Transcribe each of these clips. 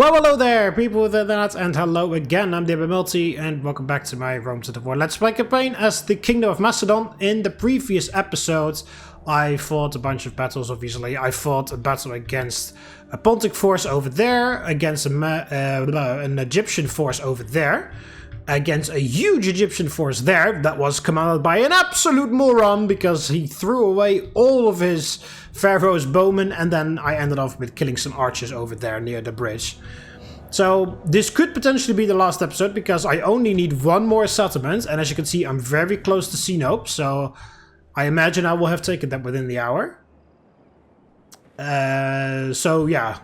Well, hello there, people with the internet, and hello again. I'm TheMBmulti, and welcome back to my Rome to the War Let's Play campaign as the Kingdom of Macedon. In the previous episodes, I fought a bunch of battles, obviously. I fought a battle against a Pontic force over there, against an Egyptian force over there, against a huge Egyptian force there that was commanded by an absolute moron because he threw away all of his Pharaoh's bowmen, and then I ended off with killing some archers over there near the bridge. So this could potentially be the last episode because I only need one more settlement, and as you can see I'm very close to Sinope, so I imagine I will have taken that within the hour. So yeah.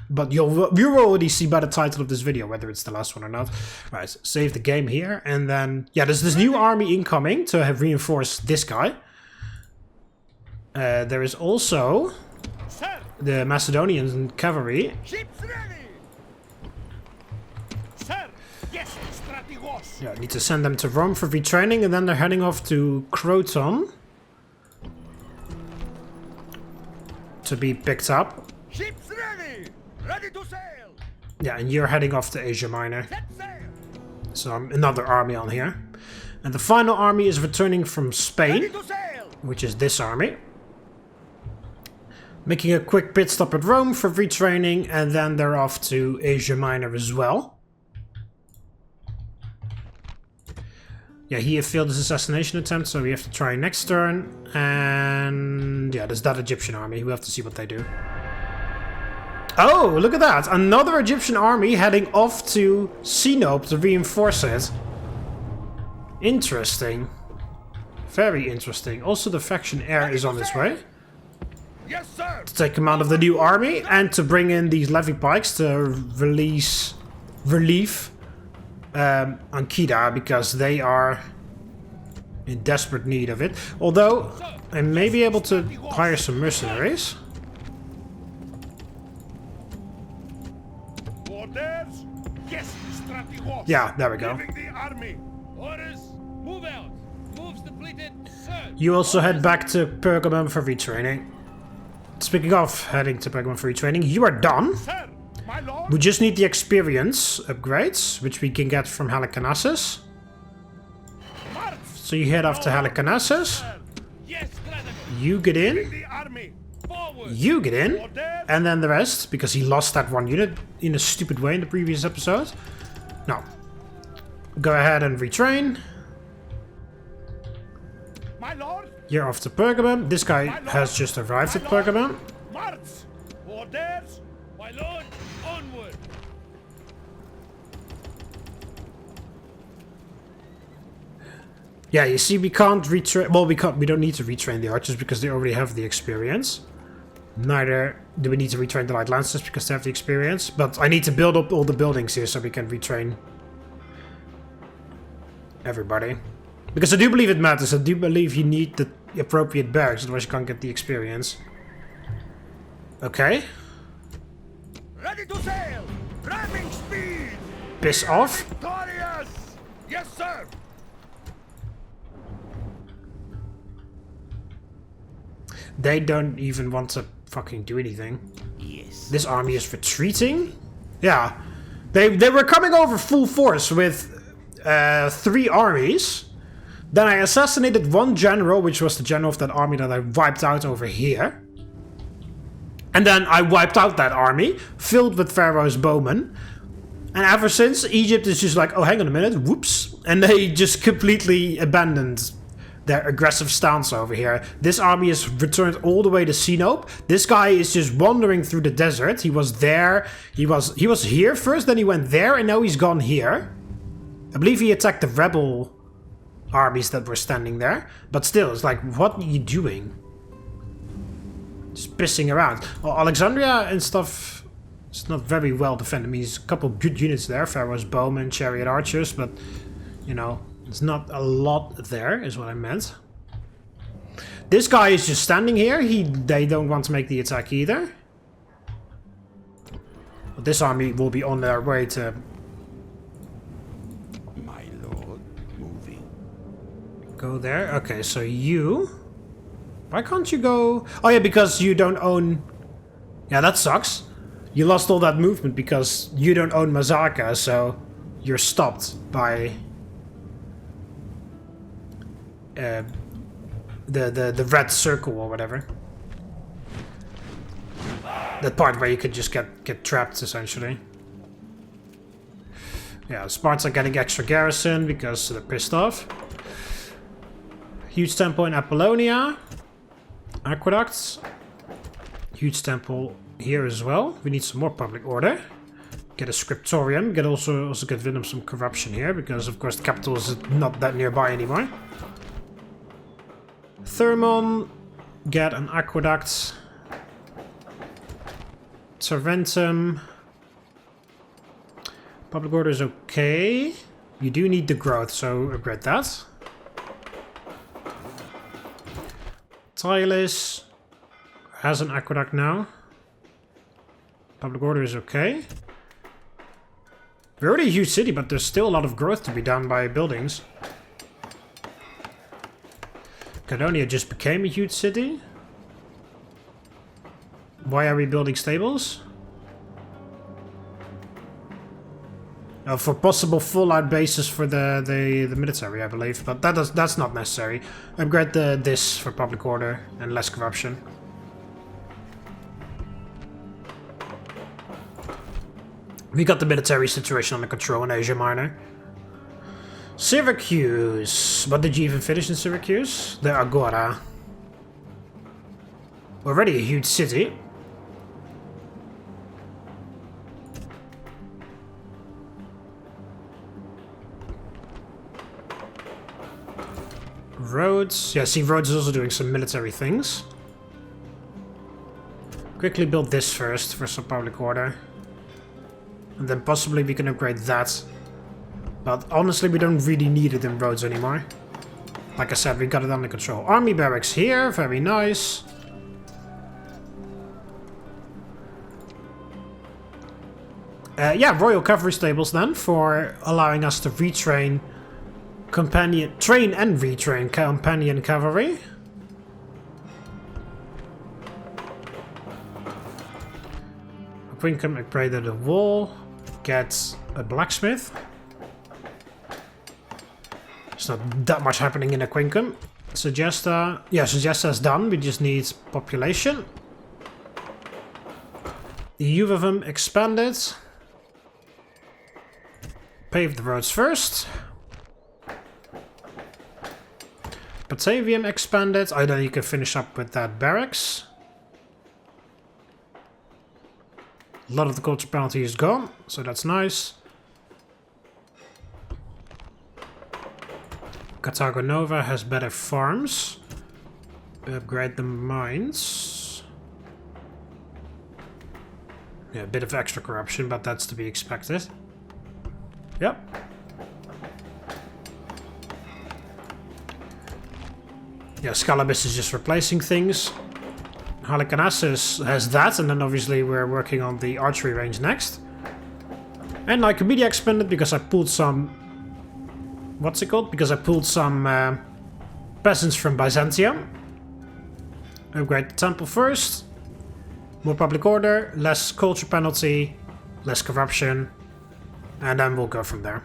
But you'll already see by the title of this video whether it's the last one or not. Right, save the game here, and then yeah, there's this new army incoming to have reinforced this guy. There is also the Macedonian cavalry. Yeah, I need to send them to Rome for retraining, and then they're heading off to Croton to be picked up. Ready to sail. Yeah, and you're heading off to Asia Minor. So another army on here. And the final army is returning from Spain, which is this army. Making a quick pit stop at Rome for retraining, and then they're off to Asia Minor as well. Yeah, he had failed his assassination attempt, so we have to try next turn. And yeah, there's that Egyptian army. We'll have to see what they do. Oh, look at that! Another Egyptian army heading off to Sinope to reinforce it. Interesting. Very interesting. Also, the faction heir is on its way. Yes, sir. To take command of the new army and to bring in these levy pikes to relieve Ankida, because they are in desperate need of it. Although, I may be able to hire some mercenaries. Yeah, there we go. You also head back to Pergamum for retraining. Speaking of heading to Pergamum for retraining, you are done. We just need the experience upgrades, which we can get from Halicarnassus. So you head off to Halicarnassus. You get in. You get in. And then the rest, because he lost that one unit in a stupid way in the previous episode. No. Go ahead and retrain. My lord. You're off to Pergamum. This guy has just arrived at Pergamum. March. Orders. My lord, onward. Yeah, you see, we can't retrain. Well, we don't need to retrain the archers because they already have the experience. Neither do we need to retrain the light lancers because they have the experience. But I need to build up all the buildings here so we can retrain everybody. Because I do believe it matters. I do believe you need the appropriate barracks, otherwise you can't get the experience. Okay. Ready to sail. Ramming speed. Piss off. Victorious. Yes, sir. They don't even want to fucking do anything. Yes. This army is retreating? Yeah. They were coming over full force with 3 armies. Then I assassinated one general, which was the general of that army that I wiped out over here. And then I wiped out that army, filled with Pharaoh's bowmen. And ever since, Egypt is just like, oh, hang on a minute, whoops. And they just completely abandoned their aggressive stance over here. This army is returned all the way to Sinope. This guy is just wandering through the desert. He was there. He was here first, then he went there, and now he's gone here. I believe he attacked the rebel armies that were standing there. But still, it's like, what are you doing? Just pissing around. Well, Alexandria and stuff, it's not very well defended. I mean, there's a couple good units there. Pharaoh's bowmen, chariot archers, but, you know, there's not a lot there, is what I meant. This guy is just standing here. They don't want to make the attack either. But this army will be on their way to... My lord, moving. Go there. Okay, so you... Why can't you go... Oh yeah, because you don't own... Yeah, that sucks. You lost all that movement because you don't own Mazaka, so you're stopped by the red circle or whatever. That part where you could just get trapped, essentially. Yeah, Spartans are getting extra garrison because they're pissed off. Huge temple in Apollonia. Aqueducts. Huge temple here as well. We need some more public order. Get a scriptorium. Also get rid of some corruption here because, of course, the capital is not that nearby anymore. Thermon. Get an aqueduct. Serventum. Public order is okay. You do need the growth, so upgrade that. Tylis has an aqueduct now. Public order is okay. We're already a huge city, but there's still a lot of growth to be done by buildings. Cadonia just became a huge city. Why are we building stables? For possible fallout bases for the military, I believe, but that's not necessary. Upgrade this for public order and less corruption. We got the military situation under control in Asia Minor. Syracuse. What did you even finish in Syracuse? The Agora. Already a huge city. Rhodes. Yeah, see, Rhodes is also doing some military things. Quickly build this first for some public order. And then possibly we can upgrade that. But honestly, we don't really need it in Rhodes anymore. Like I said, we got it under control. Army barracks here, very nice. Yeah, Royal Cavalry Stables then, for allowing us to retrain train and retrain companion cavalry. Quincum upgraded the wall. Get a blacksmith. There's not that much happening in a Quincum. Segesta. Yeah, Segesta is done. We just need population. The youth of them expanded. Pave the roads first. Batavium expanded. I know you can finish up with that barracks. A lot of the culture penalty is gone, so that's nice. Carthago Nova has better farms. Upgrade the mines. Yeah, a bit of extra corruption, but that's to be expected. Yep. Yeah, Scalabus is just replacing things. Halicarnassus has that, and then obviously we're working on the archery range next. And Nicomedia expanded because I pulled some... What's it called? Because I pulled some peasants from Byzantium. Upgrade the temple first. More public order, less culture penalty, less corruption. And then we'll go from there.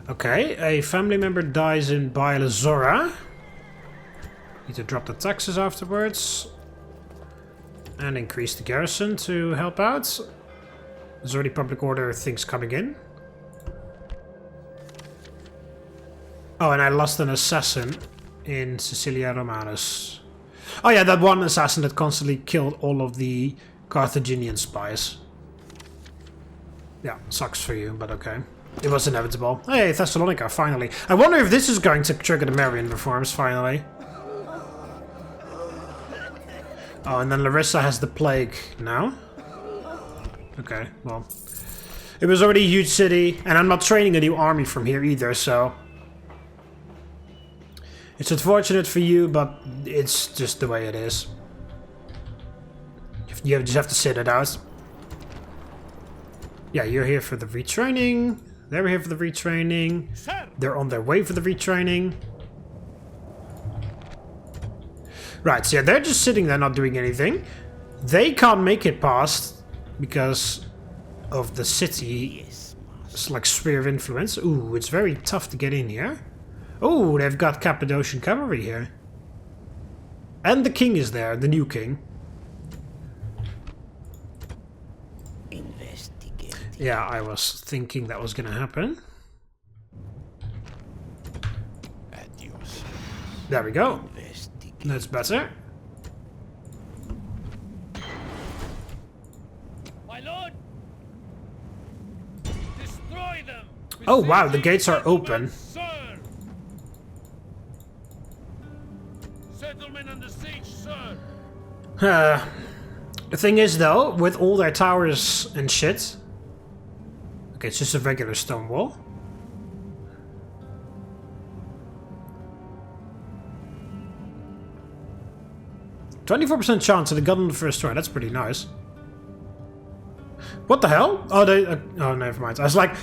Okay, a family member dies in Bailazora. Need to drop the taxes afterwards. And increase the garrison to help out. There's already public order things coming in. Oh, and I lost an assassin in Sicilia Romanus. Oh yeah, that one assassin that constantly killed all of the Carthaginian spies. Yeah, sucks for you, but okay. It was inevitable. Hey, Thessalonica, finally. I wonder if this is going to trigger the Marian reforms, finally. Oh, and then Larissa has the plague now. Okay, well. It was already a huge city, and I'm not training a new army from here either, so... It's unfortunate for you, but it's just the way it is. You just have to sit it out. Yeah, you're here for the retraining. They're here for the retraining. They're on their way for the retraining. Right, so yeah, they're just sitting there not doing anything. They can't make it past because of the city. Yes, It's like sphere of influence. Ooh, it's very tough to get in here. Oh, they've got Cappadocian cavalry here. And the king is there, the new king. investigate. Yeah, I was thinking that was gonna happen. At your service. There we go. Investigate. That's better. My lord! Destroy them! Oh wow, the gates are open. Sir! Settlement under siege, sir! The thing is though, with all their towers and shit... Okay, it's just a regular stone wall. "24% chance that they got on the first try." That's pretty nice. What the hell? Oh, they... oh, never mind. I was like...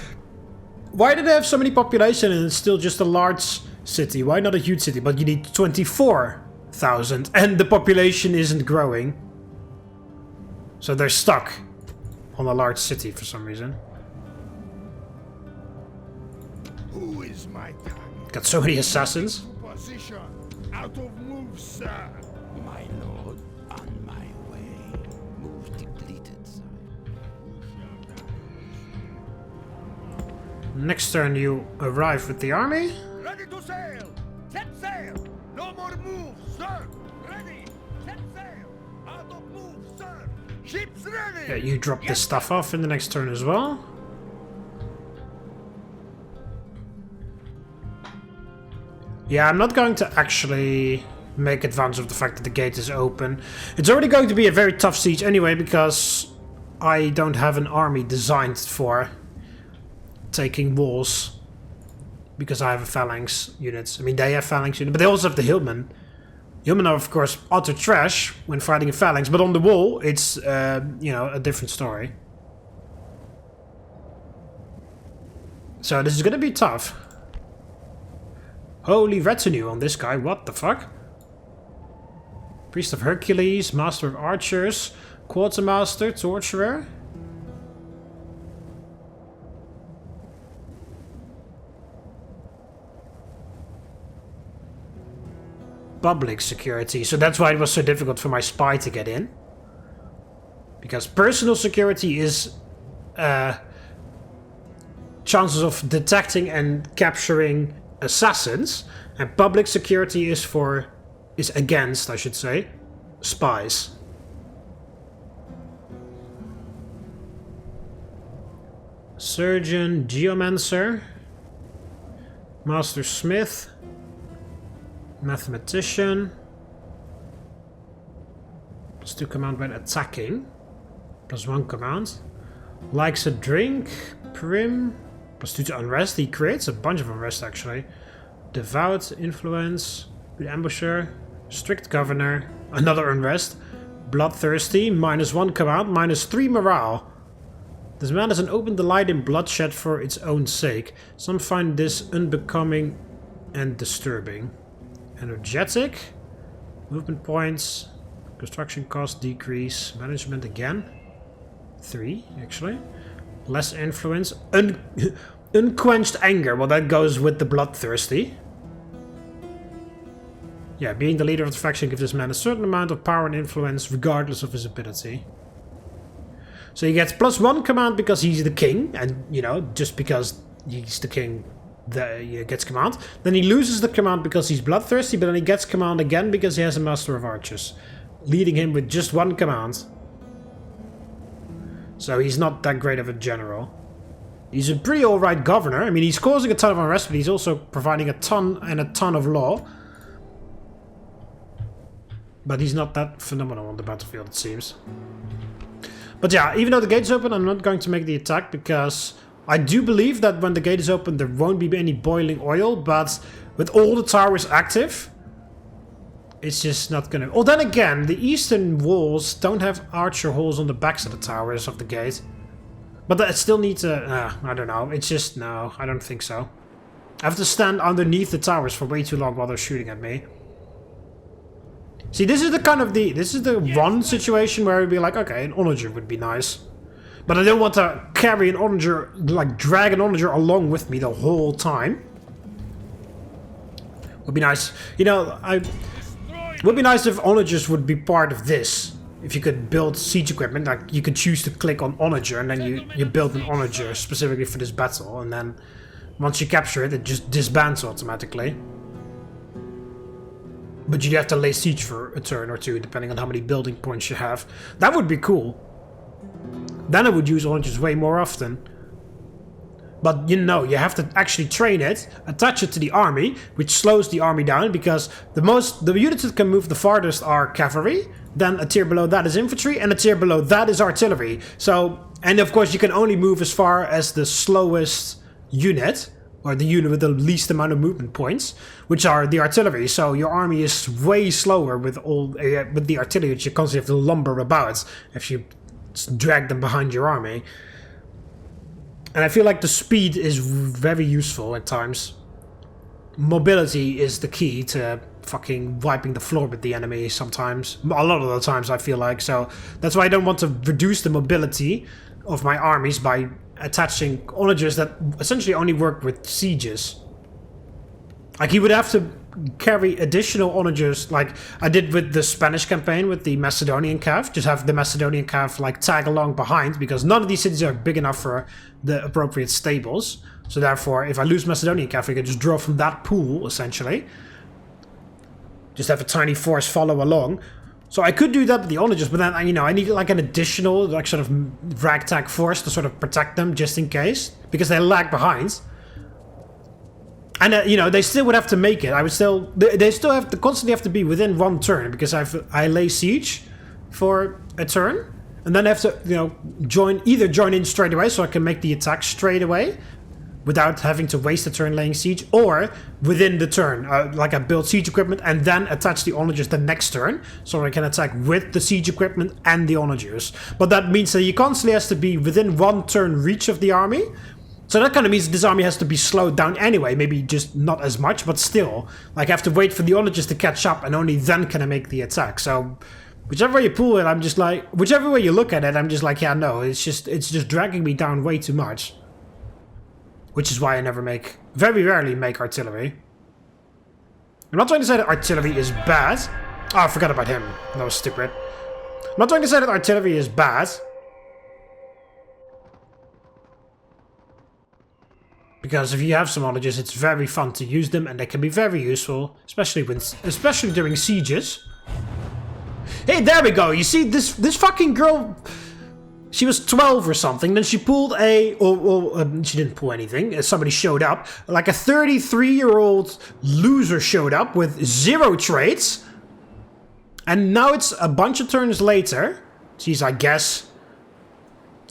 Why do they have so many population and it's still just a large city? Why not a huge city? But you need 24,000 and the population isn't growing. So they're stuck on a large city for some reason. Who is my target? Got so many assassins. Position. Out of move, sir. My lord, on my way. Move depleted, sir. Next turn you arrive with the army. Ready to sail. Set sail. No more move, sir. Ready. Set sail. Out of move, sir. Ships ready. Yeah, you drop this stuff off in the next turn as well. Yeah, I'm not going to actually make advantage of the fact that the gate is open. It's already going to be a very tough siege anyway, because I don't have an army designed for taking walls. Because I have a phalanx unit. I mean, they have phalanx unit, but they also have the hillmen. Hillmen are, of course, utter trash when fighting a phalanx, but on the wall, it's, you know, a different story. So this is gonna be tough. Holy retinue on this guy, what the fuck? Priest of Hercules, Master of Archers, Quartermaster, Torturer. Public security, so that's why it was so difficult for my spy to get in. Because personal security is chances of detecting and capturing assassins, and public security is against, I should say, spies. Surgeon, Geomancer, Master Smith, Mathematician. +2 command when attacking. +1 command. Likes a drink. Prim. +2 to unrest. He creates a bunch of unrest actually. Devout. Influence. Good ambusher. Strict governor. Another unrest. Bloodthirsty. -1 command. -3 morale. This man has an open delight in bloodshed for its own sake. Some find this unbecoming and disturbing. Energetic. Movement points. Construction cost decrease. Management again. 3 actually. Less influence. Unquenched anger. Well, that goes with the bloodthirsty. Yeah, being the leader of the faction gives this man a certain amount of power and influence regardless of his ability. So he gets +1 command because he's the king, and you know, just because he's the king, he gets command. Then he loses the command because he's bloodthirsty, but then he gets command again because he has a Master of Archers, leading him with just 1 command. So he's not that great of a general. He's a pretty alright governor. I mean, he's causing a ton of unrest, but he's also providing a ton of law. But he's not that phenomenal on the battlefield, it seems. But yeah, even though the gate's open, I'm not going to make the attack because I do believe that when the gate is open there won't be any boiling oil, but with all the towers active, it's just not gonna... Oh, then again, the eastern walls don't have archer holes on the backs of the towers of the gate. But I still need to... I don't know, it's just... No, I don't think so. I have to stand underneath the towers for way too long while they're shooting at me. See, this is the one situation where I'd be like, okay, an onager would be nice. But I don't want to carry an onager, like drag an onager along with me the whole time. Would be nice. You know, would be nice if onagers would be part of this. If you could build siege equipment, like you could choose to click on onager and then you build an onager specifically for this battle, and then once you capture it, it just disbands automatically. But you'd have to lay siege for a turn or two, depending on how many building points you have. That would be cool. Then I would use onagers way more often. But you know, you have to actually train it, attach it to the army, which slows the army down, because the units that can move the farthest are cavalry, then a tier below that is infantry, and a tier below that is artillery. So, and of course you can only move as far as the slowest unit, or the unit with the least amount of movement points, which are the artillery. So your army is way slower with the artillery, which you constantly have to lumber about if you drag them behind your army. And I feel like the speed is very useful at times. Mobility is the key to fucking wiping the floor with the enemy sometimes. A lot of the times, I feel like. So that's why I don't want to reduce the mobility of my armies by attaching onagers that essentially only work with sieges. Like, he would have to carry additional onagers, like I did with the Spanish campaign with the Macedonian cav. Just have the Macedonian cav like tag along behind, because none of these cities are big enough for the appropriate stables. So therefore, if I lose Macedonian cav, I can just draw from that pool, essentially. Just have a tiny force follow along. So I could do that with the onagers, but then, you know, I need like an additional, like, sort of ragtag force to sort of protect them just in case, because they lag behind. And, you know, they still would have to make it. They still have to constantly have to be within one turn, because I lay siege for a turn, and then I have to, you know, either join in straight away so I can make the attack straight away without having to waste a turn laying siege, or within the turn, like I build siege equipment and then attach the onagers the next turn, so I can attack with the siege equipment and the onagers. But that means that you constantly has to be within one turn reach of the army. So that kind of means this army has to be slowed down anyway, maybe just not as much, but still. Like, I have to wait for the onagers to catch up, and only then can I make the attack. So, whichever way you pull it, I'm just like, whichever way you look at it, I'm just like, yeah, no, it's just dragging me down way too much. Which is why I very rarely make artillery. I'm not trying to say that artillery is bad. Oh, I forgot about him. That was stupid. I'm not trying to say that artillery is bad. Because if you have some onagers, it's very fun to use them, and they can be very useful, especially during sieges. Hey, there we go. You see, this fucking girl, she was 12 or something. Then she pulled she didn't pull anything. Somebody showed up, like a 33-year-old loser showed up with 0 traits, and now it's a bunch of turns later. She's, I guess,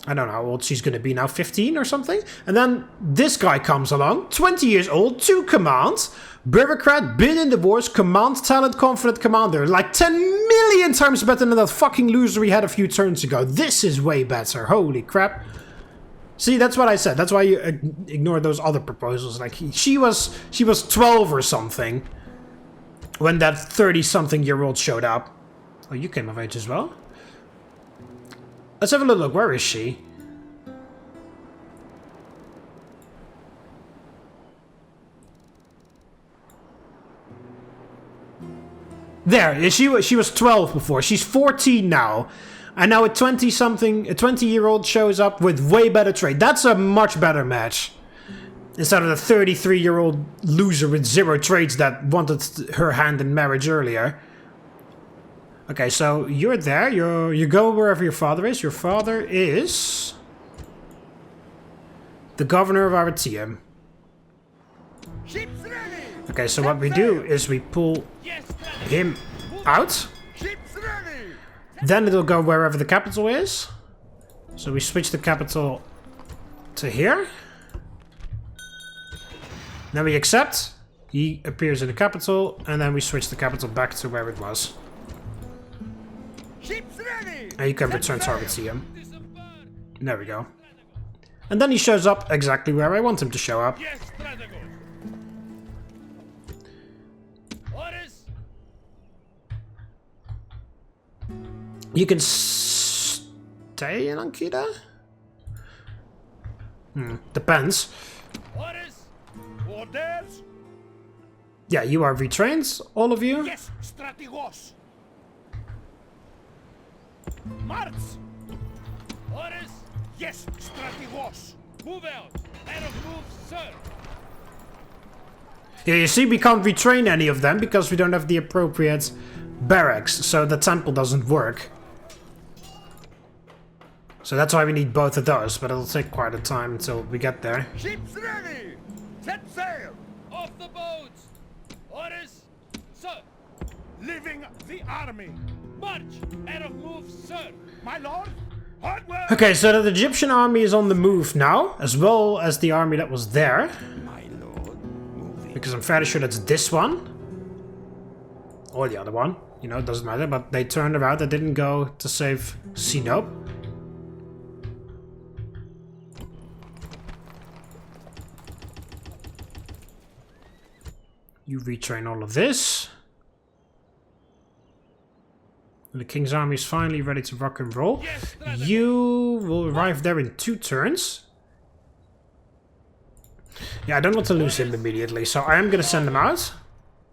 I don't know how old she's going to be now, 15 or something. And then this guy comes along, 20 years old, 2 commands, bureaucrat, been in the wars, command talent, confident commander. Like 10 million times better than that fucking loser we had a few turns ago. This is way better. Holy crap. See, that's what I said. That's why you ignore those other proposals. Like, she was 12 or something when that 30-something-year-old showed up. Oh, you came of age as well? Let's have a little look. Where is she? There. She was 12 before. She's 14 now. And now a 20-year-old shows up with way better trade. That's a much better match. Instead of the 33-year-old loser with 0 trades that wanted her hand in marriage earlier. Okay, so you're there. You go wherever your father is. Your father is the governor of Avete. Okay, so what we do is we pull him out. Then it'll go wherever the capital is. So we switch the capital to here. Then we accept. He appears in the capital, and then we switch the capital back to where it was. And you can return target to him. There we go. And then he shows up exactly where I want him to show up. You can stay in Ankita? Depends. Orders? Orders? Yeah, you are retrained, all of you. Yes, strategos. March! Orders! Yes, strategos. Move out! Out of move, sir! Yeah, you see, we can't retrain any of them because we don't have the appropriate barracks, so the temple doesn't work. So that's why we need both of those, but it'll take quite a time until we get there. Ships ready! Set sail! Off the boats! Orders! Sir! Leaving the army! March! Out of move, sir! My lord! Hard work! Okay, so the Egyptian army is on the move now, as well as the army that was there. My lord, moving. Because I'm fairly sure that's this one. Or the other one. You know, it doesn't matter, but they turned around. They didn't go to save Sinope. You retrain all of this. And the king's army is finally ready to rock and roll. Yes, You will arrive there in 2 turns. Yeah, I don't want to lose him immediately, so I am going to send him out.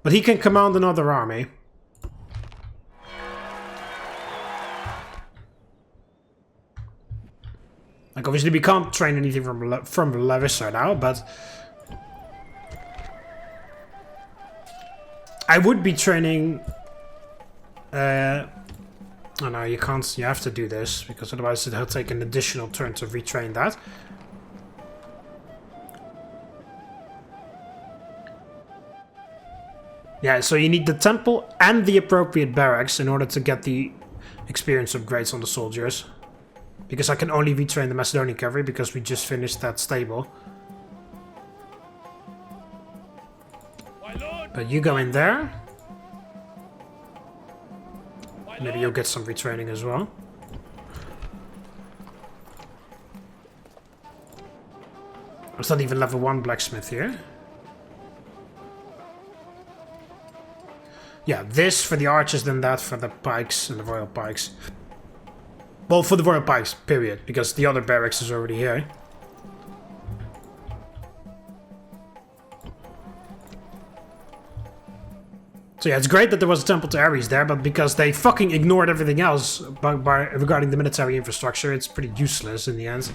But he can command another army. Like, obviously we can't train anything from Larissa now, but... I would be training... Oh no, you can't, you have to do this, because otherwise it'll take an additional turn to retrain that. Yeah, so you need the temple and the appropriate barracks in order to get the experience upgrades on the soldiers. Because I can only retrain the Macedonian cavalry because we just finished that stable. My lord! But you go in there. My Maybe lord! you'll get some retraining as well. There's not even level 1 blacksmith here. Yeah, this for the archers, then that for the pikes and the royal pikes. Well, for the royal pikes, period, because the other barracks is already here. So yeah, it's great that there was a temple to Ares there, but because they fucking ignored everything else regarding the military infrastructure, it's pretty useless in the end.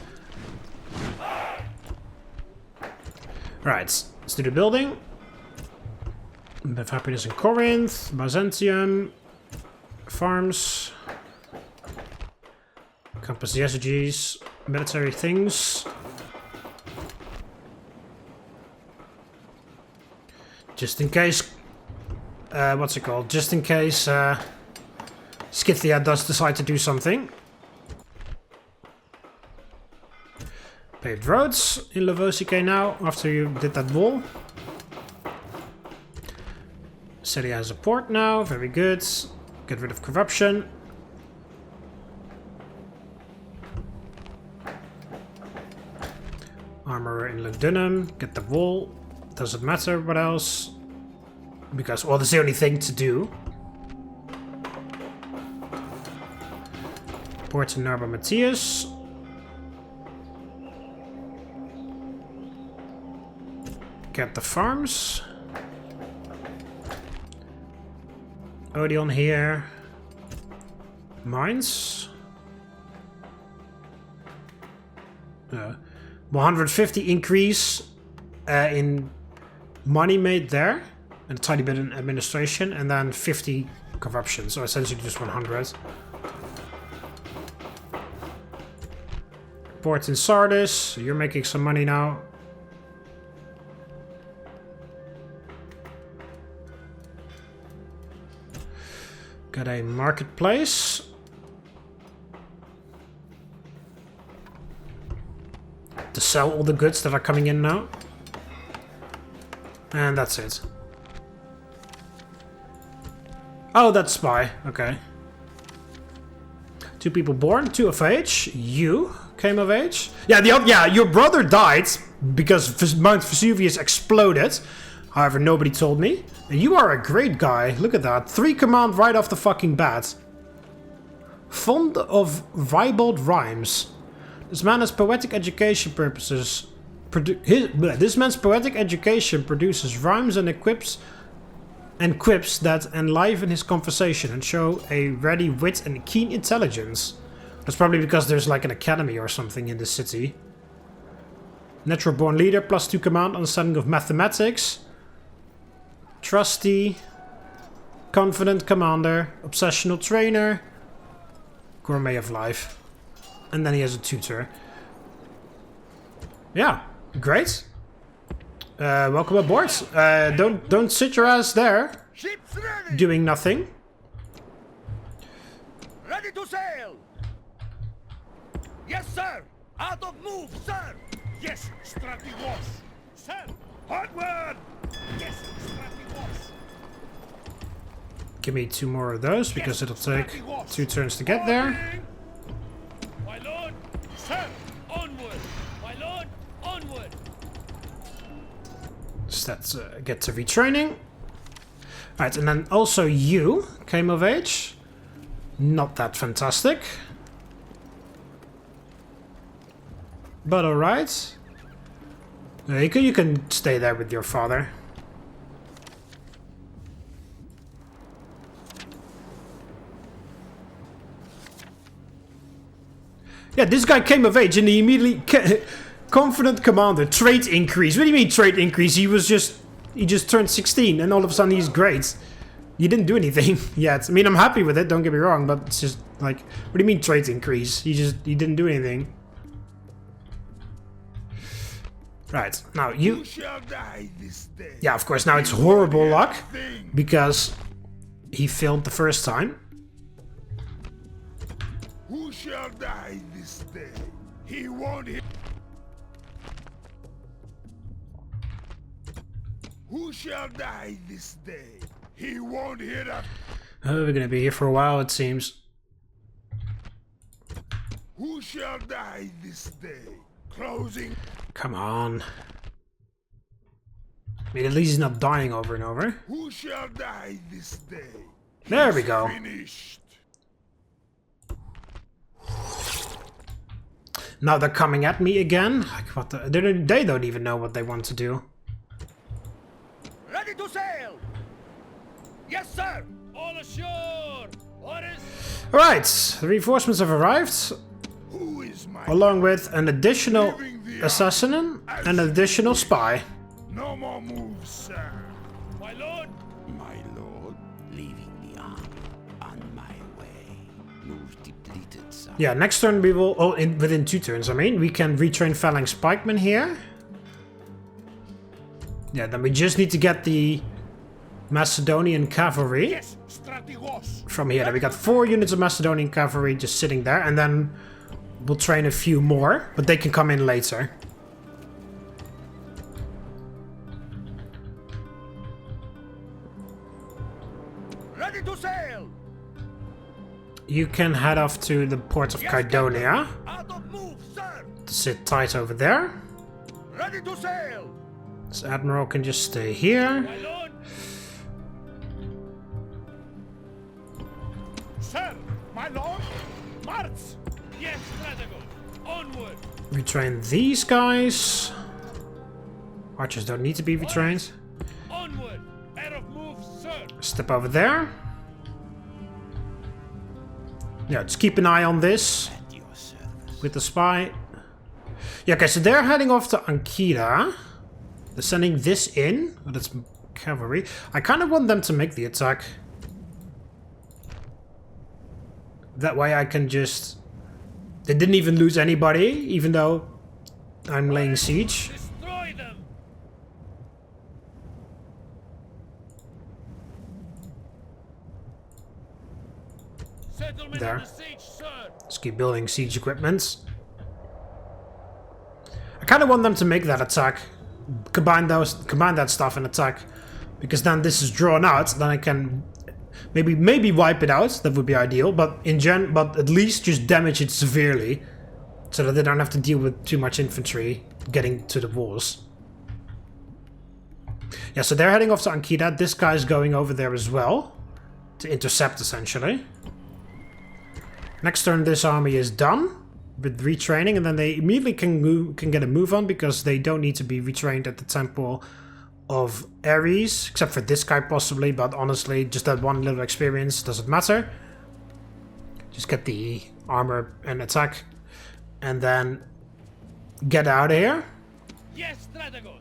Right, let's do the building. A bit of happiness in Corinth, Byzantium, farms, campus Yeziges, military things. Just in case, what's it called? Just in case Scythia does decide to do something. Paved roads in Lovosice now, after you did that wall. City has a port now, very good. Get rid of corruption. Armor in Lugdunum, get the wall. Doesn't matter what else. Because, well, that's the only thing to do. Port in Narba Matthias. Get the farms. Odeon here. Mines. 150 increase in money made there. And a tiny bit in administration. And then 50 corruption. So essentially just 100. Port in Sardis. So you're making some money now. Got a marketplace. To sell all the goods that are coming in now. And that's it. Oh, that's spy. Okay. 2 people born, 2 of age. You came of age. Yeah, your brother died because Mount Vesuvius exploded. However, nobody told me. And you are a great guy. Look at that. 3 command right off the fucking bat. Fond of ribald rhymes. This man has poetic education purposes. This man's poetic education produces rhymes and quips that enliven his conversation and show a ready wit and keen intelligence. That's probably because there's like an academy or something in the city. Natural born leader, +2 command, understanding of mathematics. Trusty. Confident commander. Obsessional trainer. Gourmet of life. And then he has a tutor. Yeah, great. Welcome aboard. Don't sit your ass there. Ships ready. Doing nothing. Ready to sail. Yes, sir. Out of move, sir. Yes, Strategos. Sir. Onward. Yes, Strategos. Give me 2 more of those because it'll take 2 turns to get there. My lord, sir, onward. My lord, onward. So that's get to retraining. Alright, and then also you came of age. Not that fantastic. But alright. You can stay there with your father. Yeah, this guy came of age and he immediately... Confident commander, trait increase. What do you mean trait increase? He just turned 16 and all of a sudden he's great. You didn't do anything yet. I mean, I'm happy with it, don't get me wrong, but it's just like, what do you mean trait increase? He didn't do anything. Right, now you... You shall die this day. Yeah, of course, now it's horrible luck because he failed the first time. Who shall die this day? He won't hit. Who shall die this day? He won't hit us. Oh, we're gonna be here for a while, it seems. Who shall die this day? Closing. Come on. I mean, at least he's not dying over and over. Who shall die this day? There we go. Finished. Now they're coming at me again. Like, what the? They don't even know what they want to do. Ready to sail. Yes, sir. All ashore. Orders. Alright, the reinforcements have arrived. Who is my Along with an additional assassin and an additional spy. No more moves, sir. My lord. My lord, leaving the army on my way. Move depleted, son. Yeah, next turn we will... Oh, within 2 turns, I mean. We can retrain phalanx pikemen here. Yeah, then we just need to get the Macedonian cavalry Yes, Strategos. from here. Then we got 4 units of Macedonian cavalry just sitting there. And then we'll train a few more, but they can come in later. Ready to sail. You can head off to the port of Kydonia Out of move, sir. to sit tight over there. Ready to sail. This admiral can just stay here. My lord. Sir, my lord. March. Yes, Strategos. Onward. Retrain these guys. Archers don't need to be retrained. Onward. Out of move, sir. Step over there. Yeah, just keep an eye on this At your service. with the spy. Yeah, okay, so they're heading off to Ankita. They're sending this in. Oh, that's cavalry. I kind of want them to make the attack. That way I can just... They didn't even lose anybody, even though I'm laying siege. Destroy them. Settlement There. on the siege, sir. Let's keep building siege equipment. I kind of want them to make that attack. Combine that stuff and attack. Because then this is drawn out. Then I can maybe wipe it out. That would be ideal. But but at least just damage it severely. So that they don't have to deal with too much infantry getting to the walls. Yeah, so they're heading off to Ankita. This guy's going over there as well. To intercept, essentially. Next turn, this army is done with retraining, and then they immediately can get a move on because they don't need to be retrained at the Temple of Ares, except for this guy possibly, but honestly, just that one little experience doesn't matter. Just get the armor and attack, and then get out of here. Yes, strategos.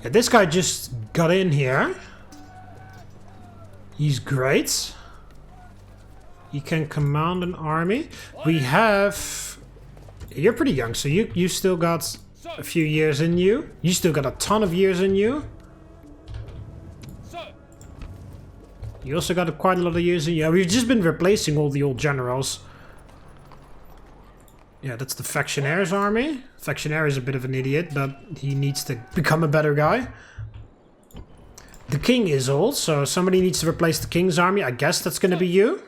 Yeah, this guy just got in here. He's great. He can command an army. We have... You're pretty young, so you still got a few years in you. You still got a ton of years in you. You also got quite a lot of years in you. We've just been replacing all the old generals. Yeah, that's the Factionaire's army. Factionaire is a bit of an idiot, but he needs to become a better guy. The king is old, so somebody needs to replace the king's army. I guess that's going to be you.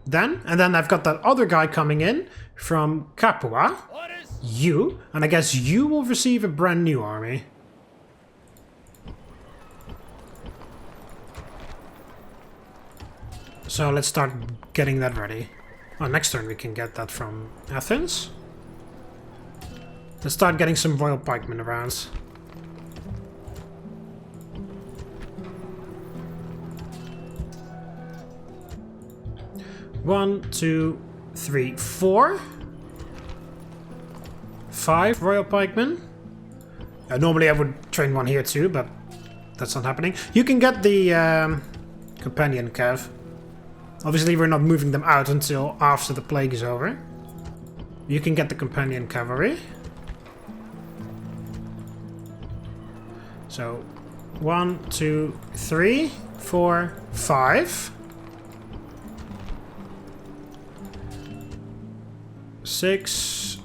Then. And then I've got that other guy coming in from Capua. You. And I guess you will receive a brand new army. So let's start getting that ready. Oh, next turn we can get that from Athens. Let's start getting some royal pikemen around. One, two, three, four. 5 royal pikemen. Normally I would train one here too, but that's not happening. You can get the companion cav. Obviously we're not moving them out until after the plague is over. You can get the companion cavalry. So 1, 2, 3, 4, 5. 6,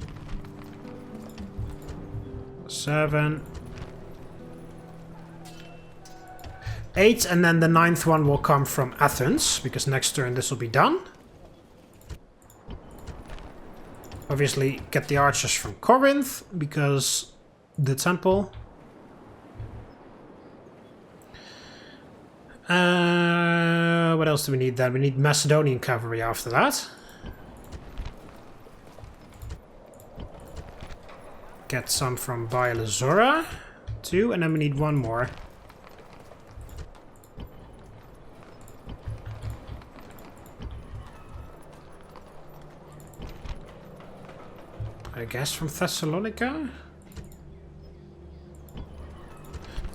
7, 8, and then the 9th one will come from Athens, because next turn this will be done. Obviously get the archers from Corinth, because the temple. What else do we need then? We need Macedonian cavalry after that. Get some from Bielazora, 2, and then we need one more. I guess from Thessalonica?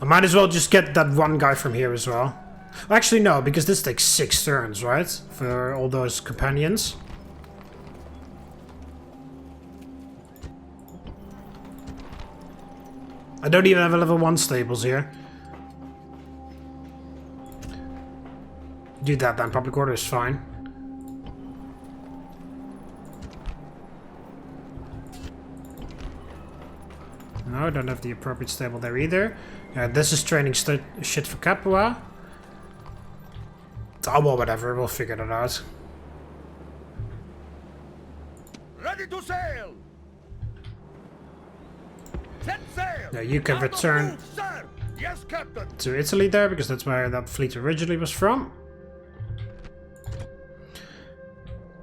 I might as well just get that one guy from here as well. Actually, no, because this takes 6 turns, right? For all those companions. I don't even have a level 1 stables here. Do that then, public order is fine. No, I don't have the appropriate stable there either. This is training shit for Capua. Oh well, whatever, we'll figure that out. Ready to sail! Set sail! Now you can return move, sir. Yes, Captain. to Italy there, because that's where that fleet originally was from.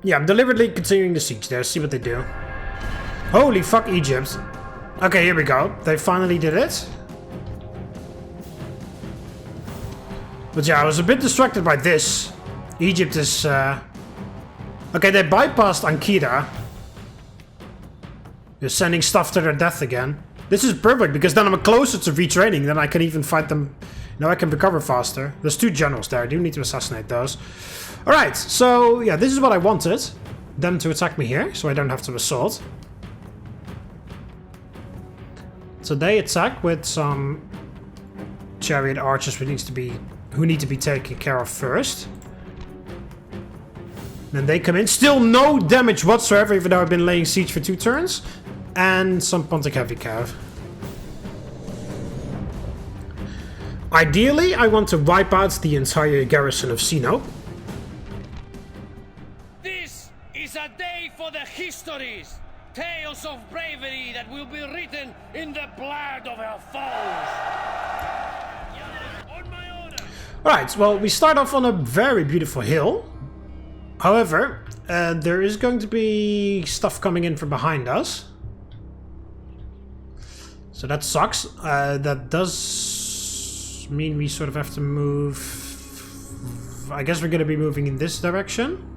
Yeah, I'm deliberately continuing the siege there, see what they do. Holy fuck, Egypt. Okay, here we go. They finally did it. But yeah, I was a bit distracted by this. Egypt is... Okay, they bypassed Ankira. They're sending stuff to their death again. This is perfect, because then I'm closer to retraining, then I can even fight them... You know, I can recover faster. There's 2 generals there, I do need to assassinate those. Alright, so yeah, this is what I wanted. Them to attack me here, so I don't have to assault. So they attack with some chariot archers who need to be taken care of first. Then they come in. Still no damage whatsoever, even though I've been laying siege for 2 turns. And some Pontic Heavy Cav. Ideally, I want to wipe out the entire garrison of Sinope. This is a day for the histories. Tales of bravery that will be written in the blood of our foes. On my order. Alright, well, we start off on a very beautiful hill. However, There is going to be stuff coming in from behind us. So that sucks. That does mean we sort of have to move... I guess we're going to be moving in this direction.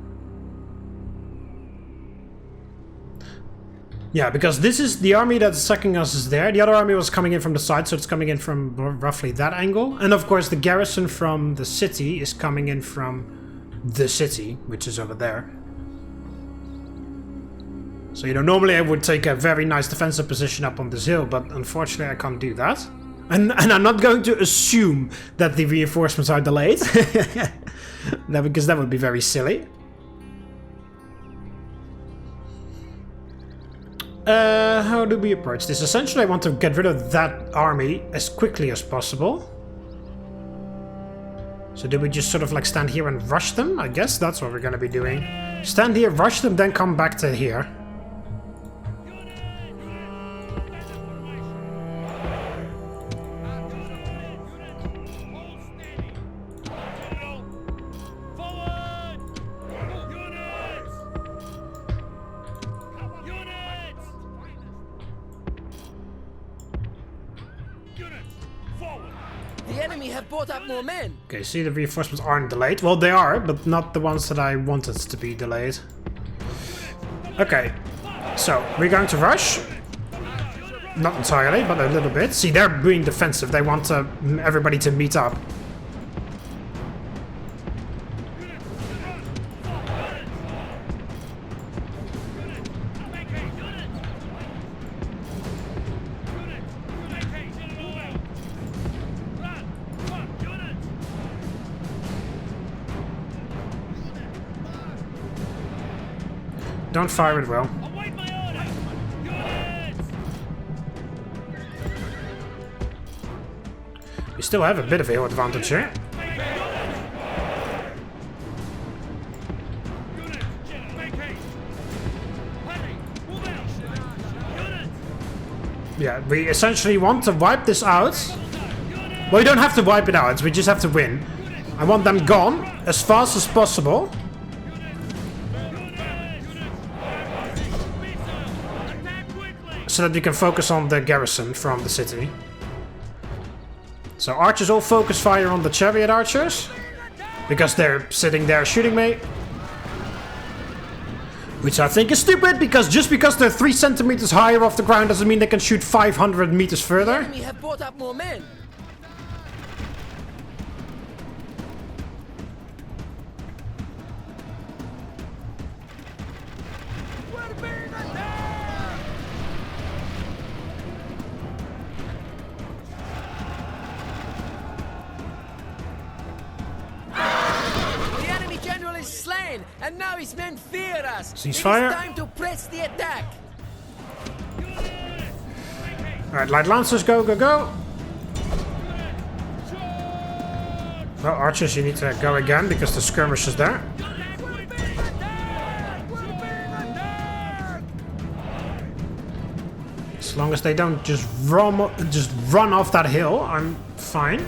Yeah, because this is the army that's attacking us is there. The other army was coming in from the side, so it's coming in from roughly that angle. And of course the garrison from the city is coming in from the city, which is over there. So, you know, normally I would take a very nice defensive position up on this hill, but unfortunately I can't do that. And I'm not going to assume that the reinforcements are delayed. Because that would be very silly. How do we approach this? Essentially, I want to get rid of that army as quickly as possible. So do we just sort of like stand here and rush them? I guess that's what we're going to be doing. Stand here, rush them, then come back to here. The enemy have brought up more men. Okay, see, the reinforcements aren't delayed. Well, they are, but not the ones that I wanted to be delayed. Okay, so we're going to rush. Not entirely, but a little bit. See, they're being defensive. They want everybody to meet up. Don't fire it well. We still have a bit of a hill advantage here. Yeah, we essentially want to wipe this out. Well, we don't have to wipe it out, we just have to win. I want them gone as fast as possible. So that we can focus on the garrison from the city. So archers all focus fire on the chariot archers. Because they're sitting there shooting me. Which I think is stupid, because just because they're 3 centimeters higher off the ground doesn't mean they can shoot 500 meters further. The enemy have brought up more men. And now his men fear us. Ceasefire. It is time to press the attack. Alright, light lancers, go, go, go. Well, archers, you need to go again because the skirmish is there. As long as they don't just run off that hill, I'm fine.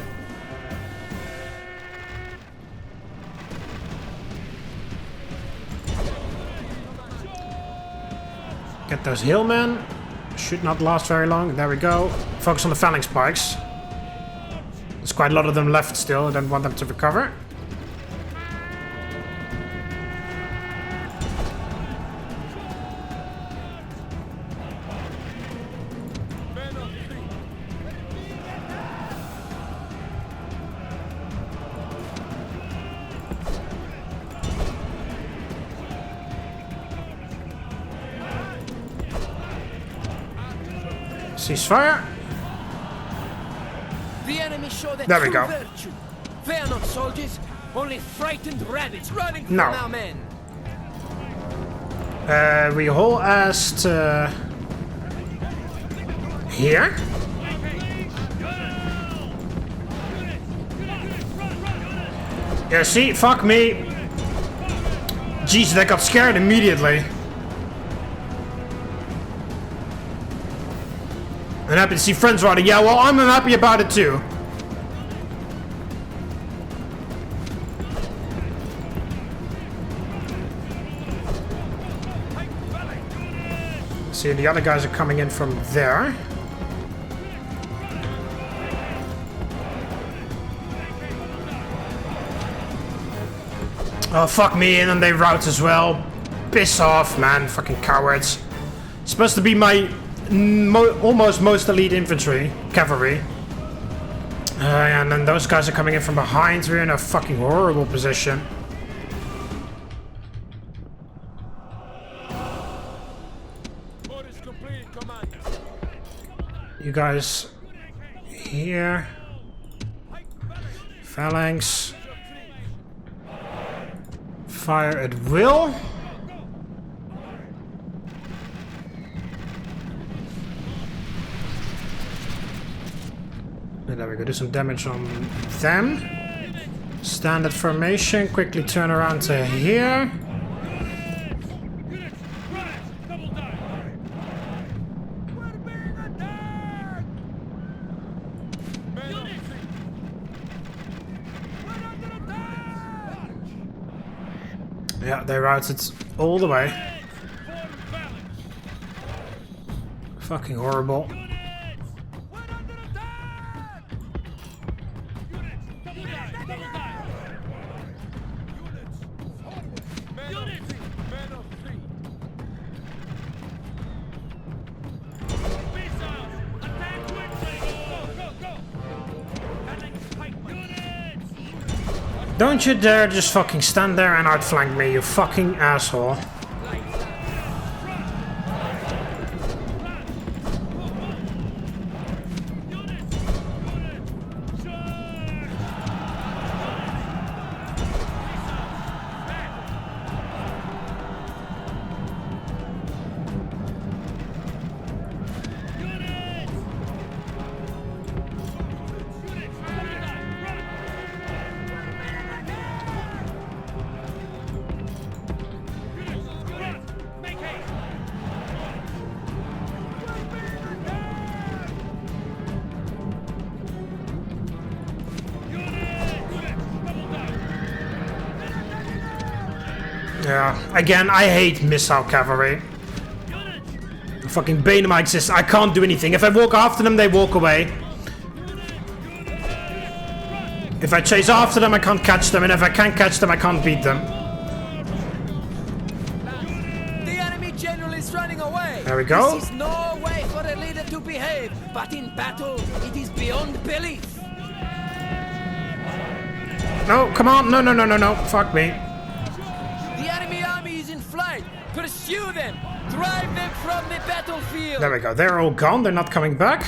Get those hillmen. Should not last very long. There we go. Focus on the phalanx pikes. There's quite a lot of them left still. I don't want them to recover. Ceasefire. The enemy show that there we go. Virtue. They are not soldiers, only frightened rabbits running from our men. We haul ass to here. Yeah, see, fuck me. Jeez, they got scared immediately. I'm happy to see friends riding. Yeah, well, I'm happy about it too. See, the other guys are coming in from there. Oh, fuck me, and then they rout as well. Piss off, man. Fucking cowards. It's supposed to be my almost most elite infantry. Cavalry. And then those guys are coming in from behind. We're in a fucking horrible position. You guys here. Phalanx. Fire at will. And there we go. Do some damage on them. Standard formation. Quickly turn around to here. Yeah, they routed all the way. Fucking horrible. Don't you dare just fucking stand there and outflank me, you fucking asshole. Yeah, again, I hate missile cavalry. The fucking Banemite exists. I can't do anything. If I walk after them, they walk away. If I chase after them, I can't catch them. And if I can't catch them, I can't beat them. The enemy general is running away. There we go. This is no way for a leader to behave. But in battle, it is beyond belief. No, come on. No, no, no, no, no. Fuck me. Pursue them! Drive them from the battlefield! There we go. They're all gone. They're not coming back.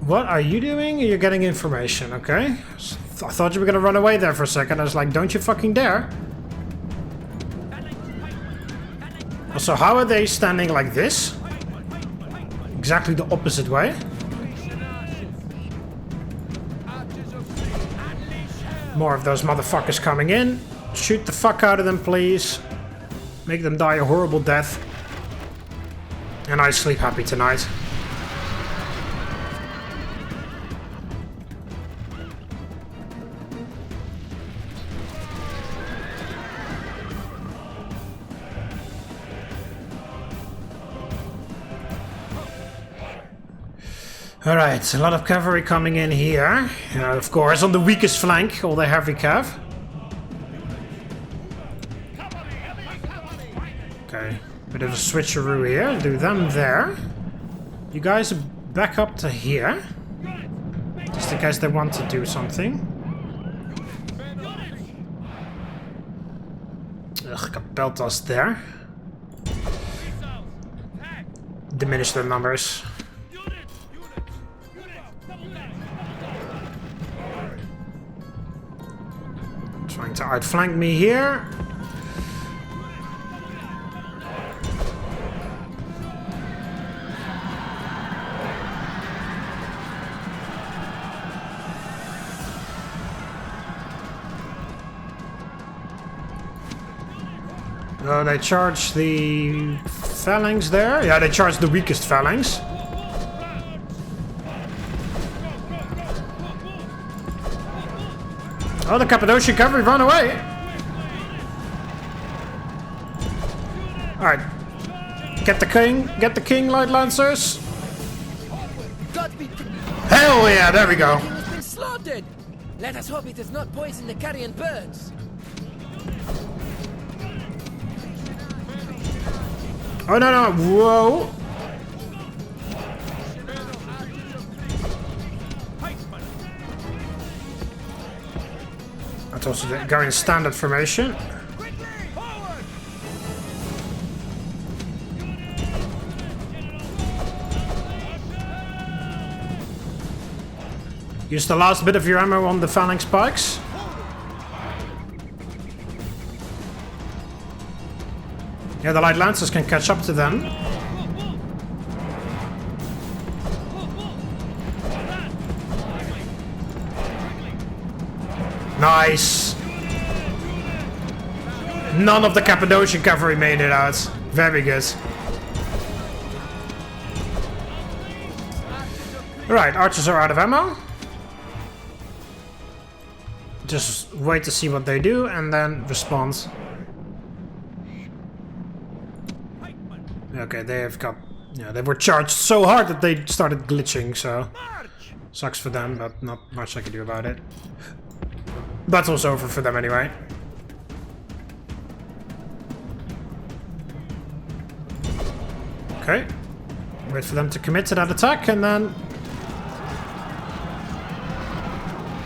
What are you doing? You're getting information, okay? I thought you were gonna run away there for a second. I was like, don't you fucking dare. Also, how are they standing like this? Exactly the opposite way. More of those motherfuckers coming in. Shoot the fuck out of them, please. Make them die a horrible death. And I sleep happy tonight. Alright, a lot of cavalry coming in here. Of course, on the weakest flank, all the heavy cav. Okay, bit of a switcheroo here. Do them there. You guys back up to here. Just in case they want to do something. Ugh, Capeltas there. Diminish their numbers. Trying to outflank me here. Oh, they charge the phalanx there. Yeah, they charge the weakest phalanx. Oh, the Cappadocian cavalry run away. Alright. Get the king, light lancers. God be Hell yeah, there we go. king has been slaughtered. Let us hope it does not poison the carrion birds. Oh no no, whoa. That's also going standard formation. Quickly! Forward! Use the last bit of your ammo on the phalanx spikes. Yeah, the light lancers can catch up to them. Nice. None of the Cappadocian cavalry made it out. Very good. Alright, archers are out of ammo. Just wait to see what they do and then respond. Okay, they have got... Yeah, they were charged so hard that they started glitching, so... Sucks for them, but not much I can do about it. Battle's over for them anyway. Okay. Wait for them to commit to that attack and then...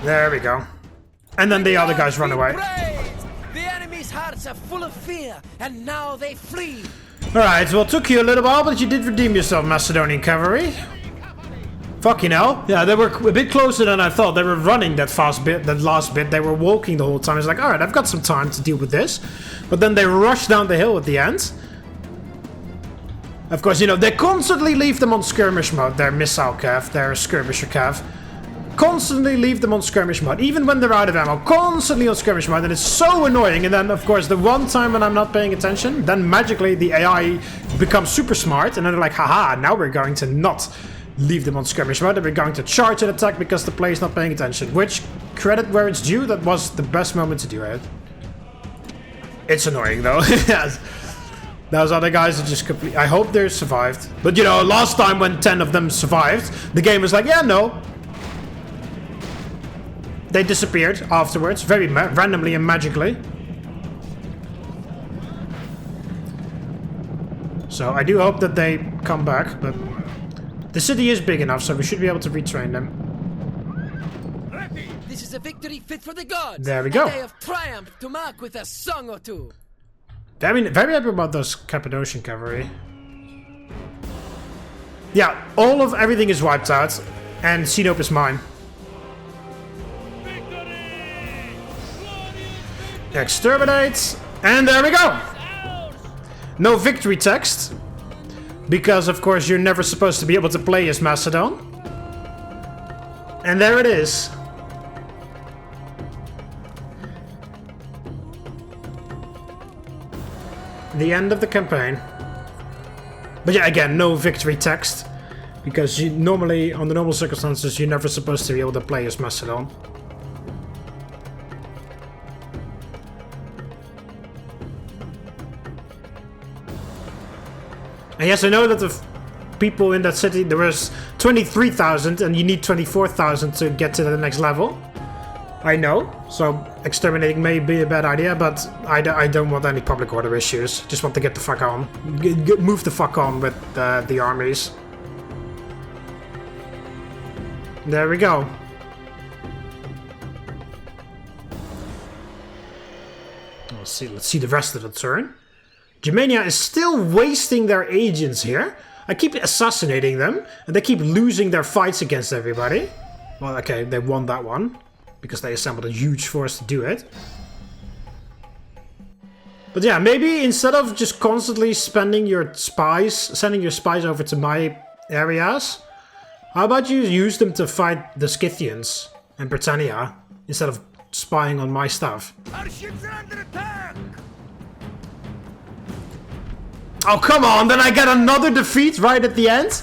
There we go. And then the other guys run away. The enemy's hearts are full of fear, and now they flee. Alright, well, it took you a little while, but you did redeem yourself, Macedonian cavalry. Fucking hell. Yeah, they were a bit closer than I thought. They were running that fast bit, that last bit. They were walking the whole time. It's like, alright, I've got some time to deal with this. But then they rushed down the hill at the end. Of course, you know, they constantly leave them on skirmish mode. Their missile cav, their skirmisher cav. Constantly leave them on skirmish mode. Even when they're out of ammo. Constantly on skirmish mode. And it's so annoying. And then, of course, the one time when I'm not paying attention, then magically the AI becomes super smart. And then they're like, haha, now we're going to not leave them on skirmish mode. And we're going to charge an attack because the player's not paying attention. Which, credit where it's due, that was the best moment to do it. It's annoying, though. Yes. Those other guys are just complete... I hope they survived. But, you know, last time when 10 of them survived, the game was like, yeah, no. They disappeared afterwards, very randomly and magically. So I do hope that they come back, but the city is big enough, so we should be able to retrain them. This is a victory fit for the gods. There we go. A day of triumph to mark with a song or two. Very happy about those Cappadocian cavalry. Yeah, all of everything is wiped out, and Sinope is mine. Exterminate, and there we go. No victory text, because of course you're never supposed to be able to play as Macedon. And there it is. The end of the campaign. But yeah, again, no victory text, because you normally, under normal circumstances, you're never supposed to be able to play as Macedon. And yes, I know that the people in that city, there was 23,000 and you need 24,000 to get to the next level. I know, so exterminating may be a bad idea, but I don't want any public order issues. Just want to get the fuck on. Move the fuck on with the armies. There we go. Let's see the rest of the turn. Germania is still wasting their agents here. I keep assassinating them, and they keep losing their fights against everybody. Well, okay, they won that one, because they assembled a huge force to do it. But yeah, maybe instead of just constantly sending your spies over to my areas, how about you use them to fight the Scythians and Britannia, instead of spying on my stuff? Our ships are under attack! Oh, come on, then I get another defeat right at the end?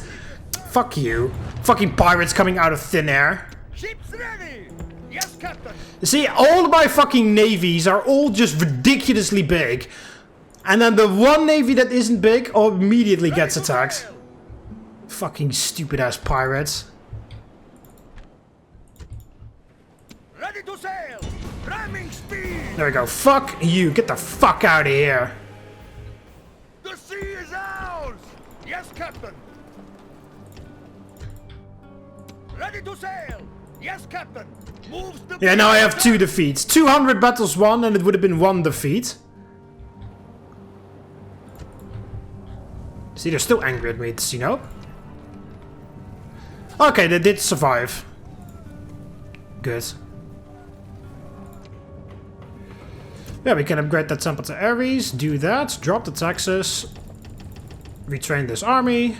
Fuck you. Fucking pirates coming out of thin air. Ships ready! Yes, Captain! See, all my fucking navies are all just ridiculously big. And then the one navy that isn't big immediately gets attacked. Fucking stupid ass pirates. Ready to sail! Ramming speed! There we go. Fuck you. Get the fuck out of here. The sea is ours! Yes, Captain! Ready to sail! Yes, Captain! Moves the... Yeah, now I have 2 defeats. 200 battles won and it would have been 1 defeat. See, they're still angry at me, you know? Okay, they did survive. Good. Yeah, we can upgrade that temple to Ares. Do that. Drop the taxes. Retrain this army.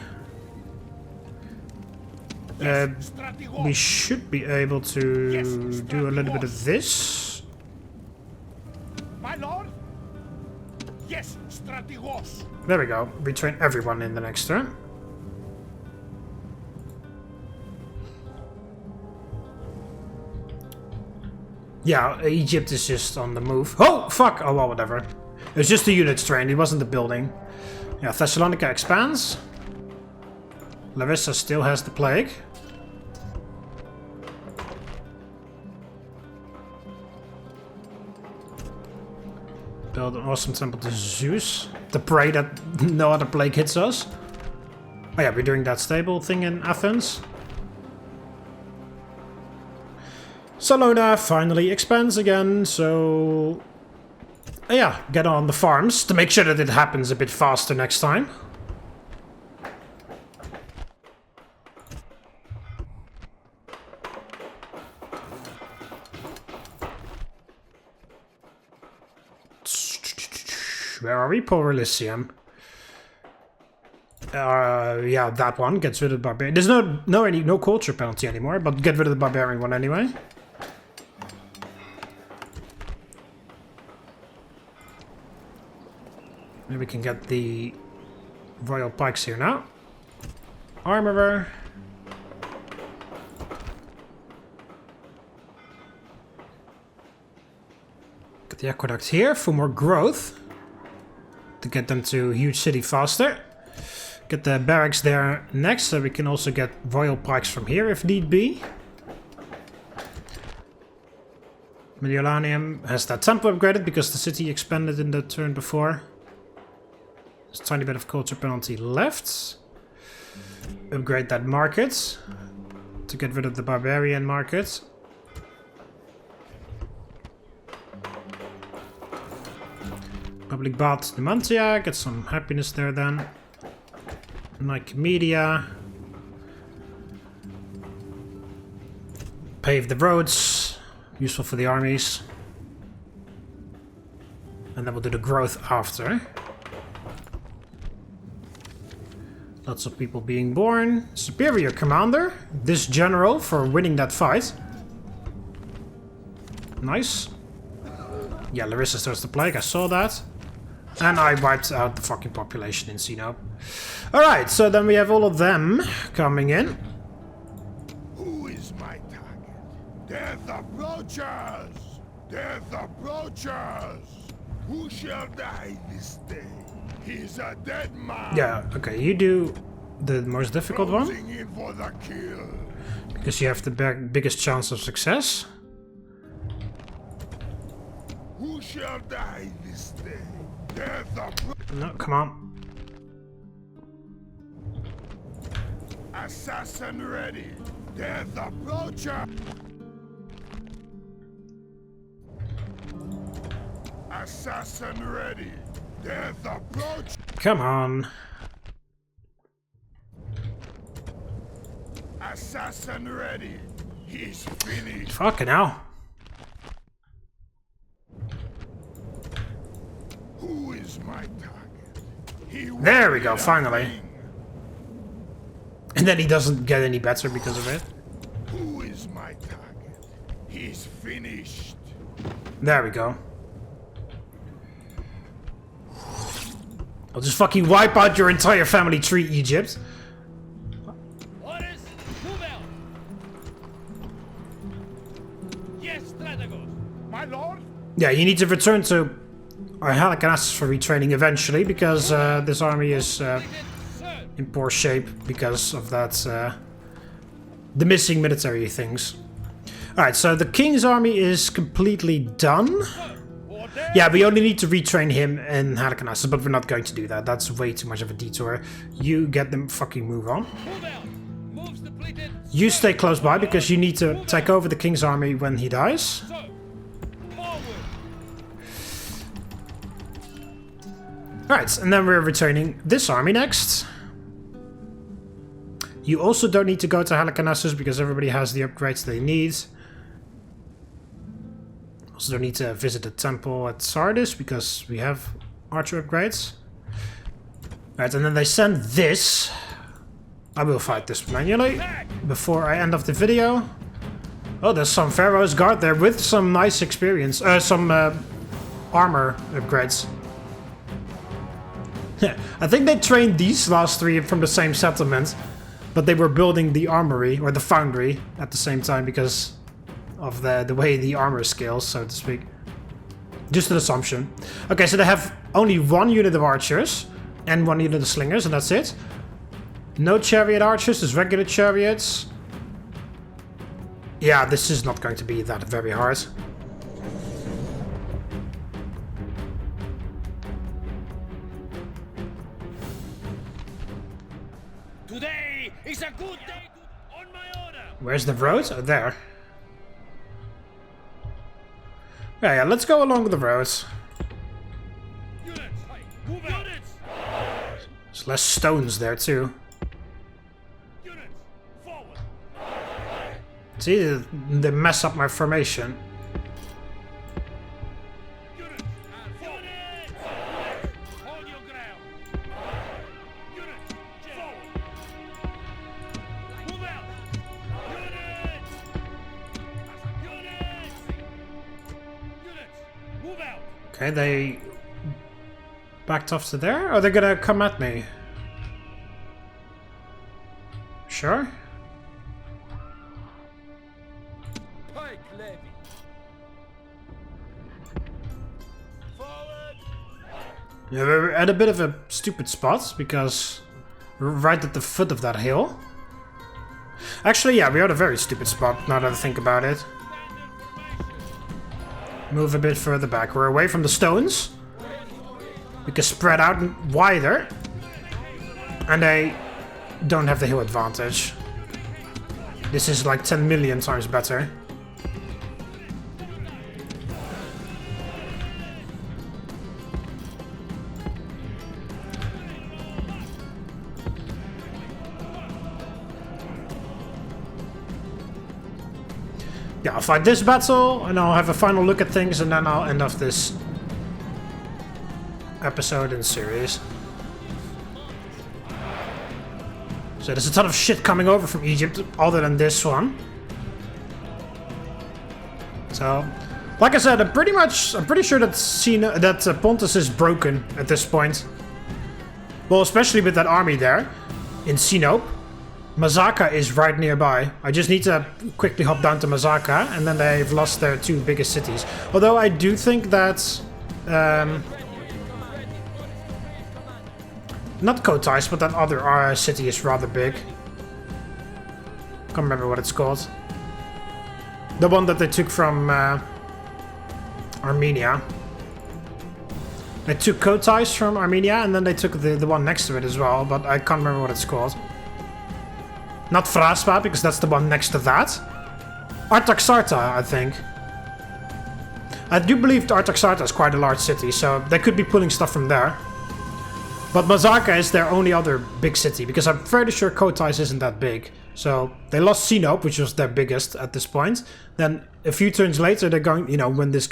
We should be able to do a little bit of this. My lord? Yes, strategos. There we go. Retrain everyone in the next turn. Yeah, Egypt is just on the move. Oh, fuck! Oh, well, whatever. It was just the units trained, it wasn't the building. Yeah, Thessalonica expands. Larissa still has the plague. Build an awesome temple to Zeus. To pray that no other plague hits us. Oh yeah, we're doing that stable thing in Athens. Salona finally expands again, so... yeah, get on the farms to make sure that it happens a bit faster next time. Where are we? Poor Elysium. Yeah, that one gets rid of the barbarian. There's no culture penalty anymore, but get rid of the barbarian one anyway. Maybe we can get the royal pikes here now. Armorer. Get the aqueduct here for more growth. To get them to a huge city faster. Get the barracks there next, so we can also get royal pikes from here if need be. Mediolanum has that temple upgraded because the city expanded in the turn before. There's a tiny bit of culture penalty left. Upgrade that market to get rid of the barbarian market. Public bath Numantia, get some happiness there then. Nicomedia. Pave the roads, useful for the armies. And then we'll do the growth after. Lots of people being born. Superior commander, this general for winning that fight. Nice. Yeah, Larissa starts the plague, I saw that. And I wiped out the fucking population in Sino. Alright, so then we have all of them coming in. Who is my target? Death approaches! Death approaches! Who shall die this day? He's a dead man! Yeah, okay, you do the most difficult one. In for the kill. Because you have the biggest chance of success. Who shall die this day? Death approaches! No, come on. Assassin ready! Death approaches! Assassin ready! Death approach! Come on. Assassin ready! He's finished! Fucking hell. Who is my target? There we go, finally. And then he doesn't get any better because of it. Who is my target? He's finished. There we go. I'll just fucking wipe out your entire family tree, Egypt. Orders, move out! Yes, strategos! Yeah, you need to return to Halicarnassus for retraining eventually, because this army is in poor shape because of that, the missing military things. Alright, so the king's army is completely done. Yeah, we only need to retrain him in Halicarnassus, but we're not going to do that. That's way too much of a detour. You get them fucking move on. You stay close by, because you need to take over the king's army when he dies. Alright, and then we're returning this army next. You also don't need to go to Halicarnassus, because everybody has the upgrades they need. Also don't need to visit the temple at Sardis, because we have archer upgrades. Alright, and then they send this. I will fight this manually before I end off the video. Oh, there's some Pharaoh's Guard there with some nice experience. Some armor upgrades. I think they trained these last three from the same settlement, but they were building the armory, or the foundry, at the same time because of the way the armor scales, so to speak. Just an assumption. Okay, so they have only one unit of archers and one unit of slingers, and that's it. No chariot archers, just regular chariots. Yeah, this is not going to be that very hard. Today is a good day on my order. Where's the road? Oh, there. Yeah, let's go along the roads. Units, move out. Units, There's less stones there too. units, forward. See, they mess up my formation. Units, units, hold your ground. Units, forward. Move out. Units, units, units, move out. Okay, they backed off to there? Are they gonna come at me? Sure. Pike levy. Forward. Yeah, we're at a bit of a stupid spot because we're right at the foot of that hill. Actually, yeah, we're at a very stupid spot now that I think about it. Move a bit further back. We're away from the stones. We can spread out wider. And they don't have the hill advantage. This is like 10 million times better. Yeah, I'll fight this battle, and I'll have a final look at things, and then I'll end off this episode and series. So there's a ton of shit coming over from Egypt, other than this one. So, like I said, I'm pretty sure that Pontus is broken at this point. Well, especially with that army there in Sinope. Mazaka is right nearby. I just need to quickly hop down to Mazaka, and then they've lost their two biggest cities. Although I do think that... not Kotais, but that other city is rather big. Can't remember what it's called. The one that they took from Armenia. They took Kotais from Armenia, and then they took the one next to it as well, but I can't remember what it's called. Not Fraspa, because that's the one next to that. Artaxata, I think. I do believe Artaxata is quite a large city, so they could be pulling stuff from there. But Mazaka is their only other big city, because I'm fairly sure Kotais isn't that big. So they lost Sinope, which was their biggest at this point. Then a few turns later, they're going, you know, when this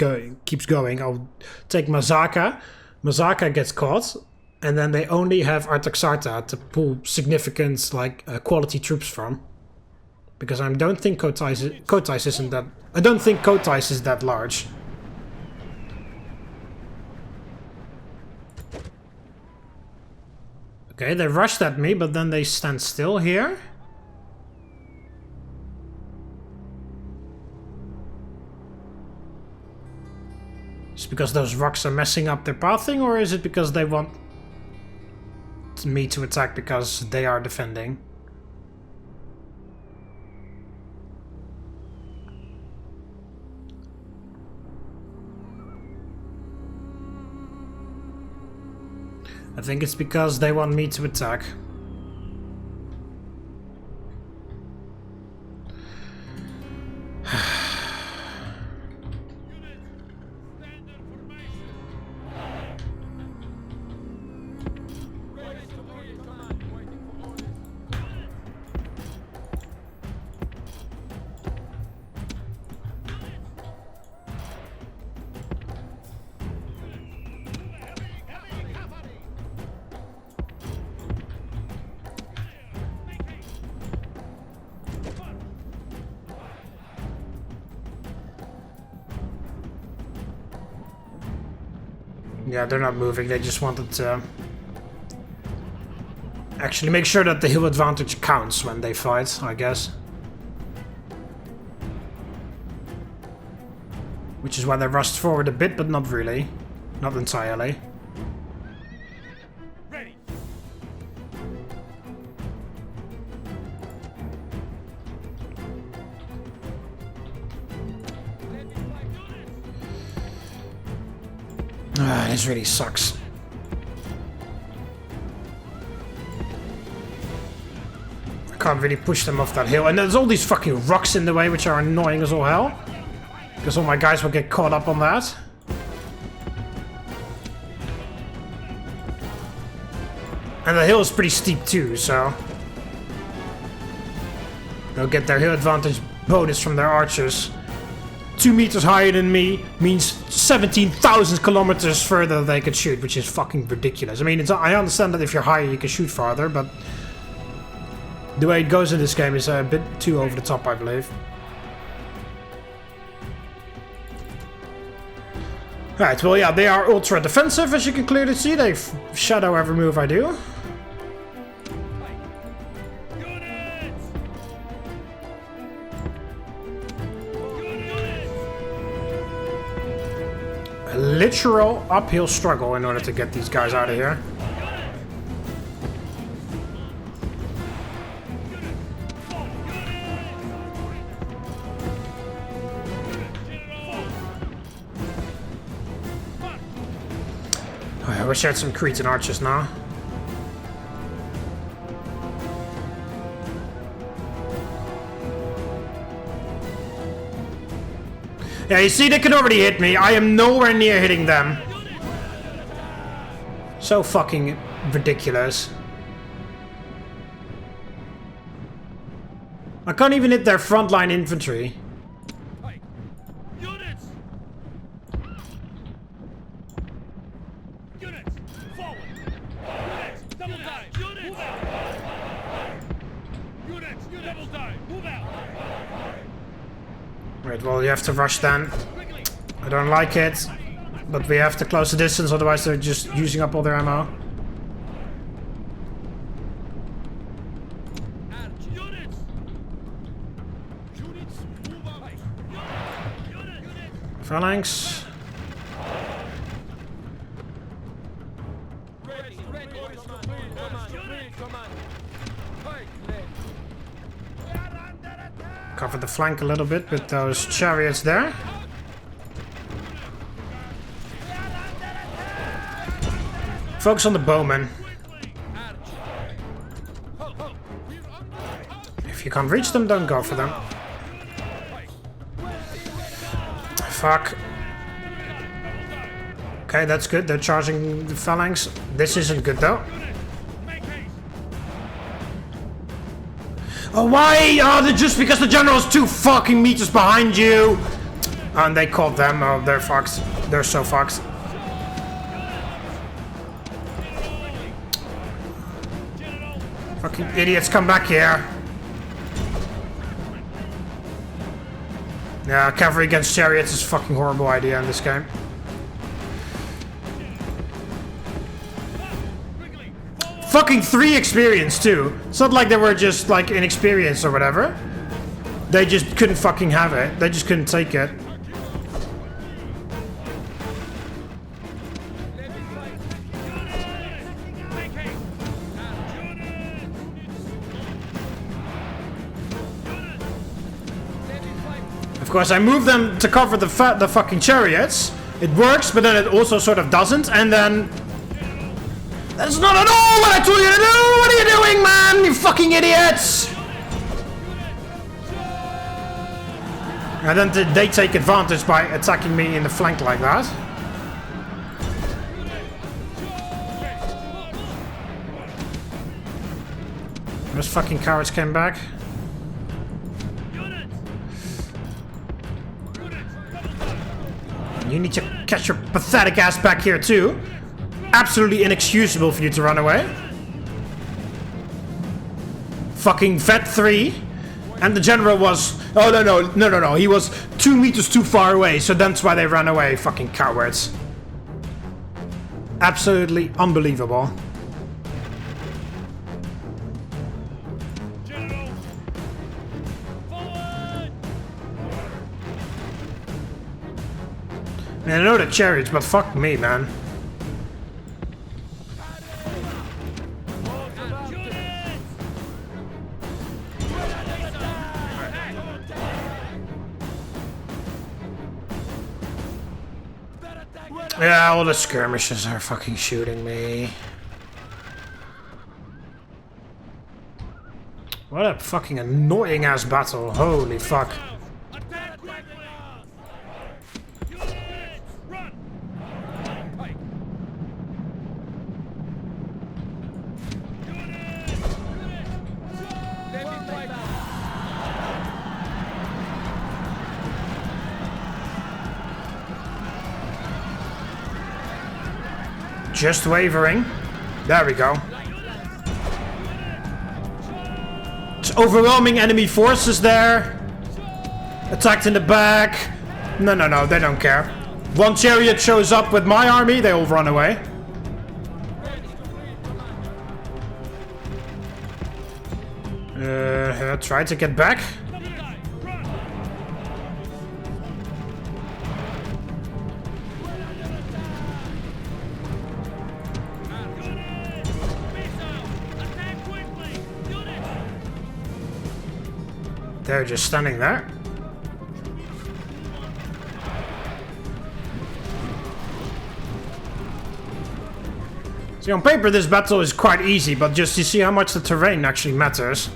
keeps going, I'll take Mazaka. Mazaka gets caught. And then they only have Artaxata to pull significant, like, quality troops from. Because I don't think Kotais isn't that... I don't think Kotais is that large. Okay, they rushed at me, but then they stand still here. Is it because those rocks are messing up their pathing, or is it because they want me to attack because they are defending? I think it's because they want me to attack. Yeah, they're not moving, they just wanted to actually make sure that the hill advantage counts when they fight, I guess. Which is why they rushed forward a bit, but not really. Not entirely. Ready. Ah, this really sucks. I can't really push them off that hill. And there's all these fucking rocks in the way, which are annoying as all hell. Because all my guys will get caught up on that. And the hill is pretty steep too, so... they'll get their hill advantage bonus from their archers. 2 meters higher than me means 17,000 kilometers further they could shoot, which is fucking ridiculous. I mean, I understand that if you're higher you can shoot farther, but the way it goes in this game is a bit too over the top, I believe. Right, well yeah, they are ultra defensive, as you can clearly see. They shadow every move I do. A literal uphill struggle in order to get these guys out of here. I wish I had some Cretan archers now. Yeah, you see, they can already hit me. I am nowhere near hitting them. So fucking ridiculous. I can't even hit their frontline infantry. Units! Units! Forward! Units! Double time! Units! Move out! Units! Double time! Move out! Right, well, you have to rush then. I don't like it, but we have to close the distance, otherwise they're just using up all their ammo. Units! Units! Move out! Phalanx. Cover the flank a little bit with those chariots there. Focus on the bowmen. If you can't reach them, don't go for them. Fuck. Okay, that's good. They're charging the phalanx. This isn't good though. Oh, why? Oh, just because the general's 2 fucking meters behind you! And they caught them. Oh, they're fucked. They're so fucked. Fucking idiots, come back here. Yeah, cavalry against chariots is a fucking horrible idea in this game. Fucking 3 experience too. It's not like they were just like inexperienced or whatever. They just couldn't fucking have it. They just couldn't take it. course, I move them to cover the fucking chariots. It works, but then it also sort of doesn't, and then... That's not at all what I told you to do! What are you doing, man? You fucking idiots! And then they take advantage by attacking me in the flank like that. Those fucking cowards came back. You need to catch your pathetic ass back here too. Absolutely inexcusable for you to run away. Fucking vet 3. And the general was... Oh, no. He was 2 meters too far away, so that's why they ran away. Fucking cowards. Absolutely unbelievable. Man, I know the chariots, but fuck me, man. Yeah, all the skirmishes are fucking shooting me. What a fucking annoying ass battle. Holy fuck. Just wavering. There we go. It's overwhelming enemy forces there. Attacked in the back. No, they don't care. One chariot shows up with my army, they all run away. Try to get back. They're just standing there. See, on paper this battle is quite easy, but just you see how much the terrain actually matters.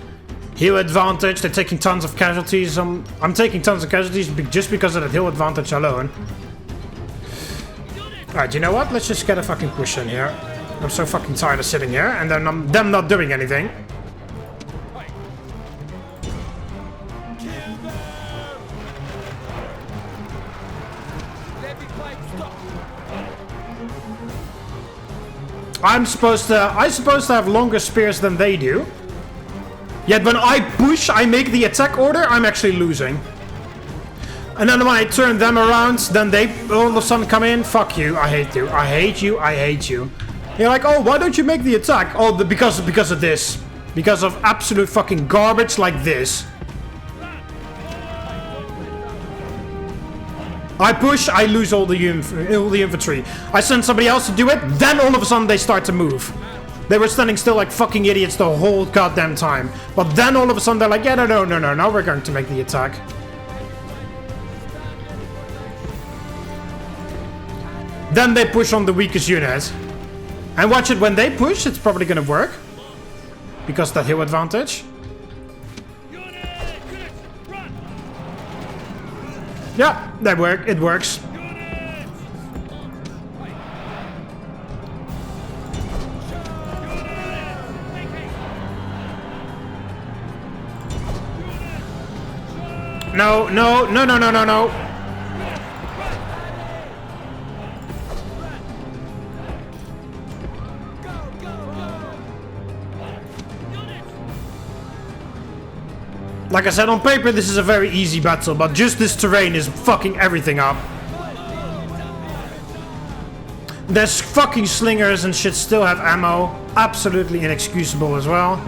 Hill advantage, they're taking tons of casualties. I'm taking tons of casualties just because of that hill advantage alone. Alright, you know what? Let's just get a fucking push in here. I'm so fucking tired of sitting here and then them not doing anything. I'm supposed to have longer spears than they do. Yet when I push, I make the attack order, I'm actually losing. And then when I turn them around, then they all of a sudden come in. Fuck you, I hate you, I hate you, I hate you. You're like, oh, why don't you make the attack? Oh, because of this. Because of absolute fucking garbage like this. I push, I lose all the infantry. I send somebody else to do it, then all of a sudden they start to move. They were standing still like fucking idiots the whole goddamn time. But then all of a sudden they're like, yeah, no, now we're going to make the attack. Then they push on the weakest unit. And watch it, when they push, it's probably gonna work. Because that hill advantage. Yeah, that work. It works. No. Like I said, on paper this is a very easy battle, but just this terrain is fucking everything up. There's fucking slingers and shit still have ammo. Absolutely inexcusable as well.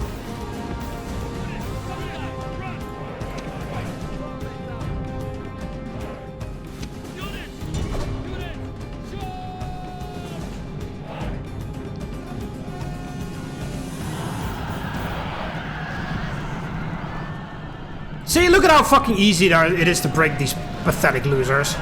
See, look at how fucking easy it is to break these pathetic losers.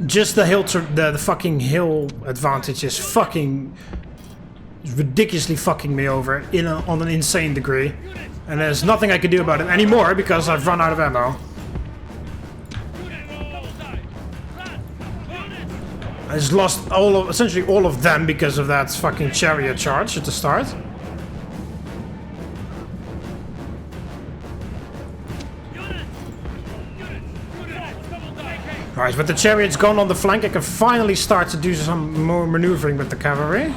Just the hill, the fucking hill advantage is fucking ridiculously fucking me over on an insane degree, and there's nothing I can do about it anymore because I've run out of ammo. I just lost essentially all of them because of that fucking chariot charge at the start. Alright, with the chariots gone on the flank, I can finally start to do some more maneuvering with the cavalry.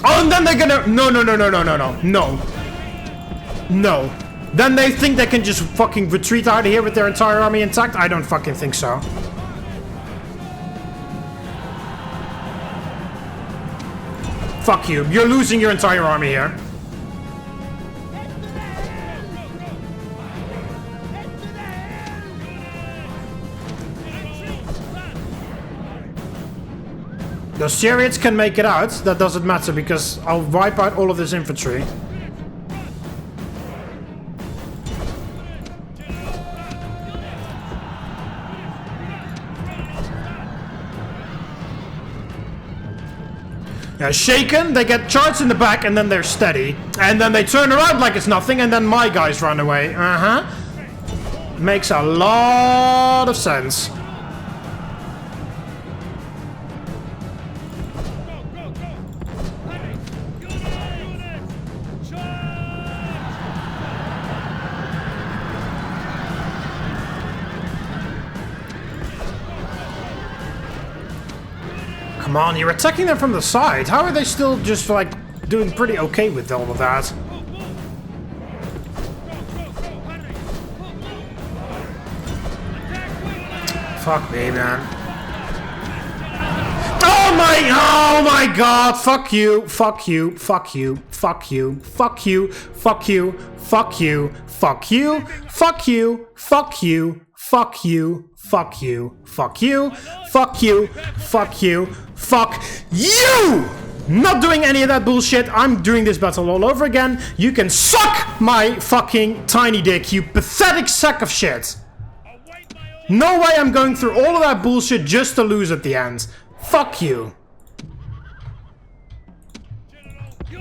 Oh, and then they're gonna... No. Then they think they can just fucking retreat out of here with their entire army intact? I don't fucking think so. Fuck you. You're losing your entire army here. Those chariots can make it out. That doesn't matter because I'll wipe out all of this infantry. Yeah, shaken, they get charged in the back, and then they're steady. And then they turn around like it's nothing, and then my guys run away. Makes a lot of sense. Come on, you're attacking them from the side. How are they still just, like, doing pretty okay with all of that? Fuck me, man. Oh my god! Fuck you, fuck you, fuck you, fuck you, fuck you, fuck you, fuck you, fuck you, fuck you, fuck you, fuck you, fuck you, fuck you, fuck you, fuck you, fuck you! Not doing any of that bullshit. I'm doing this battle all over again. You can suck my fucking tiny dick, you pathetic sack of shit. No way I'm going through all of that bullshit just to lose at the end. Fuck you.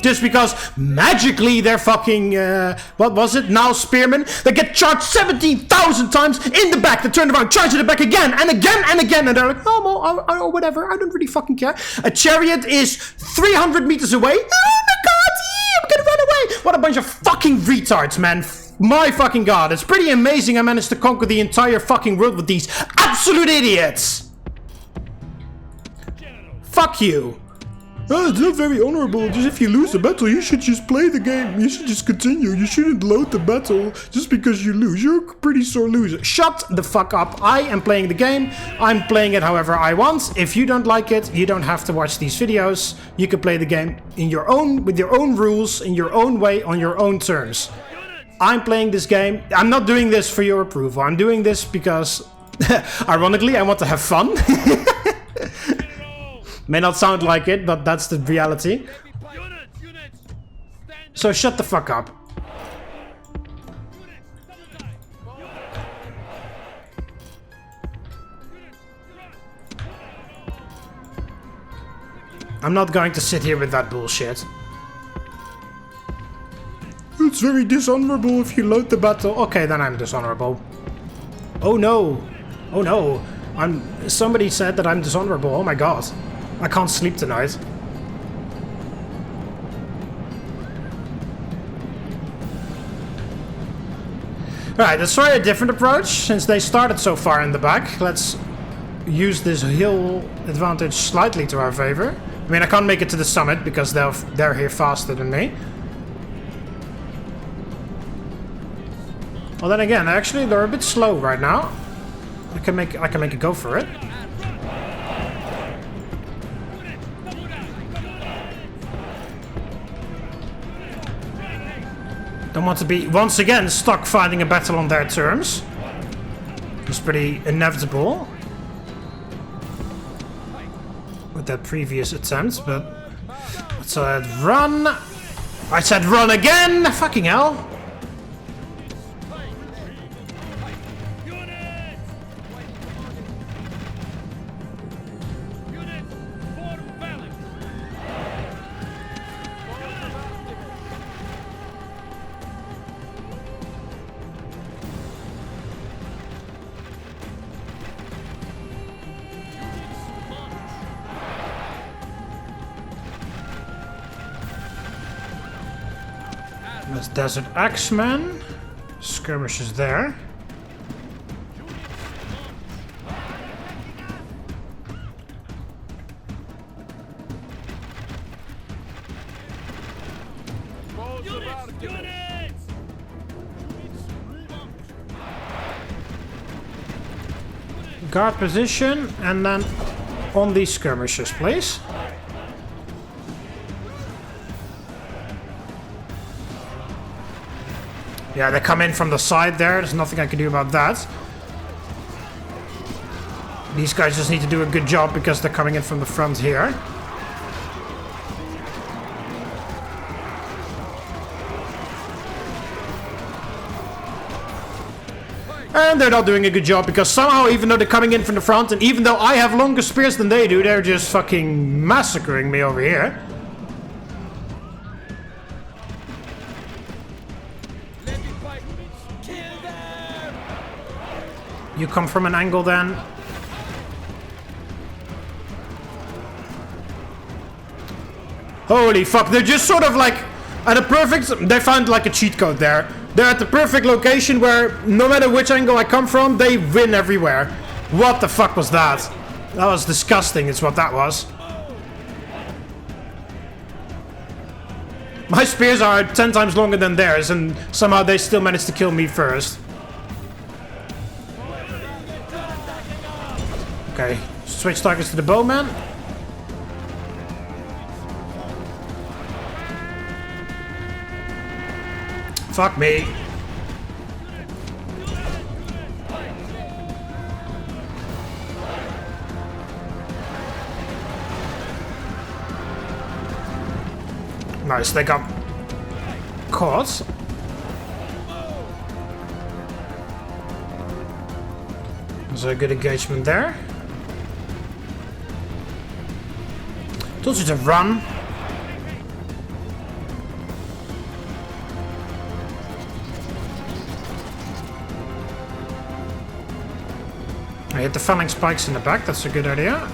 Just because magically they're fucking, what was it, now spearmen? They get charged 17,000 times in the back, they turn around, charge in the back again, and again, and again, and they're like, oh, whatever, I don't really fucking care. A chariot is 300 meters away. Oh my god, I'm gonna run away. What a bunch of fucking retards, man. My fucking god, it's pretty amazing I managed to conquer the entire fucking world with these absolute idiots. Fuck you. Oh, it's not very honorable. Just if you lose the battle, you should just play the game. You should just continue. You shouldn't load the battle just because you lose. You're a pretty sore loser. Shut the fuck up. I am playing the game. I'm playing it however I want. If you don't like it, you don't have to watch these videos. You can play the game in your own, with your own rules, in your own way, on your own terms. I'm playing this game. I'm not doing this for your approval. I'm doing this because, ironically, I want to have fun. May not sound like it, but that's the reality. So shut the fuck up. I'm not going to sit here with that bullshit. It's very dishonorable if you load the battle. Okay, then I'm dishonorable. Oh no. Oh no. Somebody said that I'm dishonorable. Oh my god. I can't sleep tonight. Alright, let's try a different approach. Since they started so far in the back, let's use this hill advantage slightly to our favor. I mean, I can't make it to the summit because they're here faster than me. Well, then again, actually, they're a bit slow right now. I can make a go for it. Don't want to be once again stuck fighting a battle on their terms. It's pretty inevitable with that previous attempt, but let's run. I said run again! Fucking hell! There's Desert Axeman. Skirmishes there. Guard position and then on these skirmishes, please. Yeah, they come in from the side there. There's nothing I can do about that. These guys just need to do a good job because they're coming in from the front here. And they're not doing a good job because somehow, even though they're coming in from the front, and even though I have longer spears than they do, they're just fucking massacring me over here. You come from an angle then. Holy fuck, they're just sort of like at a perfect... They found like a cheat code there. They're at the perfect location where no matter which angle I come from, they win everywhere. What the fuck was that? That was disgusting, is what that was. My spears are 10 times longer than theirs and somehow they still managed to kill me first. Okay, switch targets to the bowman. Fuck me. Nice, they got caught. There's a good engagement there. Told you to run. I hit the phalanx spikes in the back, that's a good idea.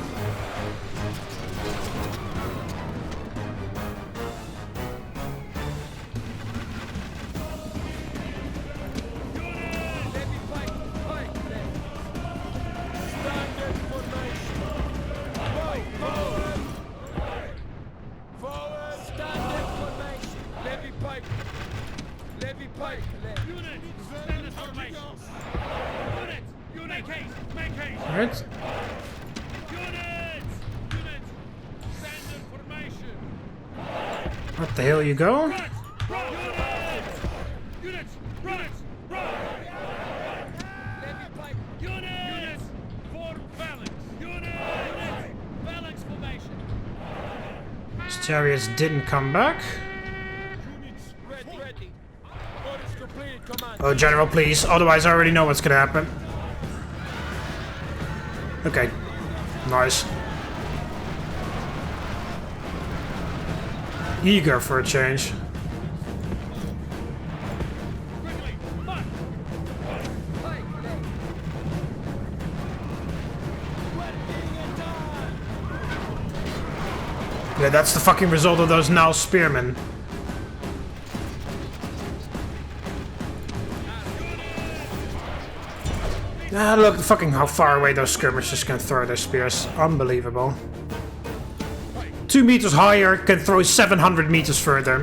Alright. What the hell you go? His chariots didn't come back. Oh, General, please. Otherwise, I already know what's gonna happen. Okay. Nice. Eager for a change. Yeah, that's the fucking result of those now spearmen. Ah, look fucking how far away those skirmishers can throw their spears. Unbelievable. 2 meters higher, can throw 700 meters further.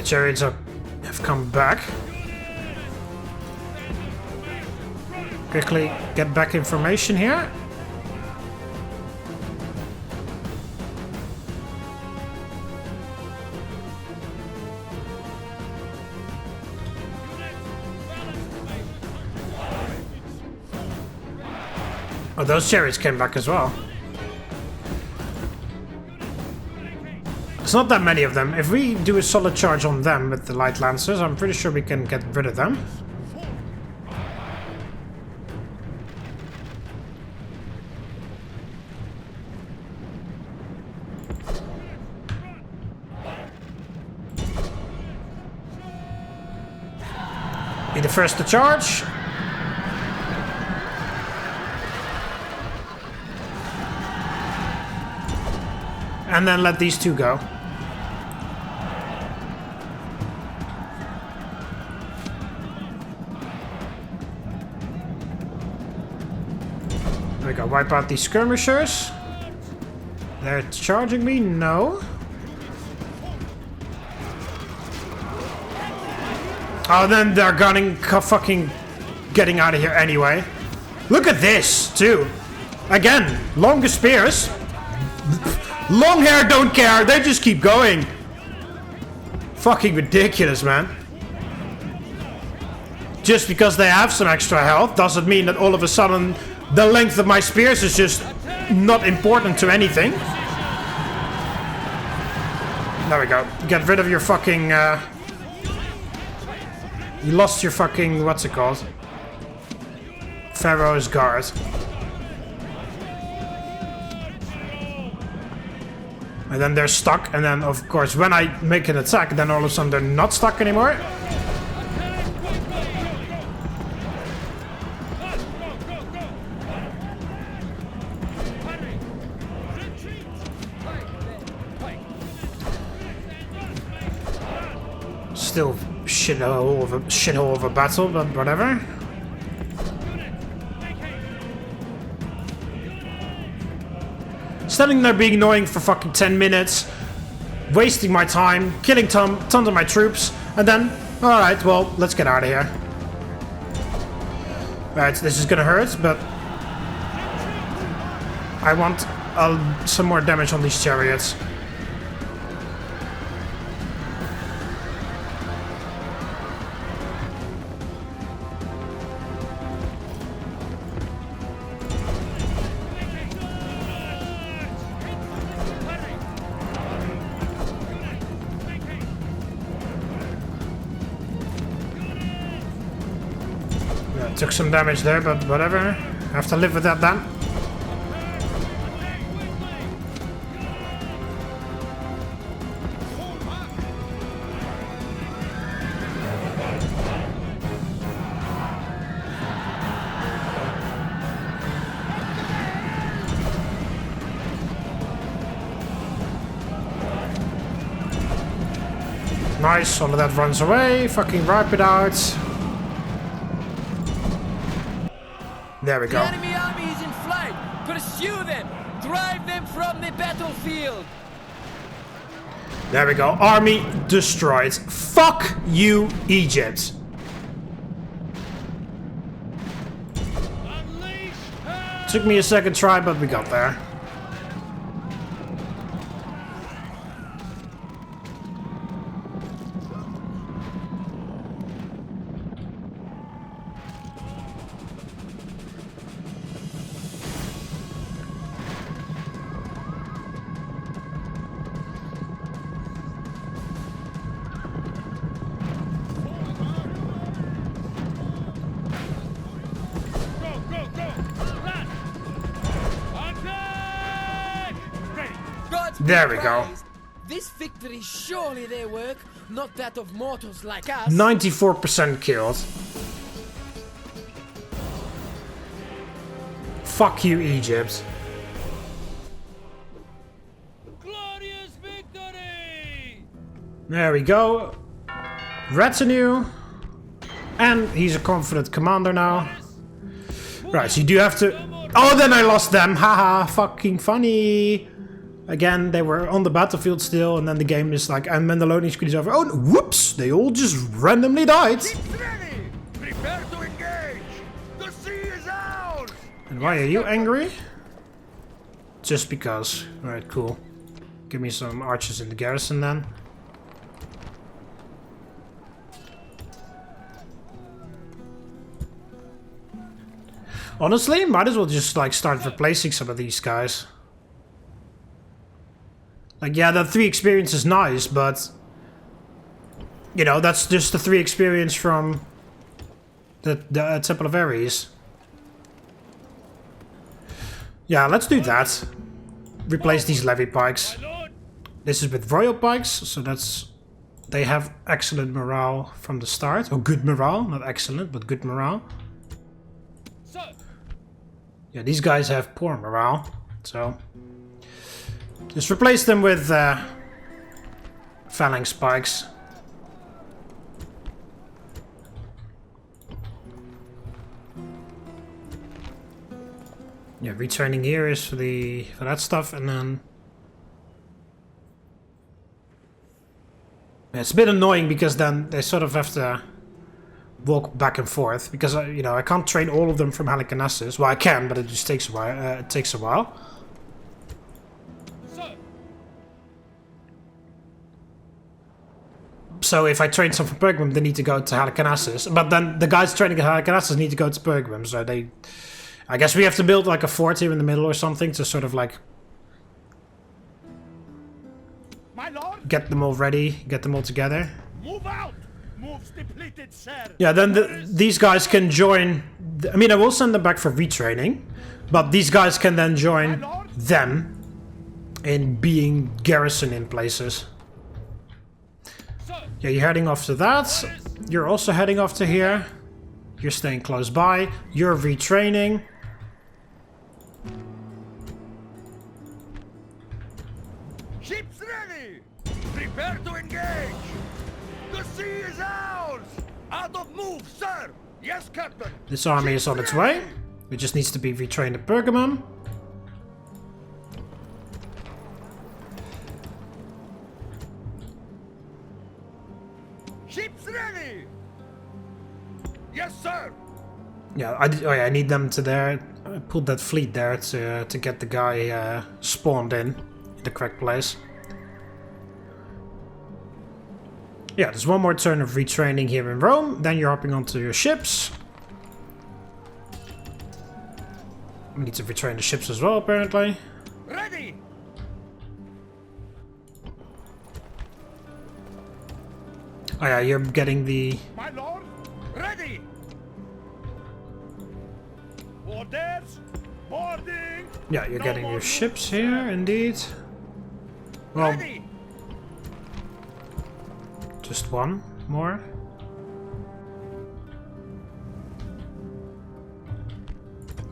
The chariots have come back. Quickly get back information here. Oh, those chariots came back as well. It's not that many of them. If we do a solid charge on them with the light lancers, I'm pretty sure we can get rid of them. Be the first to charge. And then let these two go. There we go. Wipe out these skirmishers. They're charging me? No. Oh, then they're gunning, fucking getting out of here anyway. Look at this, too. Again, longer spears. Long hair don't care, they just keep going. Fucking ridiculous, man. Just because they have some extra health doesn't mean that all of a sudden the length of my spears is just not important to anything. There we go. Get rid of your fucking... You lost your fucking... What's it called? Pharaoh's Guard. And then they're stuck, and then of course when I make an attack, then all of a sudden they're not stuck anymore. Still shithole of a battle, but whatever. Standing there being annoying for fucking 10 minutes, wasting my time, killing tons of my troops, and then, alright, well, let's get out of here. Right, this is gonna hurt, but I want some more damage on these chariots. Took some damage there, but whatever. Have to live with that then. Nice, all of that runs away. Fucking wipe it out. There we go. The enemy army is in flight. Pursue them. Drive them from the battlefield. There we go. Army destroyed. Fuck you, Egypt. Took me a second try, but we got there. There we go. This victory is surely their work, not that of mortals like us. 94% killed. Fuck you, Egypt. Glorious victory! There we go. Retinue. And he's a confident commander now. Right, so you do have to... Oh, then I lost them. Haha, fucking funny. Again, they were on the battlefield still, and then the game is like, and when the loading screen is over, oh, whoops, they all just randomly died. Ships ready! Prepare to engage! The sea is ours! And why are you angry? Just because. Alright, cool. Give me some archers in the garrison then. Honestly, might as well just like start replacing some of these guys. Like, yeah, that 3 experience is nice, but you know, that's just the 3 experience from the Temple of Ares. Yeah, let's do that. Replace these levy pikes. This is with royal pikes, so that's... They have excellent morale from the start. Or good morale, not excellent, but good morale. Yeah, these guys have poor morale, so... Just replace them with phalanx pikes. Yeah, retraining here is for that stuff, and then yeah, it's a bit annoying because then they sort of have to walk back and forth because you know, I can't train all of them from Halicarnassus. Well, I can, but it just takes a while. It takes a while. So if I train some from Pergamum, they need to go to Halicarnassus. But then the guys training at Halicarnassus need to go to Pergamum, so they... I guess we have to build like a fort here in the middle or something to sort of like... My lord, get them all ready, get them all together. move out! Moves depleted, sir! Yeah, then these guys can join... I mean, I will send them back for retraining, but these guys can then join them in being garrison in places. Yeah, you're heading off to that. You're also heading off to here. You're staying close by. You're retraining. Ships ready! Prepare to engage! The sea is ours! Out of move, sir! Yes, Captain! This army is on its way. It just needs to be retrained at Pergamum. Ships ready! Yes, sir! Yeah, I need them to there. I pulled that fleet there to get the guy spawned in the correct place. Yeah, there's one more turn of retraining here in Rome. Then you're hopping onto your ships. We need to retrain the ships as well, apparently. Ready! Oh yeah, you're getting the... My lord, ready! Orders, boarding! Yeah, you're No getting more your moves, ships sir. here, indeed. Well, Ready! just one more.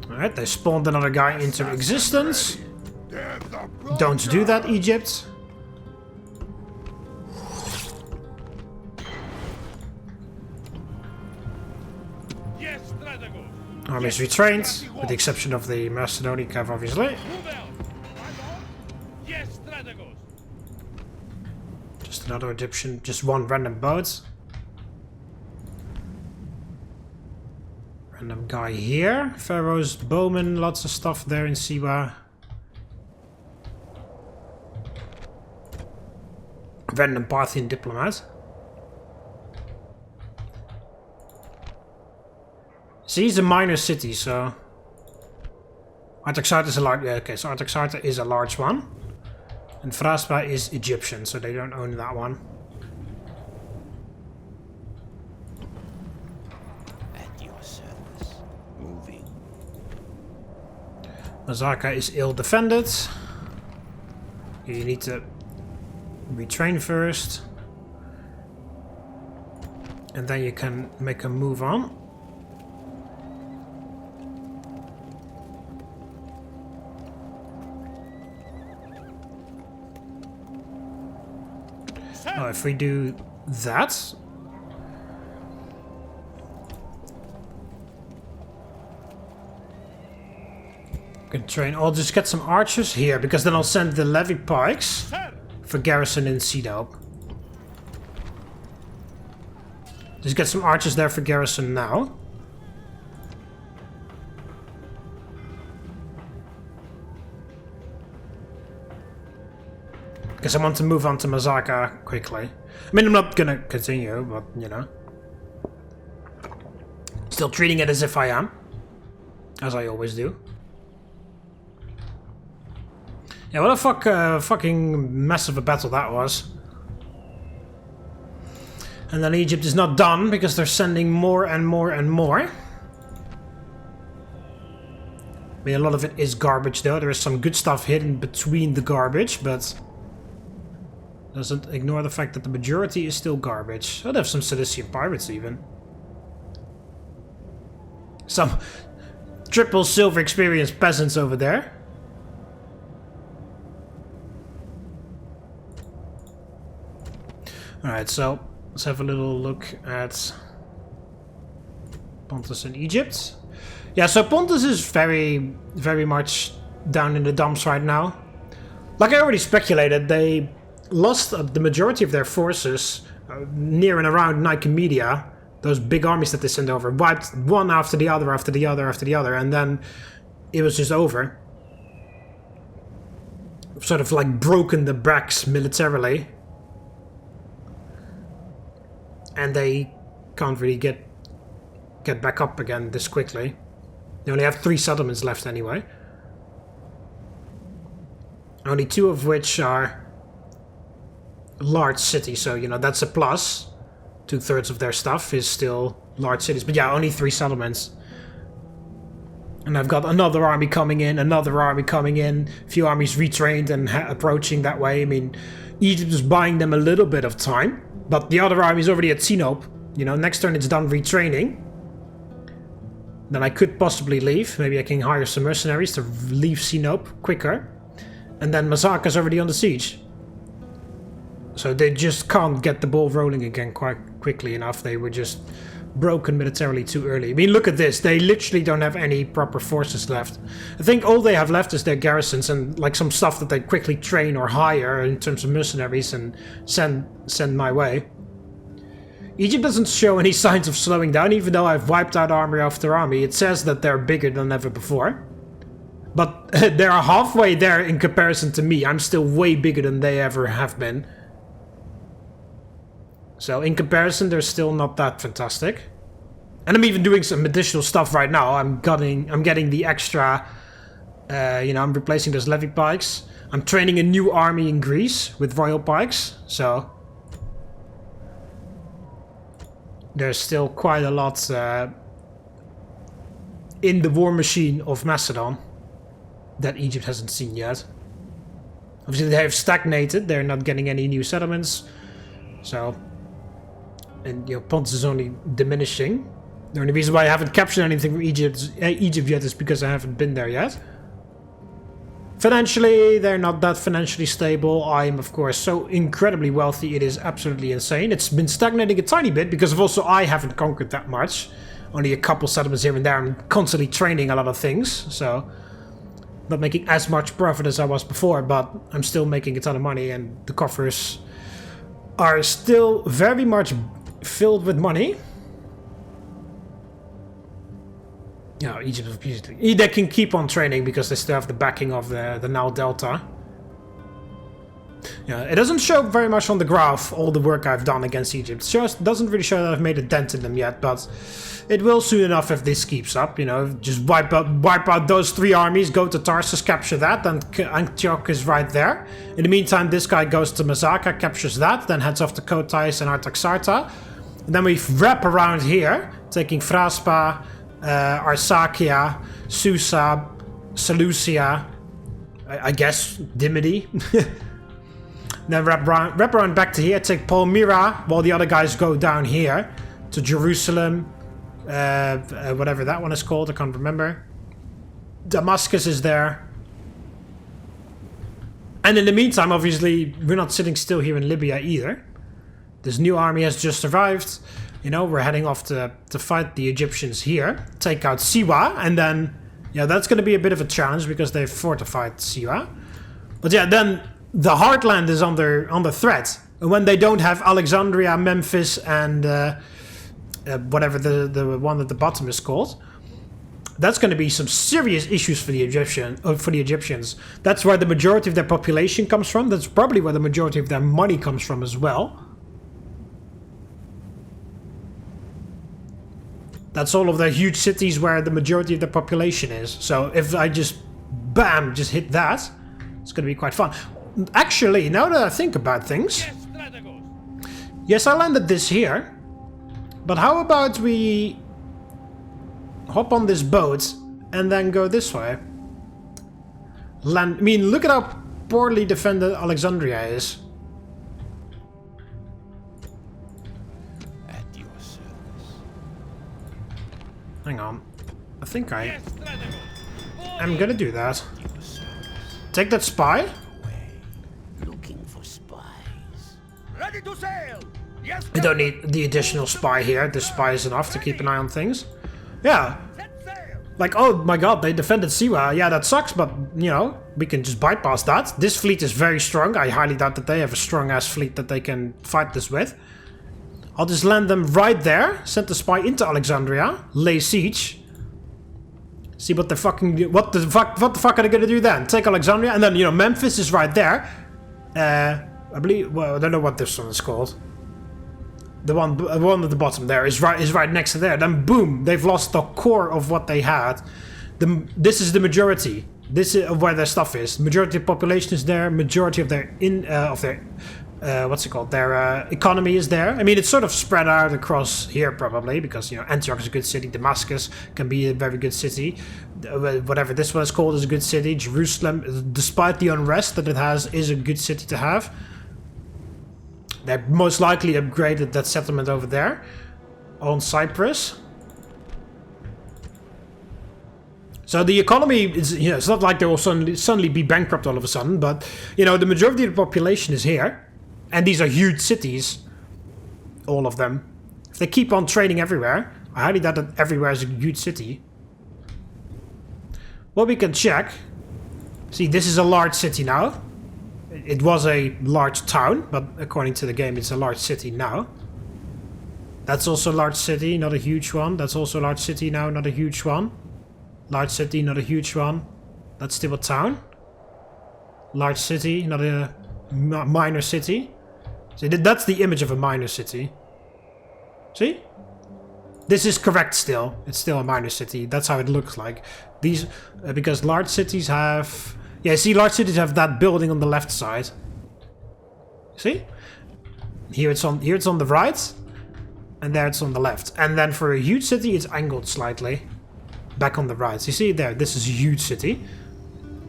Alright, they spawned another guy into existence. Don't do that, Egypt. Yes, Strategos! Armies retrained, with the exception of the Macedonian cav, obviously. Move out! My lord? Yes, Strategos! Just another Egyptian, just one random boat. Random guy here. Pharaoh's bowman, lots of stuff there in Siwa. Random Parthian diplomat. See, he's a minor city, so... Artaxata is a large... Yeah, okay, so Artaxata is a large one. And Phraspa is Egyptian, so they don't own that one. At your service. Moving. Mazaka is ill-defended. You need to retrain first. And then you can make a move on. Oh, if we do that... Can train. I'll just get some archers here, because then I'll send the levy pikes for garrison in Sinope. Just get some archers there for garrison now. Because I want to move on to Mazaka quickly. I mean, I'm not gonna continue, but, you know. Still treating it as if I am. As I always do. Yeah, what a fucking mess of a battle that was. And then Egypt is not done, because they're sending more and more and more. I mean, a lot of it is garbage, though. There is some good stuff hidden between the garbage, but... doesn't ignore the fact that the majority is still garbage. I'd have some Cilician pirates, even. Some triple silver experienced peasants over there. Alright, so let's have a little look at Pontus and Egypt. Yeah, so Pontus is very, very much down in the dumps right now. Like I already speculated, they lost the majority of their forces near and around Nicomedia. Those big armies that they sent over, wiped one after the other, after the other, after the other, and then it was just over. Sort of like broken the backs militarily. And they can't really get back up again this quickly. They only have 3 settlements left anyway. Only 2 of which are large cities, so, you know, that's a plus. 2/3 of their stuff is still large cities. But yeah, only 3 settlements. And I've got another army coming in, another army coming in. A few armies retrained and approaching that way. I mean, Egypt is buying them a little bit of time. But the other army is already at Sinope. You know, next turn it's done retraining. Then I could possibly leave. Maybe I can hire some mercenaries to leave Sinope quicker. And then Masaka's already on the siege. So they just can't get the ball rolling again quite quickly enough. They were just broken militarily too early. I mean, look at this. They literally don't have any proper forces left. I think all they have left is their garrisons and like some stuff that they quickly train or hire in terms of mercenaries and send my way. Egypt doesn't show any signs of slowing down, even though I've wiped out army after army. It says that they're bigger than ever before. But they're halfway there in comparison to me. I'm still way bigger than they ever have been. So in comparison, they're still not that fantastic. And I'm even doing some additional stuff right now. I'm getting the extra, you know, I'm replacing those levy pikes. I'm training a new army in Greece with royal pikes. So there's still quite a lot in the war machine of Macedon that Egypt hasn't seen yet. Obviously, they have stagnated. They're not getting any new settlements. So... and, you know, Pontus is only diminishing. The only reason why I haven't captured anything from Egypt yet is because I haven't been there yet. Financially, they're not that financially stable. I am, of course, so incredibly wealthy. It is absolutely insane. It's been stagnating a tiny bit because of also I haven't conquered that much. Only a couple settlements here and there. I'm constantly training a lot of things. So, not making as much profit as I was before, but I'm still making a ton of money and the coffers are still very much filled with money. Yeah, Egypt obviously. They can keep on training because they still have the backing of the Nile Delta. Yeah, it doesn't show very much on the graph all the work I've done against Egypt. It doesn't really show that I've made a dent in them yet, but it will soon enough if this keeps up. You know, just wipe out those 3 armies, go to Tarsus, capture that, and Antioch is right there. In the meantime, this guy goes to Masaka, captures that, then heads off to Kotais and Artaxata. And then we wrap around here, taking Fraspa, Arsacia, Susa, Seleucia, I guess Dimity. Then wrap around back to here, take Palmyra, while the other guys go down here to Jerusalem, whatever that one is called, I can't remember. Damascus is there. And in the meantime, obviously, we're not sitting still here in Libya either. This new army has just arrived. You know, we're heading off to fight the Egyptians here, take out Siwa, and then Yeah, that's going to be a bit of a challenge because they've fortified Siwa. But yeah, then the heartland is under threat. And when they don't have Alexandria, Memphis, and whatever the one at the bottom is called, that's going to be some serious issues for the Egyptians. That's where the majority of their population comes from. That's probably where the majority of their money comes from as well. That's all of the huge cities where the majority of the population is. So if I just, bam, just hit that, it's going to be quite fun. Actually, now that I think about things, yes, I landed this here. But how about we hop on this boat and then go this way? I mean, look at how poorly defended Alexandria is. Hang on. I think I'm gonna do that. Take that spy. Looking for spies. Ready to sail. Yes, I don't need the additional spy here. The spy is enough to keep an eye on things. Yeah. Set sail. Like, oh my god, they defended Siwa. Yeah, that sucks, but, you know, we can just bypass that. This fleet is very strong. I highly doubt that they have a strong-ass fleet that they can fight this with. I'll just land them right there. Send the spy into Alexandria. Lay siege. See what the fucking... What the fuck are they gonna do then? Take Alexandria, and then, you know, Memphis is right there. I believe... Well, I don't know what this one is called. The one at the bottom there is right next to there. Then boom, they've lost the core of what they had. This is the majority. This is where their stuff is. Majority of the population is there. Majority of their what's it called? Their economy is there. I mean, it's sort of spread out across here probably because, you know, Antioch is a good city. Damascus can be a very good city. Whatever this one is called is a good city. Jerusalem, despite the unrest that it has, is a good city to have. They most likely upgraded that settlement over there on Cyprus. So the economy is, you know, it's not like they will suddenly be bankrupt all of a sudden, but, you know, the majority of the population is here. And these are huge cities. All of them. If they keep on trading everywhere, I highly doubt that everywhere is a huge city. Well, we can check. See, this is a large city now. It was a large town, but according to the game, it's a large city now. That's also a large city, not a huge one. That's also a large city now, not a huge one. Large city, not a huge one. That's still a town. Large city, not a minor city. See, that's the image of a minor city. See? This is correct still. It's still a minor city. That's how it looks like. These, because large cities have... Yeah, see, large cities have that building on the left side. See? Here it's on the right. And there it's on the left. And then for a huge city, it's angled slightly. Back on the right. You see there, this is a huge city.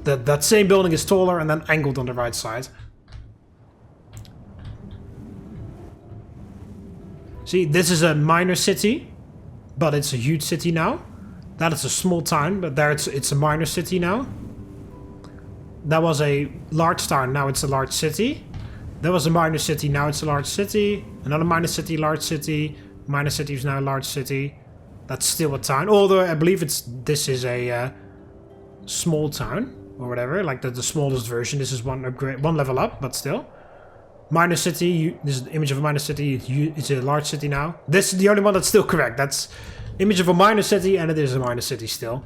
That same building is taller and then angled on the right side. See, this is a minor city, but it's a huge city now. That is a small town, but there it's a minor city now. That was a large town, now it's a large city. That was a minor city, now it's a large city. Another minor city, large city. Minor city is now a large city. That's still a town. Although I believe this is a small town or whatever, like the smallest version. This is one level up, but still. Minor city, this is the image of a minor city. It's a large city now. This is the only one that's still correct. That's image of a minor city, and it is a minor city still.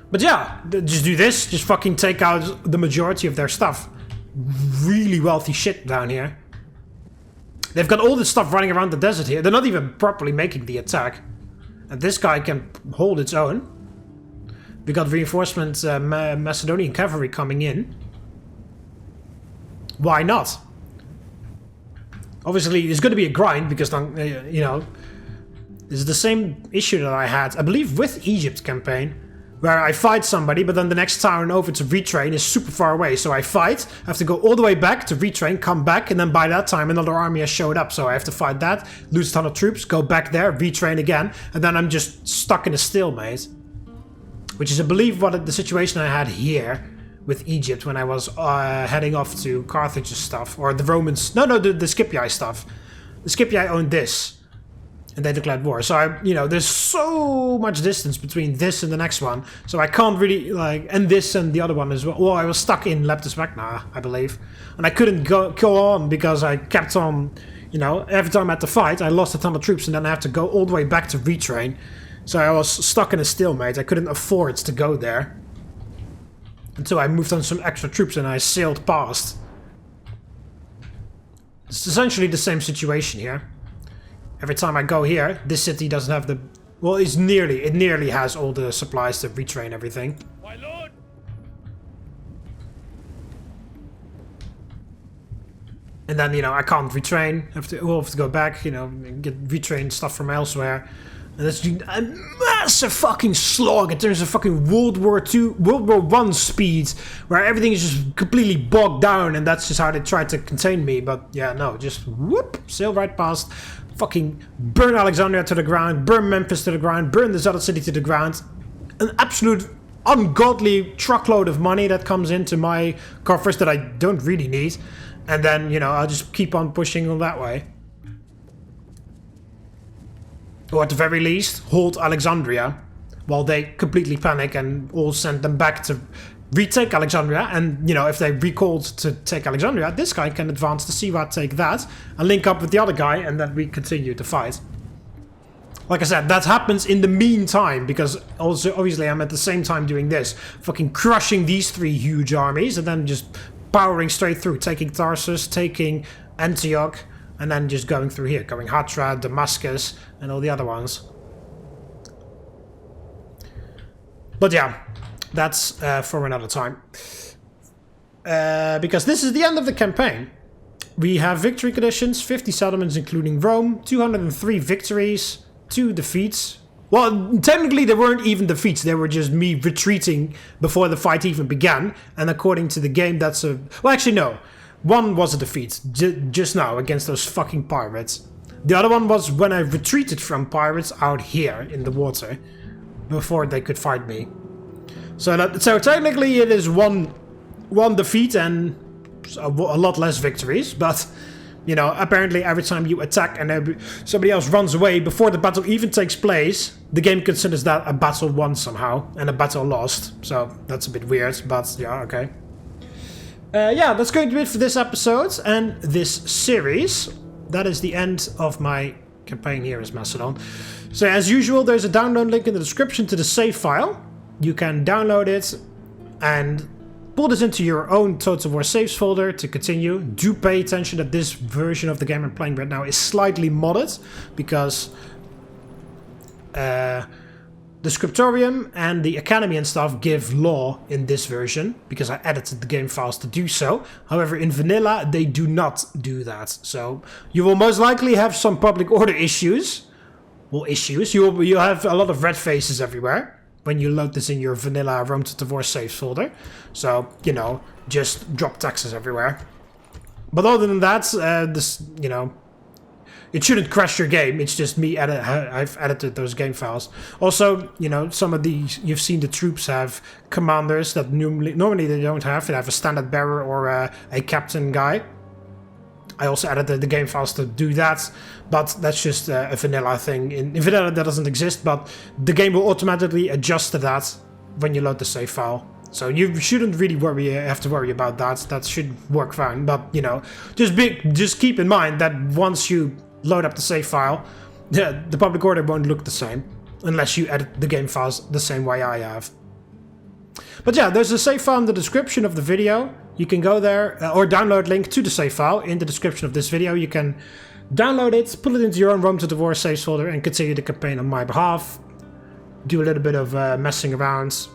But yeah, just do this. Just fucking take out the majority of their stuff. Really wealthy shit down here. They've got all this stuff running around the desert here. They're not even properly making the attack. And this guy can hold its own. We got reinforcements, Macedonian cavalry coming in. Why not? Obviously, it's going to be a grind because, you know, this is the same issue that I had, I believe, with Egypt campaign. Where I fight somebody, but then the next town over to retrain is super far away. So I fight, I have to go all the way back to retrain, come back, and then by that time another army has showed up. So I have to fight that, lose a ton of troops, go back there, retrain again, and then I'm just stuck in a stalemate. Which is, I believe, what the situation I had here with Egypt when I was heading off to Carthage stuff. Or the Romans, no, the Scipii stuff. The Scipii owned this. And they declared war. So there's so much distance between this and the next one. So I can't really, like, and this and the other one as well. Well, I was stuck in Leptis Magna, I believe. And I couldn't go on because I kept on, every time I had to fight, I lost a ton of troops and then I had to go all the way back to retrain. So I was stuck in a stalemate. I couldn't afford to go there. Until I moved on some extra troops and I sailed past. It's essentially the same situation here. Every time I go here, this city doesn't have the... Well, it nearly has all the supplies to retrain everything. My lord! And then, I can't retrain. We'll have to go back, get retrain stuff from elsewhere. And that's a massive fucking slog in terms of fucking World War I speed, where everything is just completely bogged down, and that's just how they tried to contain me. But yeah, no, just whoop, sail right past. Fucking burn Alexandria to the ground, burn Memphis to the ground, burn this other city to the ground. An absolute ungodly truckload of money that comes into my coffers that I don't really need. And then, I'll just keep on pushing all that way. Or at the very least, hold Alexandria while they completely panic and all send them back to retake Alexandria. And, if they recalled to take Alexandria, this guy can advance to Siwa, take that, and link up with the other guy, and then we continue to fight. Like I said, that happens in the meantime, because also, obviously, I'm at the same time doing this. Fucking crushing these 3 huge armies, and then just powering straight through, taking Tarsus, taking Antioch, and then just going through here, going Hatra, Damascus, and all the other ones. But yeah, that's for another time. Because this is the end of the campaign. We have victory conditions, 50 settlements including Rome, 203 victories, 2 defeats. Well, technically they weren't even defeats, they were just me retreating before the fight even began. And according to the game, that's a... Well, actually no. One was a defeat, just now, against those fucking pirates. The other one was when I retreated from pirates out here in the water, before they could fight me. So technically it is one defeat and a lot less victories, but, apparently every time you attack and somebody else runs away before the battle even takes place, the game considers that a battle won somehow, and a battle lost. So that's a bit weird, but yeah, okay. Yeah, that's going to be it for this episode and this series. That is the end of my campaign here as Macedon. So as usual, there's a download link in the description to the save file. You can download it and pull this into your own Total War saves folder to continue. Do pay attention that this version of the game I'm playing right now is slightly modded, because the scriptorium and the academy and stuff give law in this version, because I edited the game files to do so. However, in vanilla, they do not do that. So you will most likely have some public order issues. Well, you'll have a lot of red faces everywhere when you load this in your vanilla Rome to Divorce saves folder. So, just drop taxes everywhere. But other than that, it shouldn't crash your game. It's just me I've edited those game files. Also, some of these, you've seen the troops have commanders that normally they don't have. They have a standard bearer or a captain guy. I also edited the game files to do that, but that's just a vanilla thing. In vanilla that doesn't exist, but the game will automatically adjust to that when you load the save file. So you shouldn't really have to worry about that. That should work fine. But, just keep in mind that once you load up the save file, the public order won't look the same unless you edit the game files the same way I have. But yeah, there's a save file in the description of the video. You can go there or download link to the save file in the description of this video. You can download it, put it into your own Rome to Divorce saves folder, and continue the campaign on my behalf. Do a little bit of messing around.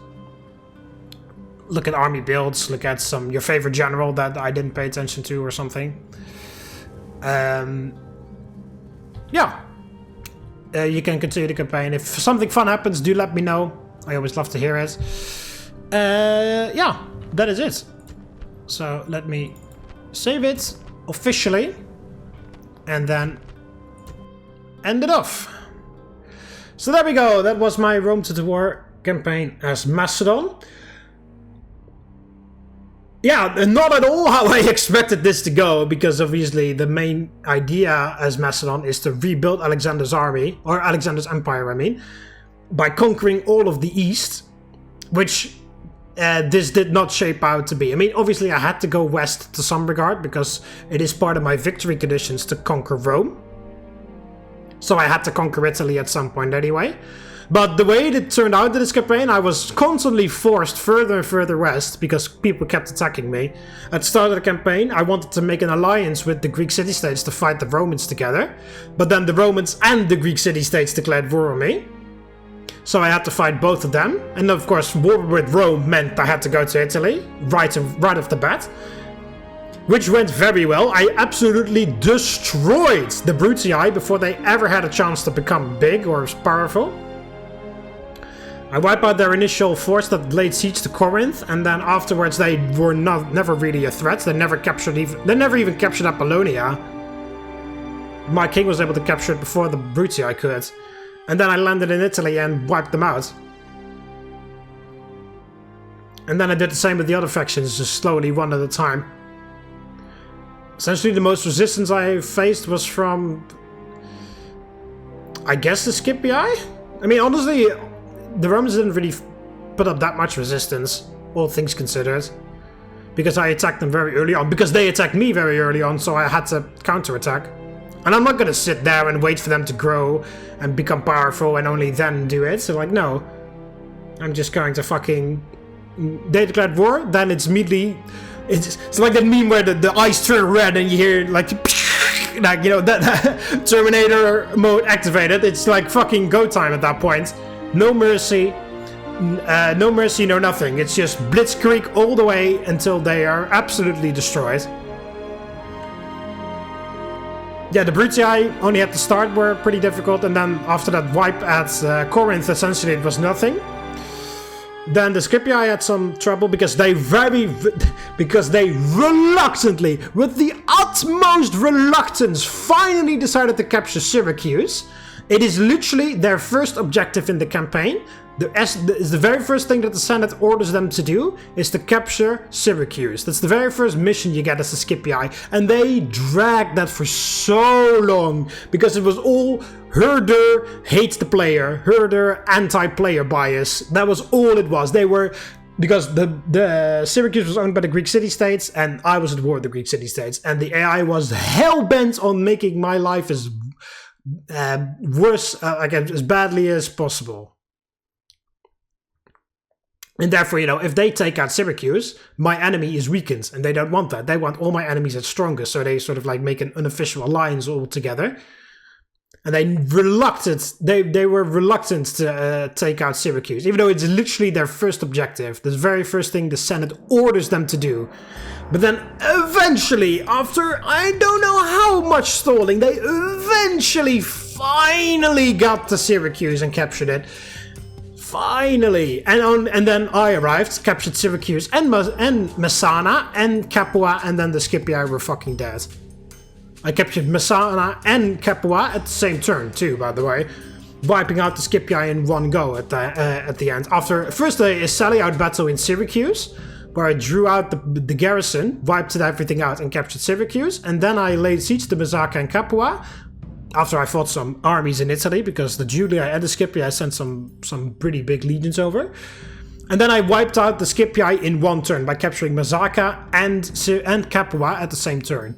Look at army builds. Look at your favorite general that I didn't pay attention to or something. Yeah. You can continue the campaign. If something fun happens, do let me know. I always love to hear it. Yeah, that is it. So let me save it officially and then end it off. So there we go. That was my Rome to the War campaign as Macedon. Yeah, not at all how I expected this to go, because obviously the main idea as Macedon is to rebuild Alexander's army, or Alexander's empire, I mean, by conquering all of the east, which this did not shape out to be. I mean, obviously I had to go west to some regard, because it is part of my victory conditions to conquer Rome. So I had to conquer Italy at some point anyway. But the way it turned out in this campaign, I was constantly forced further and further west because people kept attacking me. At the start of the campaign, I wanted to make an alliance with the Greek city-states to fight the Romans together. But then the Romans and the Greek city-states declared war on me. So I had to fight both of them. And of course, war with Rome meant I had to go to Italy, right off the bat. Which went very well. I absolutely destroyed the Brutii before they ever had a chance to become big or powerful. I wiped out their initial force that laid siege to Corinth, and then afterwards they were never really a threat. They never even captured Apollonia. My king was able to capture it before the Brutii could. And then I landed in Italy and wiped them out. And then I did the same with the other factions, just slowly one at a time. Essentially the most resistance I faced was from, I guess, the Scipii? I mean, honestly, the Romans didn't really put up that much resistance, all things considered. Because I attacked them very early on. Because they attacked me very early on, so I had to counterattack. And I'm not gonna sit there and wait for them to grow and become powerful and only then do it. So, like, no. I'm just going to fucking... They declared war, then it's immediately... It's like that meme where the eyes turn red and you hear, like... Like, you know, that Terminator mode activated. It's like fucking go time at that point. No mercy, no nothing. It's just blitzkrieg all the way until they are absolutely destroyed. Yeah, the Brutii only at the start were pretty difficult, and then after that wipe at Corinth, essentially it was nothing. Then the Scipii had some trouble because they reluctantly, with the utmost reluctance, finally decided to capture Syracuse. It is literally their first objective in the campaign. The very first thing that the Senate orders them to do is to capture Syracuse. That's the very first mission you get as a Scipii. And they dragged that for so long because it was all herder hates the player, herder anti-player bias. That was all it was. They were... Because the Syracuse was owned by the Greek city-states and I was at war with the Greek city-states. And the AI was hell-bent on making my life as... worse, as badly as possible. And therefore, you know, if they take out Syracuse, my enemy is weakened, and they don't want that. They want all my enemies at strongest, so they sort of like make an unofficial alliance all together. And they were reluctant to take out Syracuse, even though it's literally their first objective, the very first thing the Senate orders them to do. But then eventually, after I don't know how much stalling, they eventually finally got to Syracuse and captured it. Finally! And then I arrived, captured Syracuse and Messana and Capua, and then the Scipii were fucking dead. I captured Messana and Capua at the same turn too, by the way, wiping out the Scipii in one go at the end. After first a sally-out battle in Syracuse, where I drew out the garrison, wiped everything out, and captured Syracuse, and then I laid siege to Messana and Capua. After I fought some armies in Italy, because the Julii and the Scipii sent some pretty big legions over. And then I wiped out the Scipii in one turn by capturing Messana and Capua at the same turn.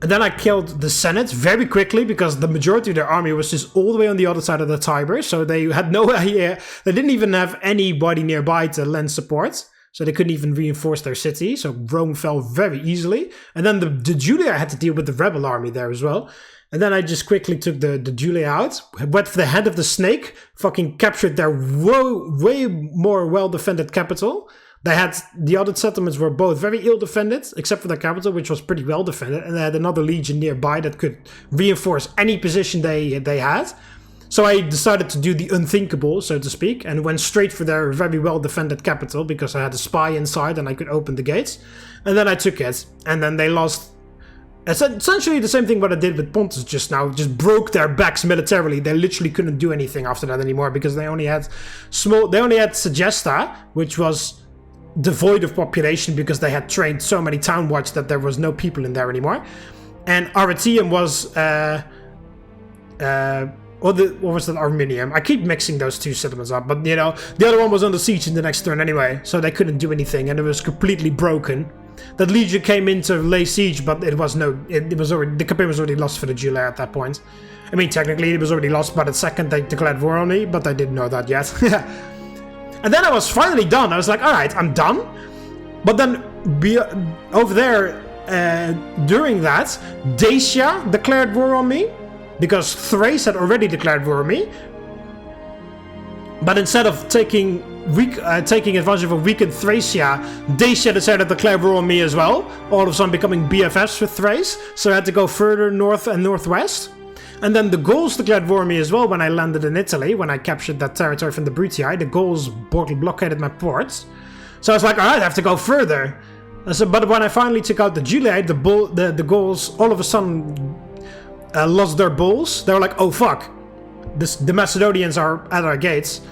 And then I killed the Senate very quickly, because the majority of their army was just all the way on the other side of the Tiber, so they had no idea. They didn't even have anybody nearby to lend support, so they couldn't even reinforce their city, so Rome fell very easily. And then the Julii had to deal with the rebel army there as well. And then I just quickly took the Julii out, went for the head of the snake, fucking captured their way more well-defended capital. They had, the other settlements were both very ill-defended, except for their capital, which was pretty well-defended. And they had another legion nearby that could reinforce any position they had. So I decided to do the unthinkable, so to speak, and went straight for their very well-defended capital, because I had a spy inside and I could open the gates. And then I took it, and then they lost... Essentially the same thing what I did with Pontus just now, just broke their backs militarily. They literally couldn't do anything after that anymore, because they only had Segesta, which was devoid of population because they had trained so many town watch that there was no people in there anymore. And Arretium was what was that? Arminium. I keep mixing those two settlements up, but you know, the other one was under siege in the next turn anyway, so they couldn't do anything, and it was completely broken. That legion came in to lay siege, but it was already, the campaign was already lost for the July at that point. I mean, technically it was already lost by the second they declared war on me, but I didn't know that yet. And then I was finally done. I was like, alright, I'm done. But then over there, during that, Dacia declared war on me, because Thrace had already declared war on me. But instead of taking advantage of a weakened Thracia, Dacia decided to declare war on me as well, all of a sudden becoming BFFs with Thrace, so I had to go further north and northwest. And then the Gauls declared war on me as well when I landed in Italy, when I captured that territory from the Brutii. The Gauls blockaded my ports. So I was like, alright, I have to go further. But when I finally took out the Julii, the Gauls all of a sudden lost their bulls. They were like, oh fuck, the Macedonians are at our gates.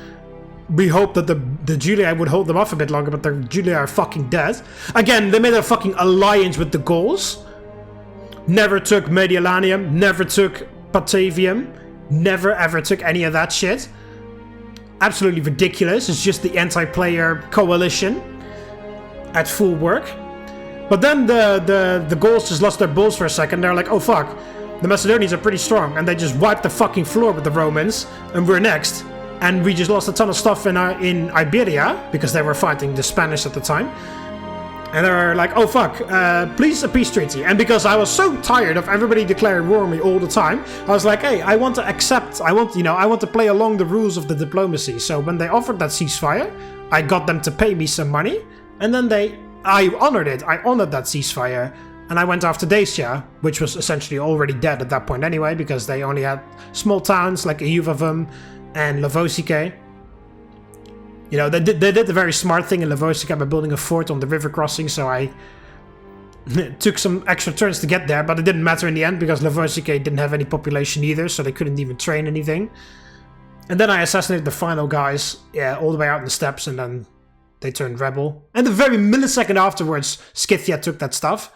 We hope that the Julii would hold them off a bit longer, but the Julii are fucking dead. Again, they made a fucking alliance with the Gauls. Never took Mediolanium, never took Batavium, never ever took any of that shit. Absolutely ridiculous. It's just the anti-player coalition at full work. But then the Gauls just lost their bulls for a second. They're like, oh fuck, the Macedonians are pretty strong, and they just wiped the fucking floor with the Romans, and we're next. And we just lost a ton of stuff in Iberia, because they were fighting the Spanish at the time. And they were like, oh fuck, please a peace treaty. And because I was so tired of everybody declaring war on me all the time, I was like, hey, I want to accept, I want to play along the rules of the diplomacy. So when they offered that ceasefire, I got them to pay me some money, and then I honored it. I honored that ceasefire. And I went after Dacia, which was essentially already dead at that point anyway, because they only had small towns like Euvavum and Lavosice. You know, they did a very smart thing in Lavosice by building a fort on the river crossing, so I took some extra turns to get there, but it didn't matter in the end, because Lavosice didn't have any population either, so they couldn't even train anything. And then I assassinated the final guys, all the way out in the steppes, and then they turned rebel. And the very millisecond afterwards, Scythia took that stuff,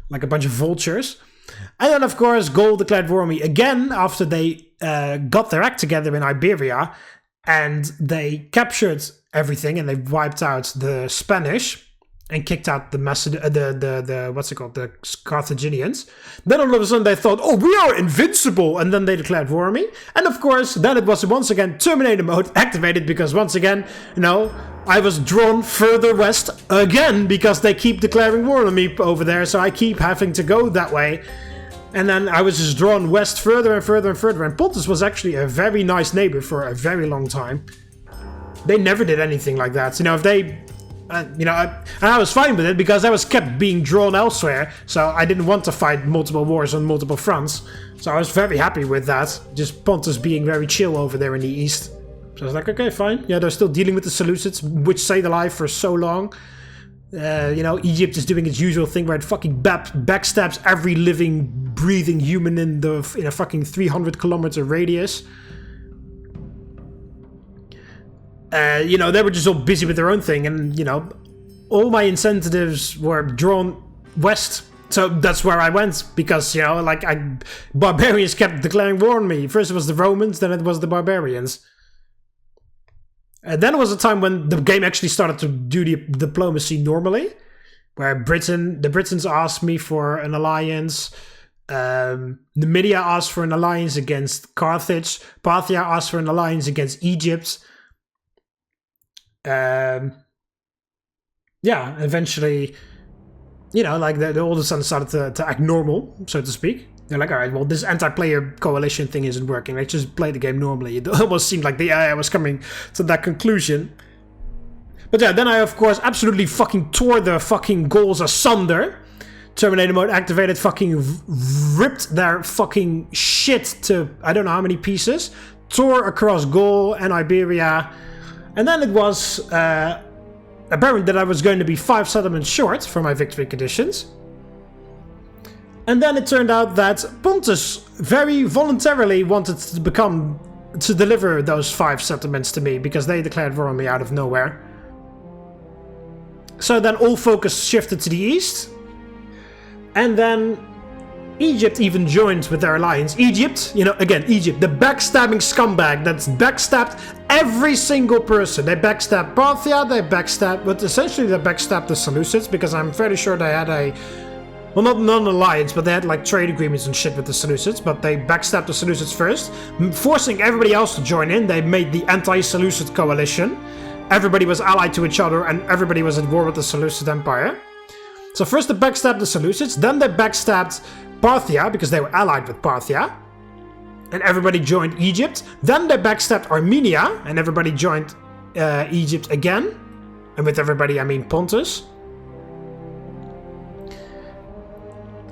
like a bunch of vultures. And then, of course, Gaul declared war on me again after they got their act together in Iberia, and they captured everything, and they wiped out the Spanish and kicked out the the Carthaginians. Then all of a sudden they thought, oh, we are invincible, and then they declared war on me. And of course, then it was once again Terminator mode activated, because once again, you know, I was drawn further west again, because they keep declaring war on me over there, so I keep having to go that way. And then I was just drawn west further and further and further, and Pontus was actually a very nice neighbor for a very long time. They never did anything like that. You know, if they... and I was fine with it, because I was kept being drawn elsewhere, so I didn't want to fight multiple wars on multiple fronts. So I was very happy with that, just Pontus being very chill over there in the east. So I was like, okay, fine. Yeah, they're still dealing with the Seleucids, which stayed alive for so long. You know, Egypt is doing its usual thing where it fucking backstabs every living, breathing human in a fucking 300-kilometer radius. You know, they were just all busy with their own thing, and, you know, all my incentives were drawn west. So that's where I went, because, you know, like, barbarians kept declaring war on me. First it was the Romans, then it was the barbarians. And then it was a time when the game actually started to do the diplomacy normally, where the Britons asked me for an alliance, Numidia asked for an alliance against Carthage, Parthia asked for an alliance against Egypt. Yeah, eventually, you know, like they all of a sudden started to act normal, so to speak. They're like, all right, well, this anti-player coalition thing isn't working. Let's just play the game normally. It almost seemed like the AI was coming to that conclusion. But yeah, then I, of course, absolutely fucking tore the fucking Gauls asunder. Terminator mode activated, fucking ripped their fucking shit to I don't know how many pieces. Tore across Gaul and Iberia. And then it was apparent that I was going to be 5 settlements short for my victory conditions. And then it turned out that Pontus very voluntarily wanted to deliver those 5 settlements to me, because they declared war on me out of nowhere. So then all focus shifted to the east. And then Egypt even joined with their alliance. Egypt, you know, again, Egypt, the backstabbing scumbag that's backstabbed every single person. They backstabbed Parthia, they backstabbed, but essentially they backstabbed the Seleucids, because I'm fairly sure they had a, well, not an alliance, but they had like trade agreements and shit with the Seleucids, but they backstabbed the Seleucids first, forcing everybody else to join in. They made the anti-Seleucid coalition. Everybody was allied to each other, and everybody was at war with the Seleucid Empire. So first they backstabbed the Seleucids, then they backstabbed Parthia, because they were allied with Parthia, and everybody joined Egypt. Then they backstabbed Armenia, and everybody joined Egypt again. And with everybody, I mean Pontus.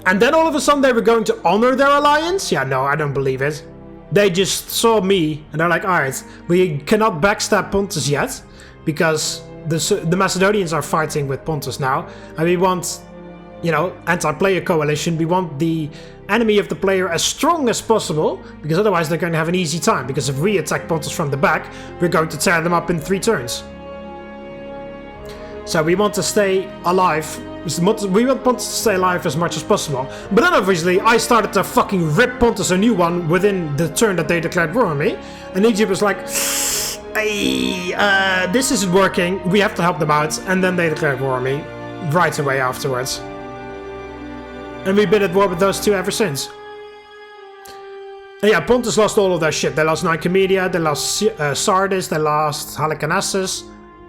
And then all of a sudden they were going to honor their alliance? Yeah, no, I don't believe it. They just saw me, and they're like, alright, we cannot backstab Pontus yet, because the Macedonians are fighting with Pontus now, and we want, you know, anti-player coalition. We want the enemy of the player as strong as possible, because otherwise they're going to have an easy time, because if we attack Pontus from the back, we're going to tear them up in 3 turns. So we want to stay alive. We want Pontus to stay alive as much as possible. But then obviously I started to fucking rip Pontus a new one within the turn that they declared war on me. And Egypt was like, hey, this isn't working. We have to help them out. And then they declared war on me right away afterwards. And we've been at war with those two ever since. And yeah, Pontus lost all of their shit. They lost Nicomedia, they lost Sardis, they lost Halicarnassus,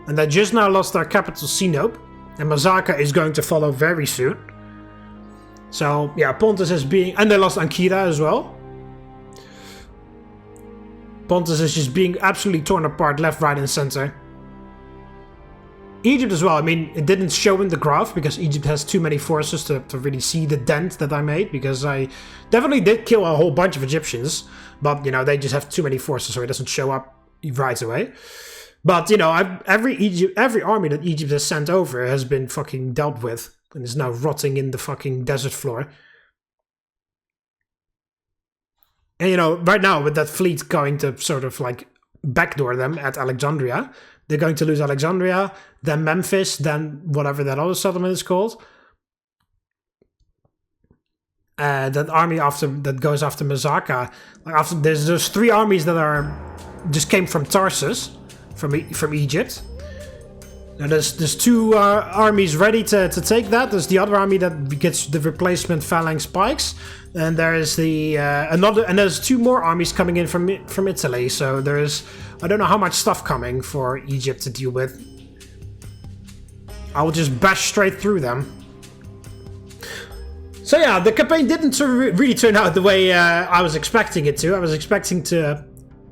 and they just now lost their capital Sinope. And Masaka is going to follow very soon. So yeah, Pontus is being... And they lost Ankira as well. Pontus is just being absolutely torn apart left, right and center. Egypt as well. I mean, it didn't show in the graph because Egypt has too many forces to really see the dent that I made. Because I definitely did kill a whole bunch of Egyptians. But, you know, they just have too many forces, so it doesn't show up right away. But, you know, every army that Egypt has sent over has been fucking dealt with. And is now rotting in the fucking desert floor. And, you know, right now with that fleet going to sort of like backdoor them at Alexandria, they're going to lose Alexandria, then Memphis, then whatever that other settlement is called. That army that goes after Masaka. Like there's 3 armies that just came from Tarsus. From Egypt. Now there's 2 armies ready to take that. There's the other army that gets the replacement phalanx spikes, and there is there's 2 more armies coming in from Italy. So there's, I don't know how much stuff coming for Egypt to deal with. I will just bash straight through them. So yeah, the campaign didn't really turn out the way I was expecting it to. I was expecting to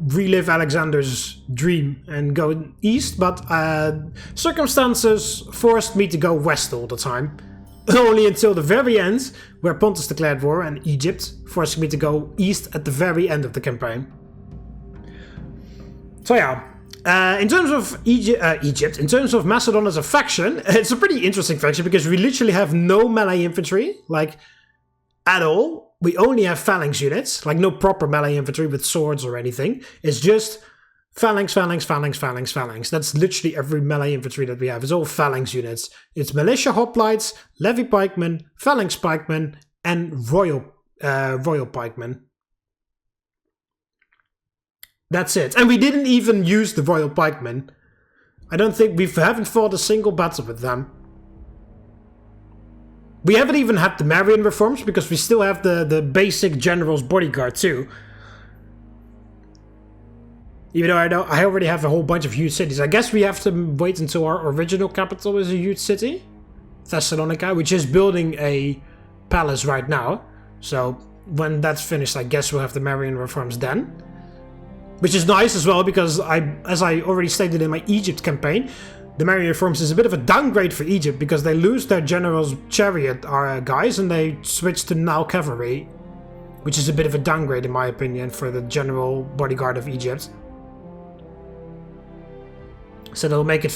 relive Alexander's dream and go east, but circumstances forced me to go west all the time. Only until the very end, where Pontus declared war and Egypt, forcing me to go east at the very end of the campaign. So yeah, in terms of Egypt, in terms of Macedon as a faction, it's a pretty interesting faction because we literally have no melee infantry, like, at all. We only have phalanx units, like no proper melee infantry with swords or anything. It's just phalanx, phalanx, phalanx, phalanx, phalanx. That's literally every melee infantry that we have. It's all phalanx units. It's militia hoplites, levy pikemen, phalanx pikemen, and royal pikemen. That's it. And we didn't even use the royal pikemen. I don't think we haven't fought a single battle with them. We haven't even had the Marian reforms because we still have the basic general's bodyguard too. Even though I already have a whole bunch of huge cities. I guess we have to wait until our original capital is a huge city. Thessalonica, which is building a palace right now. So when that's finished, I guess we'll have the Marian reforms then. Which is nice as well because as I already stated in my Egypt campaign, the Marian reforms is a bit of a downgrade for Egypt because they lose their general's chariot guys and they switch to Nile cavalry, which is a bit of a downgrade in my opinion for the general bodyguard of Egypt. So that'll make it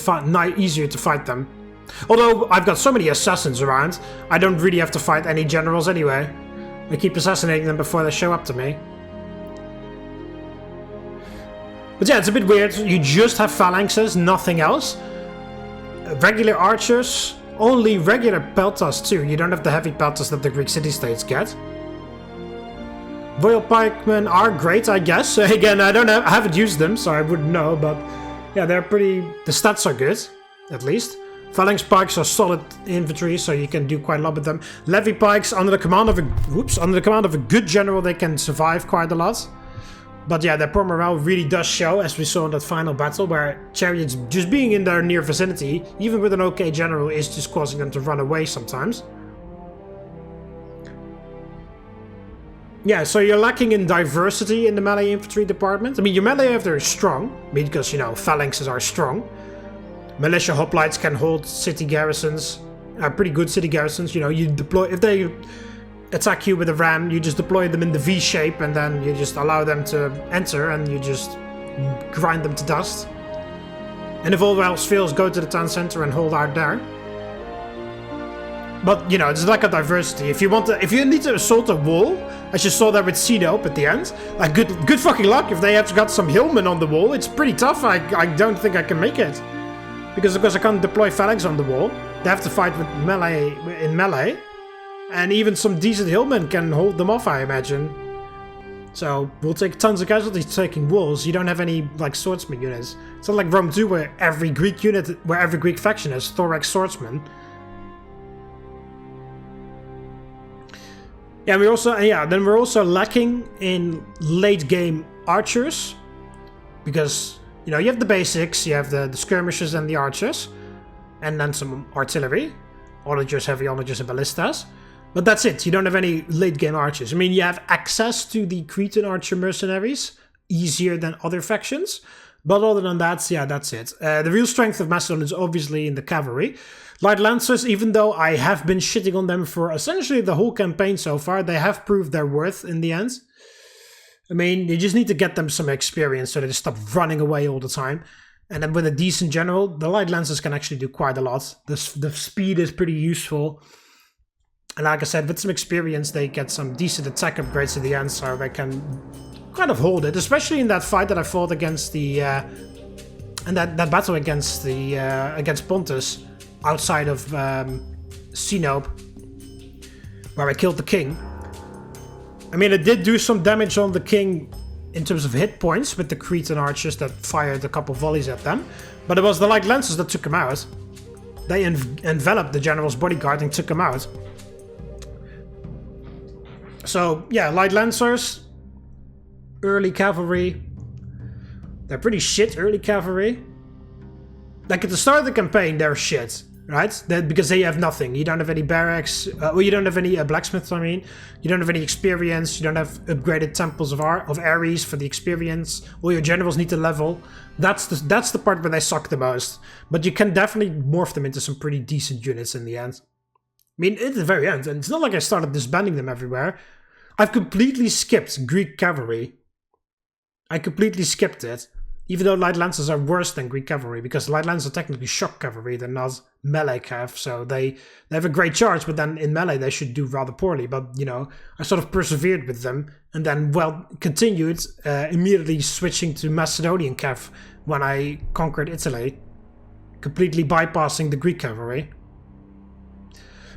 easier to fight them. Although I've got so many assassins around, I don't really have to fight any generals anyway. I keep assassinating them before they show up to me. But yeah, it's a bit weird. You just have phalanxes, nothing else. regular archers, only regular peltas too. You don't have the heavy peltas that the Greek city-states get. Royal pikemen are great, I guess. Again, I haven't used them, so I wouldn't know, but yeah, they're pretty... The stats are good, at least. Phalanx pikes are solid infantry, so you can do quite a lot with them. Levy pikes, under the command of a good general, they can survive quite a lot. But yeah, their poor morale really does show, as we saw in that final battle, where chariots just being in their near vicinity, even with an okay general, is just causing them to run away sometimes. Yeah, so you're lacking in diversity in the melee infantry department. I mean, your melee infantry is strong, because, you know, phalanxes are strong. Militia hoplites can hold city garrisons, pretty good city garrisons. You know, you deploy, if they attack you with a ram, you just deploy them in the V shape, and then you just allow them to enter, and you just grind them to dust. And if all else fails, go to the town center and hold out there. But, you know, it's like a diversity. If you need to assault a wall, as you saw there with Sinope at the end, like, good fucking luck. If they have got some hillmen on the wall, it's pretty tough. I don't think I can make it. Because, of course, I can't deploy phalanx on the wall. They have to fight with melee in melee. And even some decent hillmen can hold them off, I imagine. So, we'll take tons of casualties taking walls. You don't have any, like, swordsman units. It's not like Rome 2, where every Greek faction has thorax swordsmen. Yeah, then we're also lacking in late game archers, because, you know, you have the basics, you have the skirmishers and the archers, and then some artillery, onagers, heavy onagers, and ballistas. But that's it. You don't have any late game archers. I mean, you have access to the Cretan archer mercenaries, easier than other factions, but other than that, yeah, that's it. The real strength of Macedon is obviously in the cavalry. Light Lancers, even though I have been shitting on them for essentially the whole campaign so far, they have proved their worth in the end. I mean, you just need to get them some experience so they just stop running away all the time. And then with a decent general, the Light Lancers can actually do quite a lot. The speed is pretty useful. And like I said, with some experience, they get some decent attack upgrades at the end, so they can kind of hold it. Especially in that fight that I fought against the... and that battle against the... against Pontus. Outside of Sinope, where I killed the king. I mean, it did do some damage on the king in terms of hit points with the Cretan archers that fired a couple volleys at them, but it was the Light Lancers that took him out. They enveloped the general's bodyguard and took him out. So, yeah, Light Lancers, early cavalry. They're pretty shit early cavalry. Like, at the start of the campaign, they're shit, right? Because they have nothing. You don't have any barracks. Well, you don't have any blacksmiths, I mean. You don't have any experience. You don't have upgraded temples of Ares for the experience. All your generals need to level. That's the part where they suck the most. But you can definitely morph them into some pretty decent units in the end. I mean, at the very end. And it's not like I started disbanding them everywhere. I've completely skipped Greek cavalry. I completely skipped it. Even though Light Lancers are worse than Greek cavalry, because Light Lancers are technically shock cavalry, they're not melee cav, so they have a great charge, but then in melee they should do rather poorly. But, you know, I sort of persevered with them, and then, well, continued, immediately switching to Macedonian cav when I conquered Italy, completely bypassing the Greek cavalry.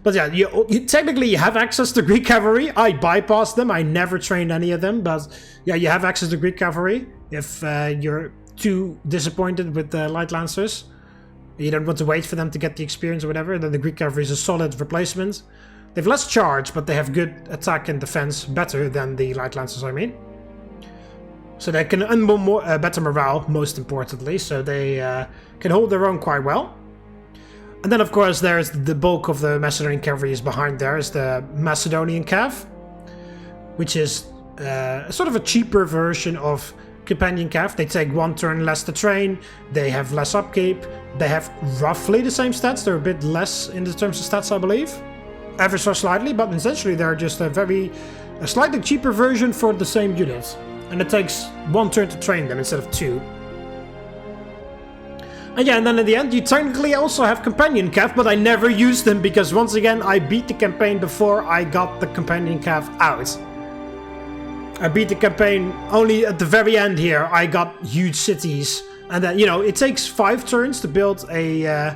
But yeah, you technically you have access to Greek cavalry. I bypassed them, I never trained any of them, but yeah, you have access to Greek cavalry if you're too disappointed with the Light Lancers. You don't want to wait for them to get the experience or whatever. Then the Greek cavalry is a solid replacement. They have less charge, but they have good attack and defense, better than the Light Lancers, I mean. So they can better morale, most importantly, so they can hold their own quite well. And then, of course, there's the bulk of the Macedonian cavalry is behind there, is the Macedonian cav, which is sort of a cheaper version of Companion cav. They take 1 turn less to train, they have less upkeep, they have roughly the same stats, they're a bit less in the terms of stats, I believe. Ever so slightly, but essentially they're just a slightly cheaper version for the same unit. And it takes 1 turn to train them instead of 2. And yeah, and then in the end you technically also have Companion cav, but I never used them because once again I beat the campaign before I got the Companion cav out. I beat the campaign only at the very end here. I got huge cities, and then, you know, it takes 5 turns to build a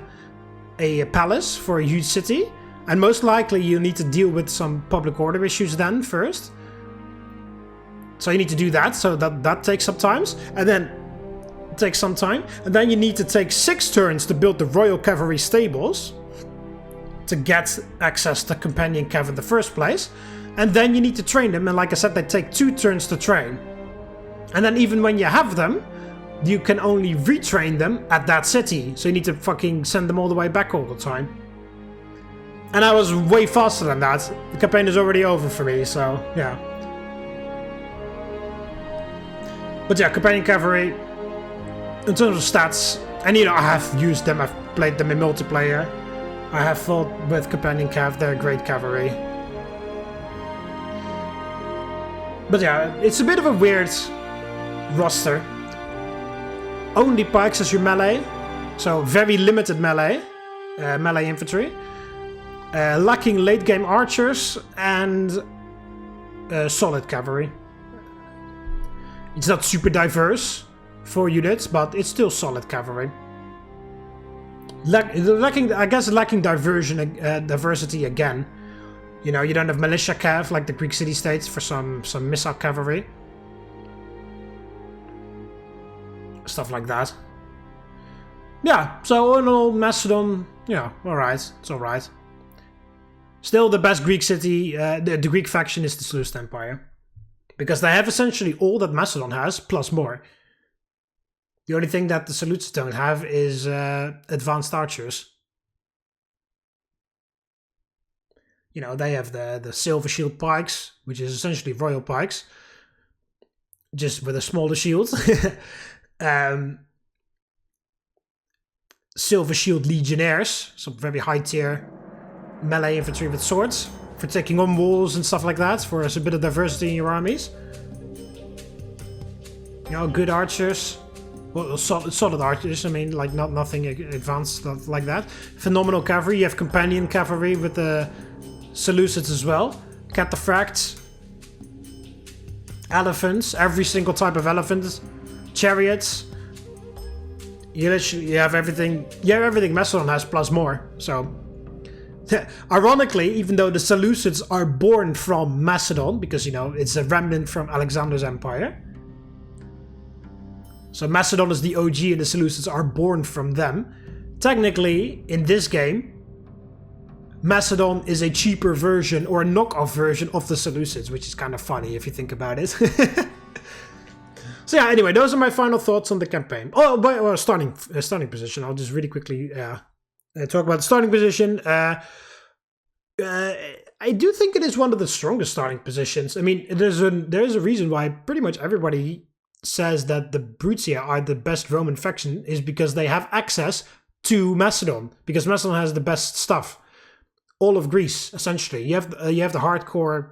a palace for a huge city. And most likely you need to deal with some public order issues then first. So you need to do that, so that takes some time. And then takes some time. And then you need to take 6 turns to build the royal cavalry stables to get access to companion cav in the first place. And then you need to train them, and like I said, they take 2 turns to train. And then even when you have them, you can only retrain them at that city. So you need to fucking send them all the way back all the time. And I was way faster than that. The campaign is already over for me, so yeah. But yeah, companion cavalry, in terms of stats, and you know, I have used them, I've played them in multiplayer. I have fought with companion cav, they're great cavalry. But yeah, it's a bit of a weird roster. Only pikes as your melee, so very limited melee, melee infantry. Lacking late game archers and solid cavalry. It's not super diverse for units, but it's still solid cavalry. Lacking, I guess, lacking diversity again. You know, you don't have militia cav like the Greek city-states for some missile cavalry. Stuff like that. Yeah, so all in all, Macedon, yeah, alright, it's alright. Still, the best Greek city, the Greek faction is the Seleucid Empire. Because they have essentially all that Macedon has, plus more. The only thing that the Seleucids don't have is advanced archers. You know, they have the silver shield pikes, which is essentially royal pikes. Just with a smaller shield. Silver shield legionnaires, some very high tier melee infantry with swords for taking on walls and stuff like that, for a bit of diversity in your armies. You know, good archers, well, solid archers. I mean, like nothing advanced like that. Phenomenal cavalry. You have companion cavalry with the Seleucids as well. Cataphracts, elephants, every single type of elephant, chariots. You have everything. You have everything Macedon has plus more. So. Ironically, even though the Seleucids are born from Macedon, because, you know, it's a remnant from Alexander's empire. So Macedon is the OG and the Seleucids are born from them. Technically, in this game, Macedon is a cheaper version or a knockoff version of the Seleucids, which is kind of funny if you think about it. So yeah, anyway, those are my final thoughts on the campaign. Oh, but starting position. I'll just really quickly talk about the starting position. I do think it is one of the strongest starting positions. I mean, there is a reason why pretty much everybody says that the Bruttia are the best Roman faction, is because they have access to Macedon, because Macedon has the best stuff. All of Greece, essentially. You have the hardcore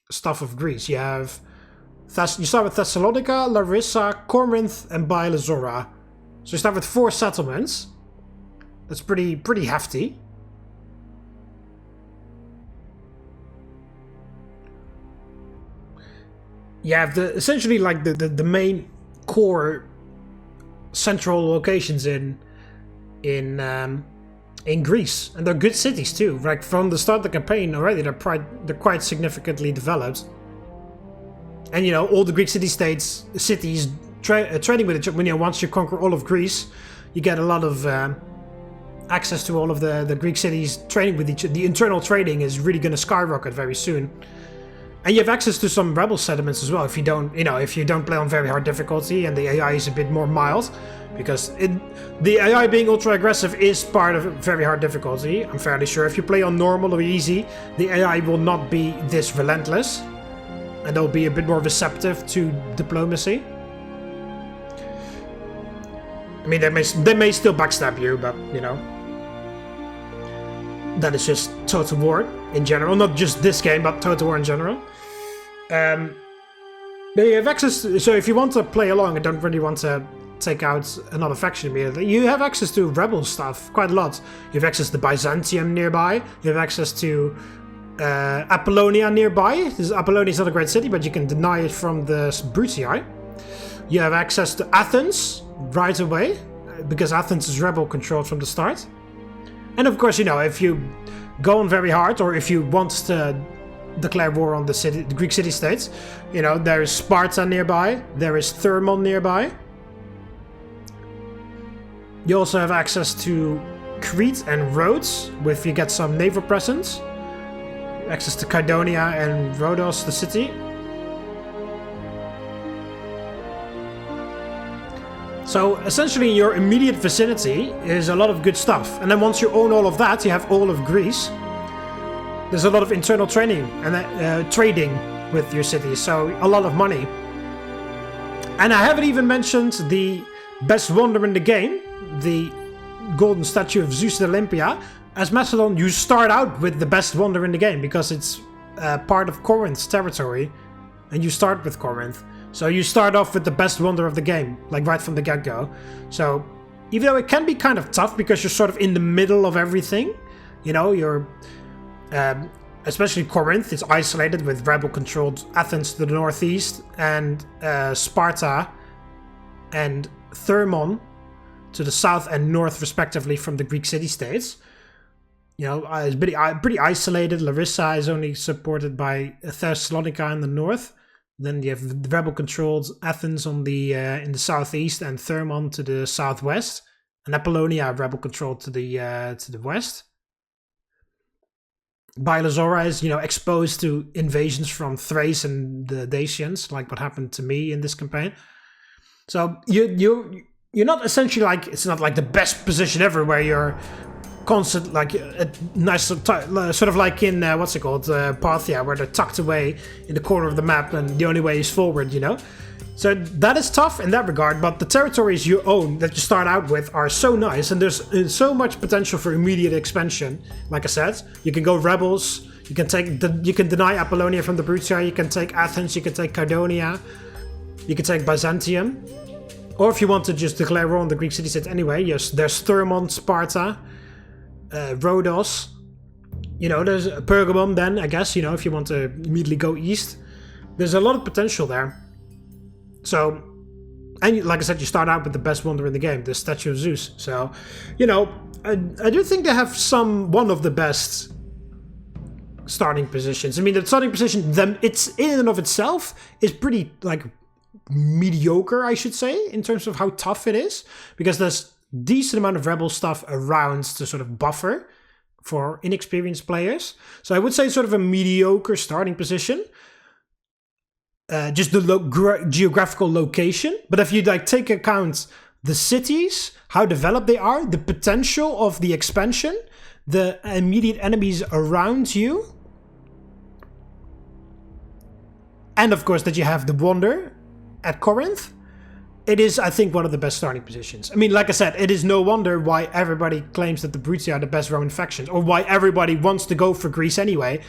stuff of Greece. You start with Thessalonica, Larissa, Corinth, and Bylazora. So you start with 4 settlements. That's pretty hefty. You have essentially like the main core central locations in Greece, and they're good cities too. Like from the start of the campaign already, they're quite significantly developed. And you know, all the Greek cities trading with each other. When once you conquer all of Greece, you get a lot of access to all of the Greek cities trading with each other. The internal trading is really going to skyrocket very soon. And you have access to some rebel settlements as well if you don't play on very hard difficulty and the AI is a bit more mild, because the AI being ultra aggressive is part of very hard difficulty. I'm fairly sure if you play on normal or easy, the AI will not be this relentless, and they'll be a bit more receptive to diplomacy. I mean, they may still backstab you, but you know, that is just Total War in general, not just this game, but Total War in general. They have access to, so if you want to play along and don't really want to take out another faction immediately, you have access to rebel stuff quite a lot. You have access to Byzantium nearby. You have access to Apollonia nearby. Apollonia is not a great city, but you can deny it from the Bruttii. You have access to Athens right away, because Athens is rebel controlled from the start. And of course, you know, if you go on very hard, or if you want to declare war on the Greek city-states, you know, there is Sparta nearby, there is Thermon nearby. You also have access to Crete and Rhodes, if you get some naval presence. Access to Kydonia and Rhodos, the city. So essentially in your immediate vicinity is a lot of good stuff. And then once you own all of that, you have all of Greece. There's a lot of internal training and trading with your city, so a lot of money. And I haven't even mentioned the best wonder in the game, the golden statue of Zeus at Olympia. As Macedon, you start out with the best wonder in the game because it's part of Corinth's territory, and you start with Corinth. So you start off with the best wonder of the game, like right from the get-go. So even though it can be kind of tough because you're sort of in the middle of everything, you know, you're especially Corinth is isolated with rebel-controlled Athens to the northeast and Sparta and Thermon to the south and north, respectively, from the Greek city-states. You know, it's pretty isolated. Larissa is only supported by Thessalonica in the north. Then you have the rebel-controlled Athens on the in the southeast and Thermon to the southwest, and Apollonia rebel-controlled to the west. Bylazora is, you know, exposed to invasions from Thrace and the Dacians, like what happened to me in this campaign. So you're not essentially like, it's not like the best position ever where you're constant, like a nice sort of like in what's it called, Parthia, where they're tucked away in the corner of the map and the only way is forward, you know. So that is tough in that regard, but the territories you own that you start out with are so nice, and there's so much potential for immediate expansion. Like I said, you can go rebels, you can deny Apollonia from the Bruttia, you can take Athens, you can take Kydonia, you can take Byzantium, or if you want to just declare war on the Greek city-state anyway, yes, there's Thermon, Sparta, Rhodos, you know, there's Pergamum then, I guess, you know, if you want to immediately go east. There's a lot of potential there. So, and like I said, you start out with the best wonder in the game, the statue of Zeus. So, you know, I do think they have one of the best starting positions. I mean, the starting position, it's in and of itself is pretty, like, mediocre, I should say, in terms of how tough it is, because there's decent amount of rebel stuff around to sort of buffer for inexperienced players. So I would say sort of a mediocre starting position. Just the geographical location. But if you like take account the cities, how developed they are, the potential of the expansion, the immediate enemies around you, and of course that you have the wonder at Corinth, it is, I think, one of the best starting positions. I mean, like I said, it is no wonder why everybody claims that the Bruttia are the best Roman factions, or why everybody wants to go for Greece anyway.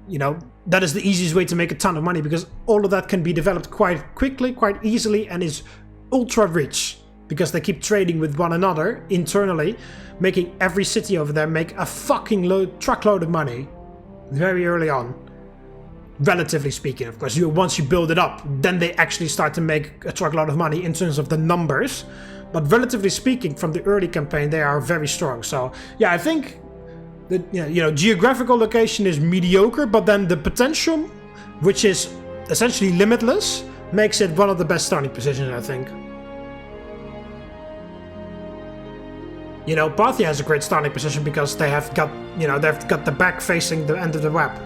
You know, that is the easiest way to make a ton of money, because all of that can be developed quite quickly, quite easily, and is ultra rich because they keep trading with one another internally, making every city over there make a fucking truckload of money very early on. Relatively speaking, of course. Once you build it up, then they actually start to make a truckload of money in terms of the numbers. But relatively speaking, from the early campaign, they are very strong. So yeah, I think the, you know, geographical location is mediocre, but then the potential, which is essentially limitless, makes it one of the best starting positions, I think. You know, Parthia has a great starting position because they have got, you know, they've got the back facing the end of the map.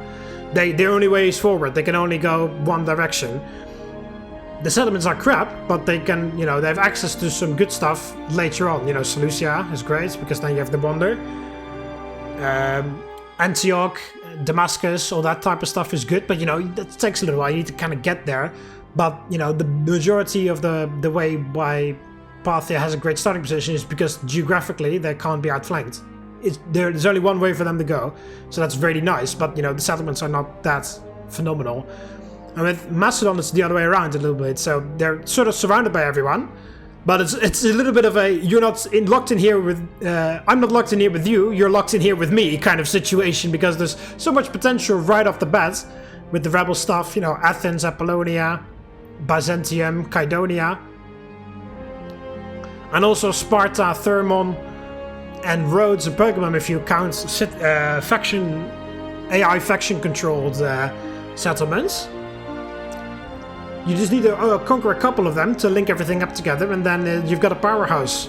Their only way is forward. They can only go one direction. The settlements are crap, but they can, you know, they have access to some good stuff later on. You know, Seleucia is great because then you have the wonder. Antioch, Damascus, all that type of stuff is good, but you know, it takes a little while. You need to kind of get there. But you know, the majority of the way why Parthia has a great starting position is because geographically they can't be outflanked. There's only one way for them to go, so that's really nice. But you know, the settlements are not that phenomenal. And with Macedon, it's the other way around a little bit. So they're sort of surrounded by everyone. But it's a little bit of a, you're not locked in here with, I'm not locked in here with you, you're locked in here with me kind of situation, because there's so much potential right off the bat with the rebel stuff, you know, Athens, Apollonia, Byzantium, Kydonia, and also Sparta, Thermon, and roads and Pokemon if you count faction AI faction controlled settlements. You just need to conquer a couple of them to link everything up together, and then you've got a powerhouse.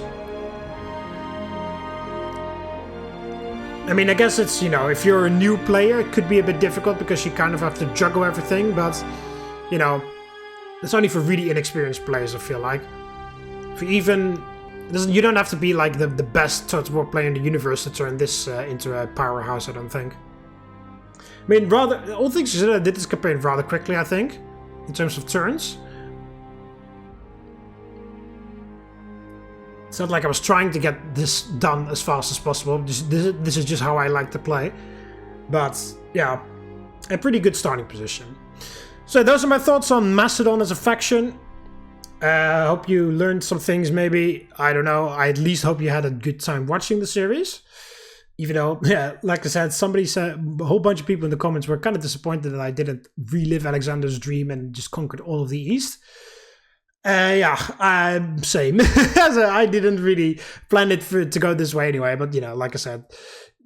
I mean, I guess it's, you know, if you're a new player, it could be a bit difficult because you kind of have to juggle everything, but, you know, it's only for really inexperienced players, I feel like. If you even... You don't have to be like the best Total War player in the universe to turn this into a powerhouse, I don't think. I mean, all things considered, I did this campaign rather quickly, I think, in terms of turns. It's not like I was trying to get this done as fast as possible. This is just how I like to play. But, yeah, a pretty good starting position. So those are my thoughts on Macedon as a faction. I hope you learned some things, maybe. I don't know. I at least hope you had a good time watching the series. Even though, yeah, like I said, somebody said, a whole bunch of people in the comments were kind of disappointed that I didn't relive Alexander's dream and just conquered all of the East. Yeah, same. I didn't really plan it to go this way anyway, but, you know, like I said,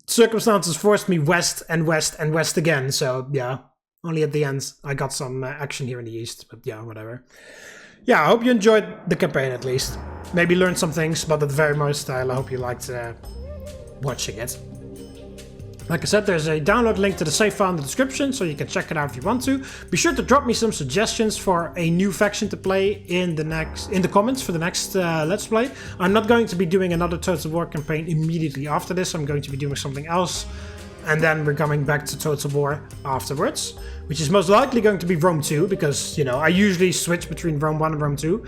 circumstances forced me west and west and west again, so, yeah, only at the end I got some action here in the East, but, yeah, whatever. Yeah, I hope you enjoyed the campaign at least. Maybe learned some things, but at the very most, I hope you liked watching it. Like I said, there's a download link to the save file in the description, so you can check it out if you want to. Be sure to drop me some suggestions for a new faction to play in the comments for the next Let's Play. I'm not going to be doing another Total War campaign immediately after this. I'm going to be doing something else, and then we're coming back to Total War afterwards, which is most likely going to be Rome 2, because, you know, I usually switch between Rome 1 and Rome 2.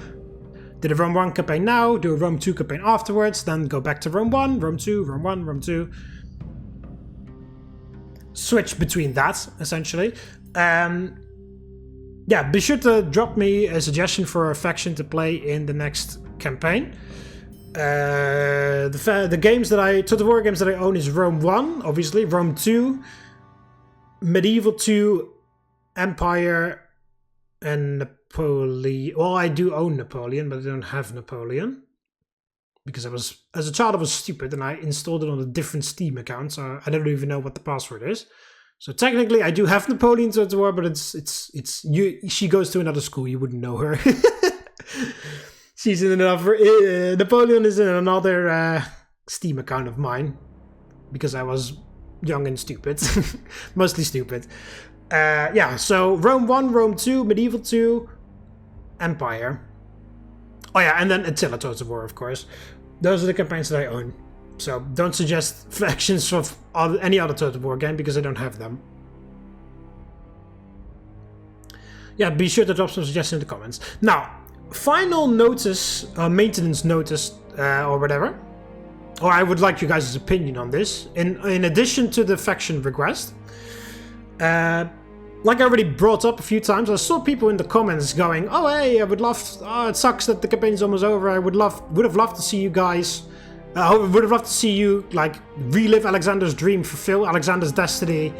Did a Rome 1 campaign now, do a Rome 2 campaign afterwards, then go back to Rome 1, Rome 2, Rome 1, Rome 2. Switch between that, essentially. Yeah, be sure to drop me a suggestion for a faction to play in the next campaign. The games that Total War games that I own is Rome 1, obviously, Rome 2, Medieval 2, Empire, and Napoleon. Well, I do own Napoleon, but I don't have Napoleon. Because as a child I was stupid and I installed it on a different Steam account, so I don't even know what the password is. So technically I do have Napoleon Total War, but she goes to another school, you wouldn't know her. She's in another, Napoleon is in another Steam account of mine. Because I was young and stupid. Mostly stupid. Yeah, so Rome 1, Rome 2, Medieval 2, Empire. Oh yeah, and then Attila Total War, of course. Those are the campaigns that I own. So don't suggest factions of any other Total War game, because I don't have them. Yeah, be sure to drop some suggestions in the comments. Now, final notice, maintenance notice, or whatever. Or I would like you guys' opinion on this. In addition to the faction request, like I already brought up a few times, I saw people in the comments going, "Oh hey, I would love. Oh, it sucks that the campaign is almost over. I would have loved to see you guys. I would have loved to see you like relive Alexander's dream, fulfill Alexander's destiny,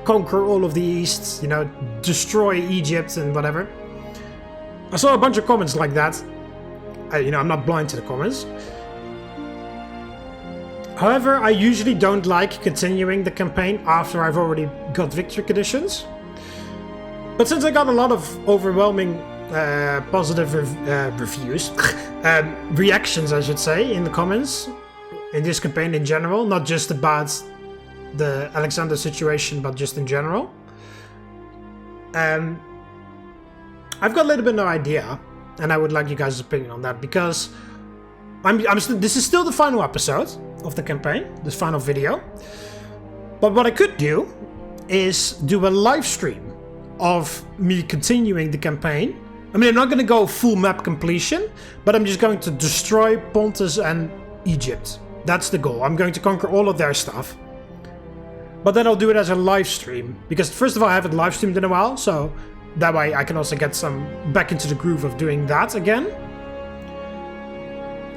conquer all of the East. You know, destroy Egypt and whatever." I saw a bunch of comments like that. I'm not blind to the comments. However, I usually don't like continuing the campaign after I've already got victory conditions. But since I got a lot of overwhelming positive reviews, reactions I should say, in the comments, in this campaign in general, not just about the Alexander situation, but just in general, I've got a little bit of an idea, and I would like you guys' opinion on that, because this is still the final episode of the campaign, this final video. But what I could do is do a live stream of me continuing the campaign. I mean, I'm not going to go full map completion, but I'm just going to destroy Pontus and Egypt. That's the goal. I'm going to conquer all of their stuff. But then I'll do it as a live stream, because first of all, I haven't live streamed in a while, so that way I can also get some back into the groove of doing that again.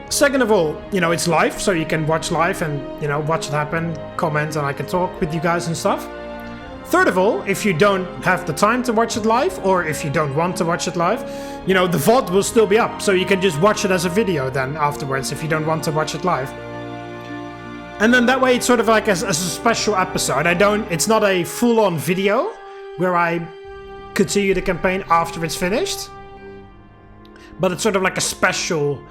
Second of all, it's live, so you can watch live and, watch it happen, comment, and I can talk with you guys and stuff. Third of all, if you don't have the time to watch it live, or if you don't want to watch it live, the VOD will still be up, so you can just watch it as a video then afterwards if you don't want to watch it live. And then that way it's sort of like as a special episode. It's not a full-on video where I continue the campaign after it's finished. But it's sort of like a special,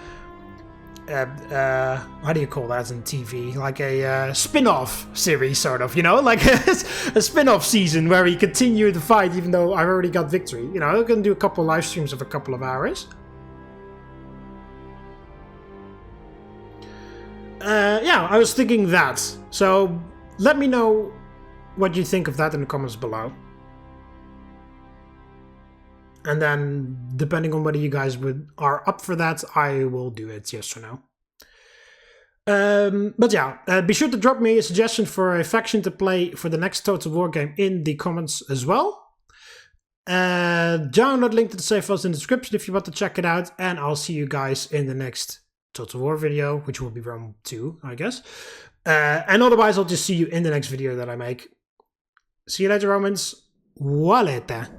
how do you call that in TV? Like a spin-off series, sort of, you know? Like a spin-off season where we continue the fight even though I've already got victory. You know, I'm going to do a couple live streams of a couple of hours. Yeah, I was thinking that. So let me know what you think of that in the comments below. And then, depending on whether you guys are up for that, I will do it, yes or no. But yeah, be sure to drop me a suggestion for a faction to play for the next Total War game in the comments as well. Download link to the save files in the description if you want to check it out. And I'll see you guys in the next Total War video, which will be Rome 2, I guess. And otherwise, I'll just see you in the next video that I make. See you later, Romans. Waleta.